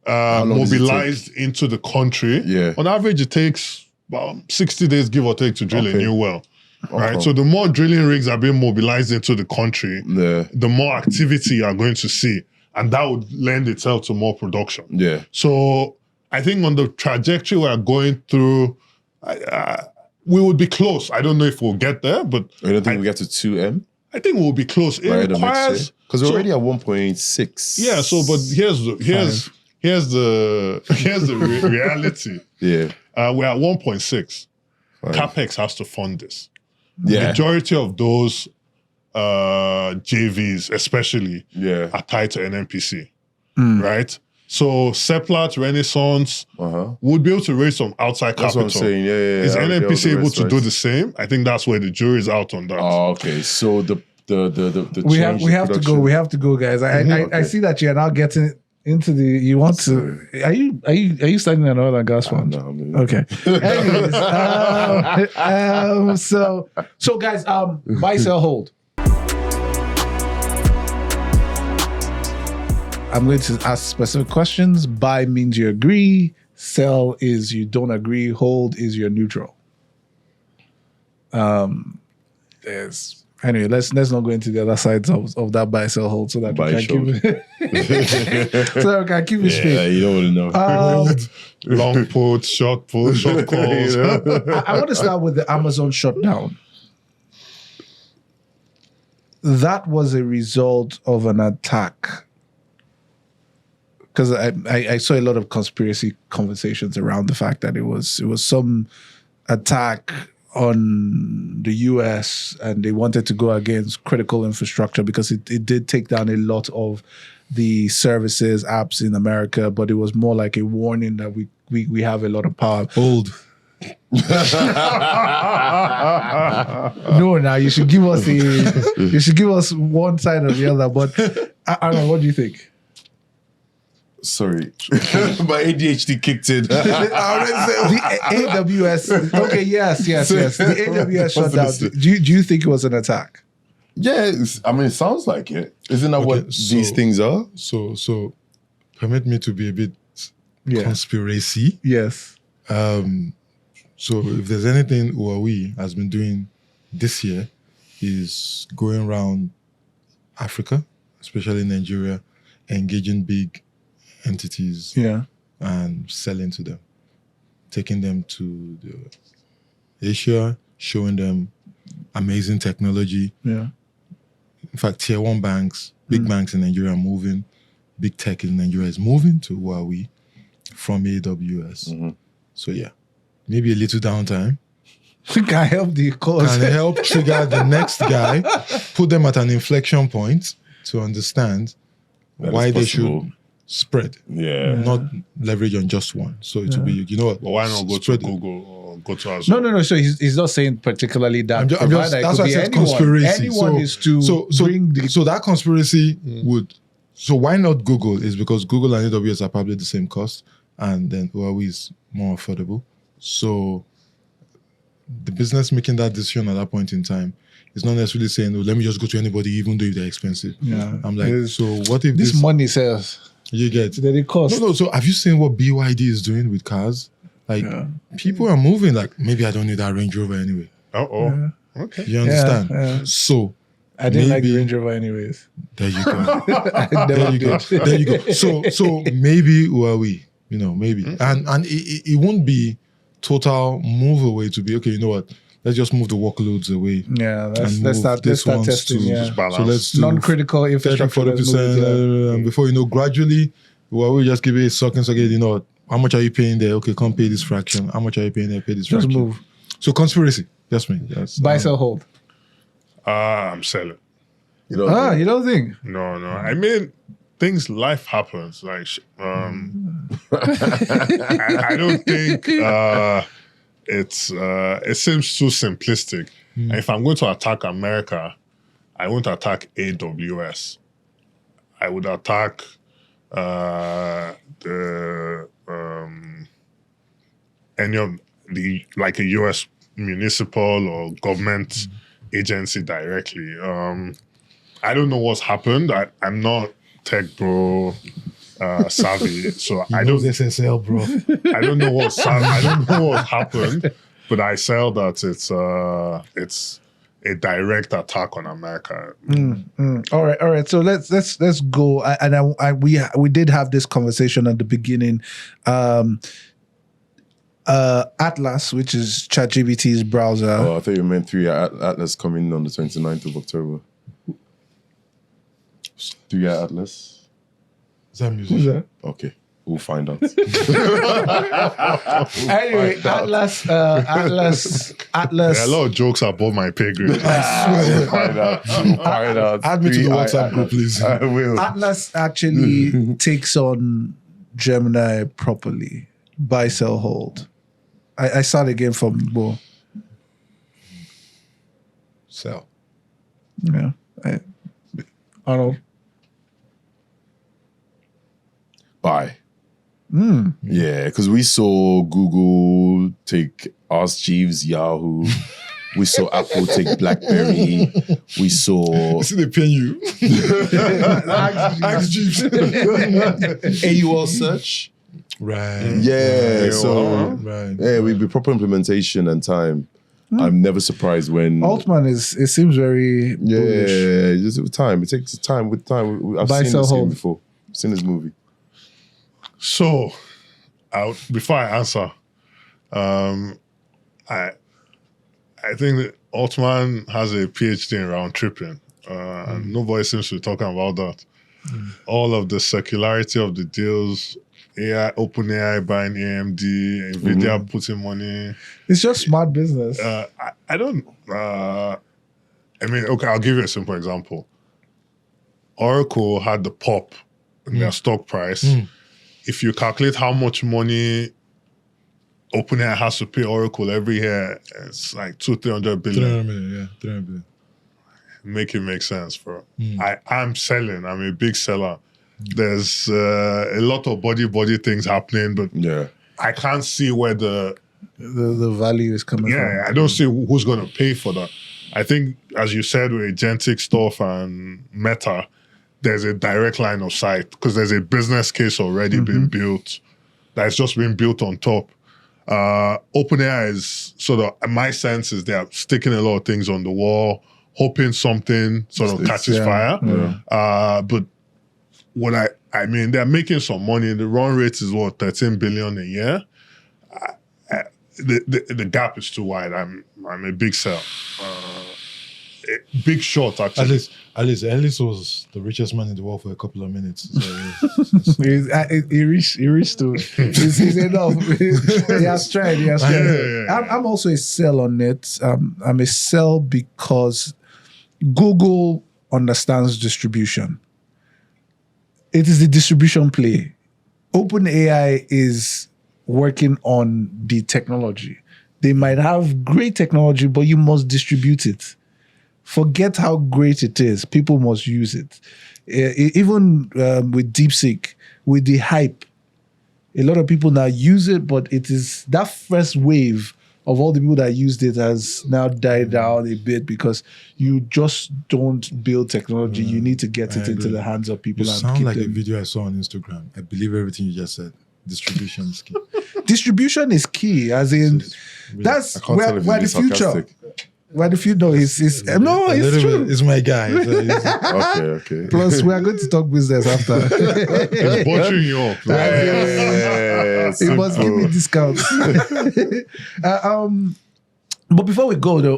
Speaker 1: mobilized into the country, on average it takes about 60 days, give or take, to drill a new well. Right? So the more drilling rigs are being mobilized into the country, the more activity you are going to see. And that would lend itself to more production. So I think on the trajectory we are going through, we would be close. I don't know if we'll get there, but...
Speaker 4: I don't think we'll get to 2M?
Speaker 1: I think we'll be close. It requires
Speaker 4: because we're already at 1.6.
Speaker 1: Yeah. So, but here's the reality.
Speaker 4: Yeah.
Speaker 1: We're at 1.6. CapEx has to fund this.
Speaker 4: Yeah.
Speaker 1: Majority of those JVs, especially, are tied to NNPC, right? So Seplat, Renaissance would be able to raise some outside
Speaker 4: That's
Speaker 1: capital.
Speaker 4: what I'm saying. Yeah.
Speaker 1: Is NNPC able to do the same? I think that's where the jury's out on that.
Speaker 4: Oh, okay. So the
Speaker 2: we have to go. We have to go, guys. I see that you're now getting into the. You want to? Are you studying an oil and gas fund?
Speaker 4: No, man.
Speaker 2: Okay. Anyways, so guys, buy, sell, hold. I'm going to ask specific questions. Buy means you agree. Sell is you don't agree. Hold is you're neutral. Anyway, let's not go into the other sides of that buy, sell, hold so that we can keep it straight.
Speaker 4: Yeah, you don't want to know.
Speaker 1: Long put, short calls.
Speaker 2: I want to start with the Amazon shutdown. That was a result of an attack. Because I saw a lot of conspiracy conversations around the fact that it was some attack on the US and they wanted to go against critical infrastructure because it did take down a lot of the services, apps in America, but it was more like a warning that we have a lot of power.
Speaker 3: Hold.
Speaker 2: No, now you should give us one side or the other. But I don't know, what do you think?
Speaker 4: Sorry, my ADHD kicked in.
Speaker 2: The AWS. Okay, yes. The AWS shutdown. Do you think it was an attack?
Speaker 4: Yeah, I mean, it sounds like it. Isn't that what these things are?
Speaker 3: So, permit me to be a bit conspiracy.
Speaker 2: Yes.
Speaker 3: So, if there's anything Huawei has been doing this year, is going around Africa, especially Nigeria, engaging big entities and selling to them, taking them to Asia, showing them amazing technology.
Speaker 2: Yeah.
Speaker 3: In fact, tier one banks, big banks in Nigeria are moving, big tech in Nigeria is moving to Huawei from AWS. So maybe a little downtime.
Speaker 2: Can help the cause.
Speaker 3: Can help trigger the next guy, put them at an inflection point to understand why they should spread, not leverage on just one. So it will be, you know what?
Speaker 1: But why not go to Google or go to Azure?
Speaker 2: No. So he's not saying particularly that.
Speaker 3: That's why I said conspiracy.
Speaker 2: Anyone is to bring the.
Speaker 3: So that conspiracy would. So why not Google? Is because Google and AWS are probably the same cost, and then Huawei is more affordable. So the business making that decision at that point in time is not necessarily saying, "Oh, let me just go to anybody, even though they're expensive."
Speaker 2: Yeah,
Speaker 3: I'm like, so what if
Speaker 2: this money says?
Speaker 3: You get
Speaker 2: the cost.
Speaker 3: No. So have you seen what BYD is doing with cars? Like people are moving. Like maybe I don't need that Range Rover anyway.
Speaker 1: Okay.
Speaker 3: You understand? So
Speaker 2: I didn't like the Range Rover anyways.
Speaker 3: There you go. There you go. So maybe Huawei. Maybe and it won't be total move away to be okay. You know what? Let's just move the workloads away.
Speaker 2: Yeah, let's start testing.
Speaker 3: So let's do
Speaker 2: non-critical infrastructure.
Speaker 3: 40%. Before gradually, we just give it a second. How much are you paying there? Okay, come pay this fraction. How much are you paying there? Pay this fraction.
Speaker 2: Just move.
Speaker 3: So conspiracy. That's me.
Speaker 2: Buy, sell, hold.
Speaker 1: I'm selling.
Speaker 2: You don't think?
Speaker 1: No. I mean, life happens. Like, I don't think it seems too simplistic. And if I'm going to attack America, I won't attack AWS. I would attack any of the, like, a US municipal or government agency directly. I don't know what's happened. I'm not tech bro savvy, so I don't
Speaker 3: SSL, bro.
Speaker 1: I don't know what happened, but I sell that it's a direct attack on America.
Speaker 2: All right. So let's go. We did have this conversation at the beginning. Atlas, which is ChatGPT's browser.
Speaker 4: Oh, I thought you meant 3 Atlas coming on the 29th of October. Do you get Atlas?
Speaker 3: Is that music?
Speaker 2: Who's that?
Speaker 4: Okay, we'll find out.
Speaker 2: Anyway, Atlas.
Speaker 1: There are a lot of jokes above my pay grade.
Speaker 4: We'll find out. We'll find out.
Speaker 3: Add me to the WhatsApp group, please.
Speaker 4: I will.
Speaker 2: Atlas actually takes on Gemini properly. Buy, sell, hold. I start again from Bo.
Speaker 3: Sell.
Speaker 2: Yeah. Arnold.
Speaker 4: Buy. Yeah, because we saw Google take Ask Jeeves, Yahoo. We saw Apple take BlackBerry. We saw
Speaker 3: See, they pay you. Ask Jeeves.
Speaker 4: AUL search.
Speaker 3: Right.
Speaker 4: Yeah, so
Speaker 3: Right.
Speaker 4: yeah, with the proper implementation and time, I'm never surprised when
Speaker 2: Altman it seems very bullish.
Speaker 4: just with time. It takes time with time. I've
Speaker 2: Buy,
Speaker 4: seen
Speaker 2: sell,
Speaker 4: this game
Speaker 2: hold.
Speaker 4: before. I've seen this movie.
Speaker 1: So, before I answer, I think that Altman has a PhD in round tripping. And nobody seems to be talking about that. All of the circularity of the deals, OpenAI buying AMD, Nvidia putting money.
Speaker 2: It's just smart business.
Speaker 1: I don't. I mean, okay, I'll give you a simple example. Oracle had the pop in their stock price. If you calculate how much money OpenAI has to pay Oracle every year, it's like 200-300 billion.
Speaker 3: 300 million, yeah. 300 billion.
Speaker 1: Make it make sense, bro. I'm selling. I'm a big seller. There's a lot of body things happening, but
Speaker 4: Yeah.
Speaker 1: I can't see where the
Speaker 2: value is coming from.
Speaker 1: I don't see who's going to pay for that. I think, as you said, with agentic stuff and Meta, there's a direct line of sight because there's a business case already being built that's just been built on top. OpenAI is sort of, my sense is they're sticking a lot of things on the wall, hoping something sort of catches fire. But what I mean, they're making some money. The run rate is what, 13 billion a year. The gap is too wide. I'm a big sell. Big short, actually.
Speaker 3: At least Ellis was the richest man in the world for a couple of minutes. So,
Speaker 2: He reached to he's enough. He has tried. I'm also a sell on it. I'm a sell because Google understands distribution. It is the distribution play. OpenAI is working on the technology. They might have great technology, but you must distribute it. Forget how great it is. People must use it. Even with DeepSeek, with the hype, a lot of people now use it, but it is that first wave of all the people that used it has now died down a bit because you just don't build technology. You need to get it into the hands of people.
Speaker 3: you
Speaker 2: and
Speaker 3: sound
Speaker 2: keep
Speaker 3: like a
Speaker 2: them.
Speaker 3: video I saw on Instagram. I believe everything you just said. Distribution is key.
Speaker 2: Distribution is key, as in that's
Speaker 4: I can't tell if
Speaker 2: where the
Speaker 4: he's
Speaker 2: future.
Speaker 4: sarcastic.
Speaker 2: Where the future? No, it's no,
Speaker 3: A
Speaker 2: it's
Speaker 3: little
Speaker 2: true.
Speaker 3: bit. It's my guy.
Speaker 4: Okay.
Speaker 2: Plus, we are going to talk business after.
Speaker 1: It's butchering you up.
Speaker 4: Yeah,
Speaker 2: He must give me discounts. But before we go, though,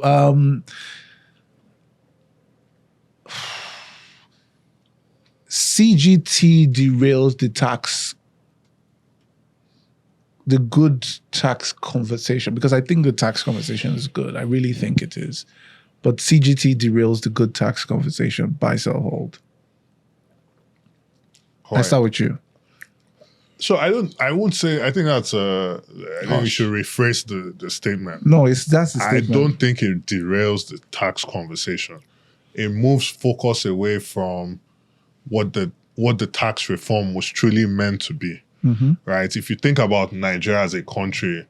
Speaker 2: CGT derails the good tax conversation, because I think the tax conversation is good. I really think it is. But CGT derails the good tax conversation. Buy, sell, hold. I start with you.
Speaker 1: So I won't say, I think that's I think we should rephrase the statement.
Speaker 2: No, that's the
Speaker 1: I
Speaker 2: statement.
Speaker 1: don't think it derails the tax conversation. It moves focus away from what the tax reform was truly meant to be. Right? If you think about Nigeria as a country,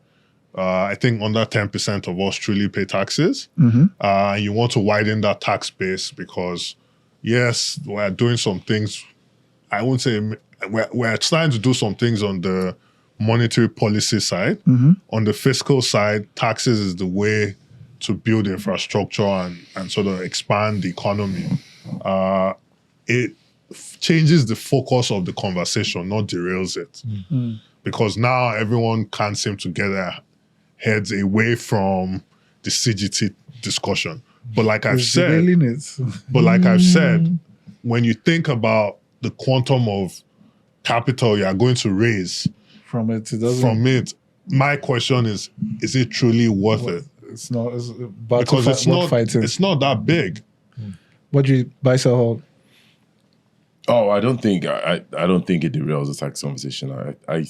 Speaker 1: I think under 10% of us truly pay taxes. You want to widen that tax base because, yes, we're doing some things. I wouldn't say we're trying to do some things on the monetary policy side. On the fiscal side, taxes is the way to build infrastructure and sort of expand the economy. It changes the focus of the conversation, not derails it. Because now everyone can't seem to get their heads away from the CGT discussion. But like I've said, when you think about the quantum of capital you are going to raise
Speaker 2: From it doesn't.
Speaker 1: from it, my question is it truly worth it?
Speaker 2: It's not. It's about
Speaker 1: Because
Speaker 2: fighting.
Speaker 1: it's not that big.
Speaker 2: What do you buy, sell, hold?
Speaker 4: Oh, I don't think I don't think it derails the tax conversation. I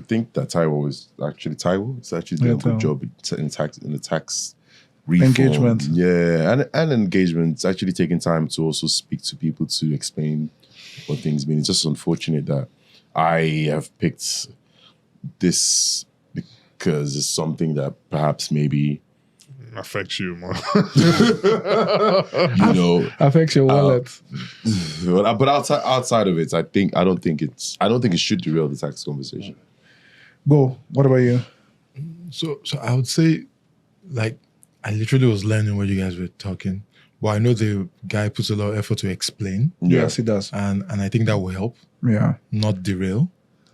Speaker 4: think that Taiwo is actually doing a good job in the tax reform.
Speaker 2: Engagement.
Speaker 4: Yeah, and engagement. It's actually taking time to also speak to people to explain what things mean. It's just unfortunate that I have picked this because it's something that perhaps maybe
Speaker 1: Affects you more.
Speaker 2: Affects your wallet.
Speaker 4: But outside of it, I don't think it should derail the tax conversation.
Speaker 2: Bo, what about you?
Speaker 3: So I would say, like, I literally was learning what you guys were talking, but I know the guy puts a lot of effort to explain,
Speaker 2: Yes, he does.
Speaker 3: and I think that will help,
Speaker 2: Yeah.
Speaker 3: not derail.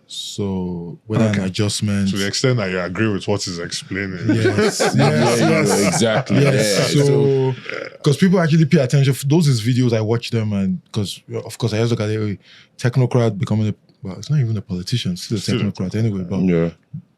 Speaker 3: So whether an adjustment,
Speaker 1: To the extent that you agree with what he's explaining.
Speaker 3: yes,
Speaker 4: Exactly.
Speaker 3: yes.
Speaker 4: Yeah.
Speaker 3: So because people actually pay attention, those is videos I watch them, and because of course I just look at it, technocrat becoming it's not even a politician, it's still a technocrat anyway. But
Speaker 4: Yeah.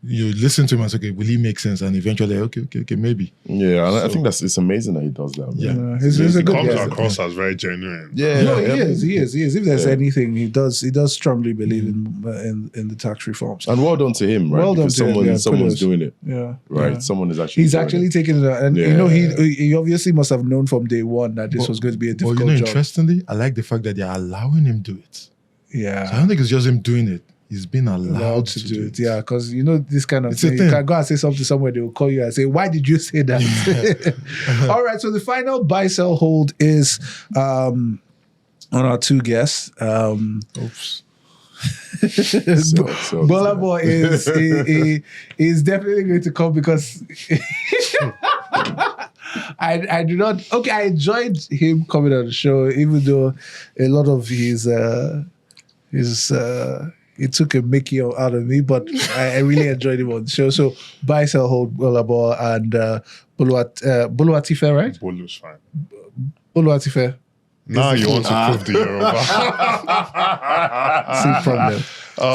Speaker 3: you listen to him and say, okay, will he make sense? And eventually, okay, maybe.
Speaker 4: Yeah, and I think it's amazing that he does that. Man.
Speaker 3: Yeah.
Speaker 2: He's a
Speaker 1: It
Speaker 2: good
Speaker 1: comes
Speaker 2: guy.
Speaker 1: across as very genuine.
Speaker 4: Yeah,
Speaker 2: No,
Speaker 4: yeah.
Speaker 2: he is. If there's anything, he does strongly believe in the tax reforms.
Speaker 4: And well done to him, right?
Speaker 2: Well done
Speaker 4: because
Speaker 2: to him,
Speaker 4: someone's
Speaker 2: kudos.
Speaker 4: doing it,
Speaker 2: Yeah.
Speaker 4: right?
Speaker 2: Yeah.
Speaker 4: Someone is actually.
Speaker 2: He's
Speaker 4: doing
Speaker 2: actually
Speaker 4: it.
Speaker 2: taking it, and he obviously must have known from day one that this was going to be a
Speaker 3: Well,
Speaker 2: difficult job.
Speaker 3: interestingly, I like the fact that they're allowing him do it. So I
Speaker 2: Yeah,
Speaker 3: don't think it's just him doing it. He's been allowed
Speaker 2: to do it. Yeah, because this kind of
Speaker 3: It's a
Speaker 2: thing, you
Speaker 3: thing.
Speaker 2: can go and say something somewhere, they will call you and say, "Why did you say that?" All right, so the final buy, sell, hold is on our two guests.
Speaker 3: Oops.
Speaker 4: So-
Speaker 2: Bolabo is definitely going to come because I do not. Okay, I enjoyed him coming on the show, even though a lot of his it took a Mickey out of me, but I really enjoyed him on the show. So buy, sell, hold, Bolabo and Boluwatife, right?
Speaker 1: Bolu's fine.
Speaker 2: Boluwatife.
Speaker 1: Now you want to prove the Yoruba.
Speaker 2: See problem.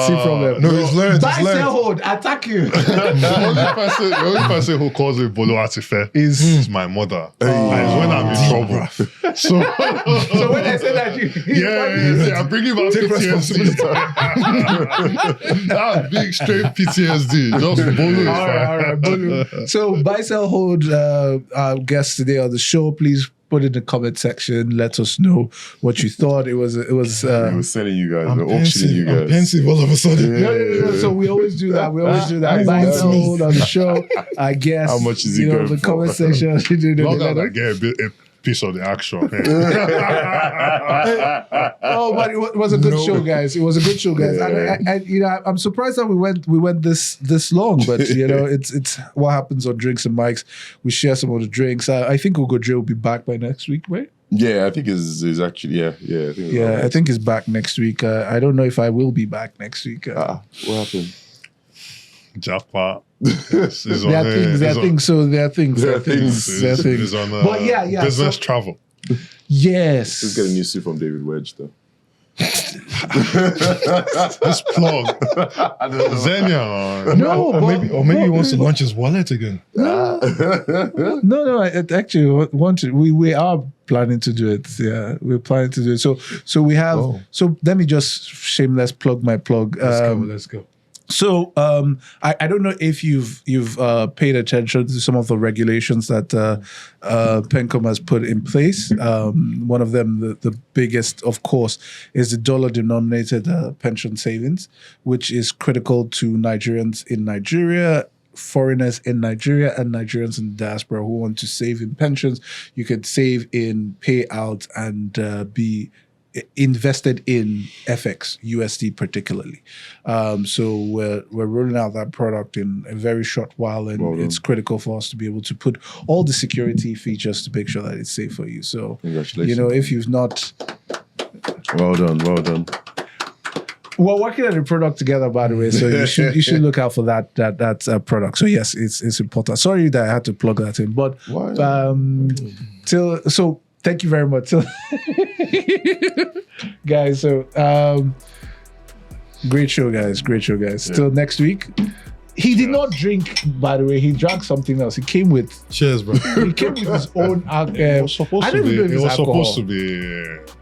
Speaker 2: See problem.
Speaker 3: No, he's learned.
Speaker 2: Buy,
Speaker 3: He's
Speaker 2: sell,
Speaker 3: learned.
Speaker 2: hold, attack you.
Speaker 1: the only person who calls me Boluwatife is my mother. And it's when I'm in trouble. So
Speaker 2: when I say that,
Speaker 1: yeah, I'm bringing back PTSD. That's big straight PTSD. Just Bolu is
Speaker 2: All right, Bolu. So buy, sell, hold our guests today on the show. Please put in the comment section. Let us know what you thought. It was
Speaker 4: we were selling you guys.
Speaker 3: I'm
Speaker 4: We're auctioning you
Speaker 3: pensive. I'm
Speaker 4: guys.
Speaker 3: pensive all of a sudden.
Speaker 2: No. So we always do that. Buy, sell, hold on the show. I guess.
Speaker 4: How much is it going
Speaker 2: the
Speaker 4: for?
Speaker 2: comment section.
Speaker 1: long as I get a piece of the action.
Speaker 2: Oh, but it was a good show, guys. It was a good show, guys. And I'm surprised that we went this long, but it's what happens on Drinks and Mics. We share some of the drinks. I think Ugo Dre will be back by next week, right?
Speaker 4: Yeah, I think is actually I think
Speaker 2: I think he's back next week. I don't know if I will be back next week.
Speaker 4: what happened?
Speaker 1: Jackpot.
Speaker 2: There are things.
Speaker 1: It's on
Speaker 2: But yeah.
Speaker 1: business travel.
Speaker 2: Yes.
Speaker 4: Let's get a new suit from David Wedge though.
Speaker 1: This plug. Xenia.
Speaker 2: No,
Speaker 3: Or maybe he wants to launch his wallet again.
Speaker 2: No. I actually want to. We are planning to do it. Yeah, we're planning to do it. So we have.
Speaker 3: Oh.
Speaker 2: So let me just shameless plug my plug.
Speaker 3: Let's go.
Speaker 2: So I don't know if you've paid attention to some of the regulations that PENCOM has put in place. One of them, the biggest, of course, is the dollar-denominated pension savings, which is critical to Nigerians in Nigeria, foreigners in Nigeria, and Nigerians in the diaspora who want to save in pensions. You can save in payout and be invested in FX, USD particularly. So we're rolling out that product in a very short while, and it's critical for us to be able to put all the security features to make sure that it's safe for you. So,
Speaker 4: Congratulations.
Speaker 2: if you've not...
Speaker 4: Well done.
Speaker 2: We're working on the product together, by the way, so you should look out for that product. So yes, it's important. Sorry that I had to plug that in, but
Speaker 4: Why?
Speaker 2: so thank you very much. Guys, so great show, guys. Till next week. He did not drink, by the way. He drank something else. He came with
Speaker 3: Cheers, bro.
Speaker 2: his own.
Speaker 1: It was supposed
Speaker 2: I
Speaker 1: to
Speaker 2: don't
Speaker 1: be.
Speaker 2: even know if
Speaker 1: It
Speaker 2: it's
Speaker 1: was
Speaker 2: alcohol.
Speaker 1: supposed to be.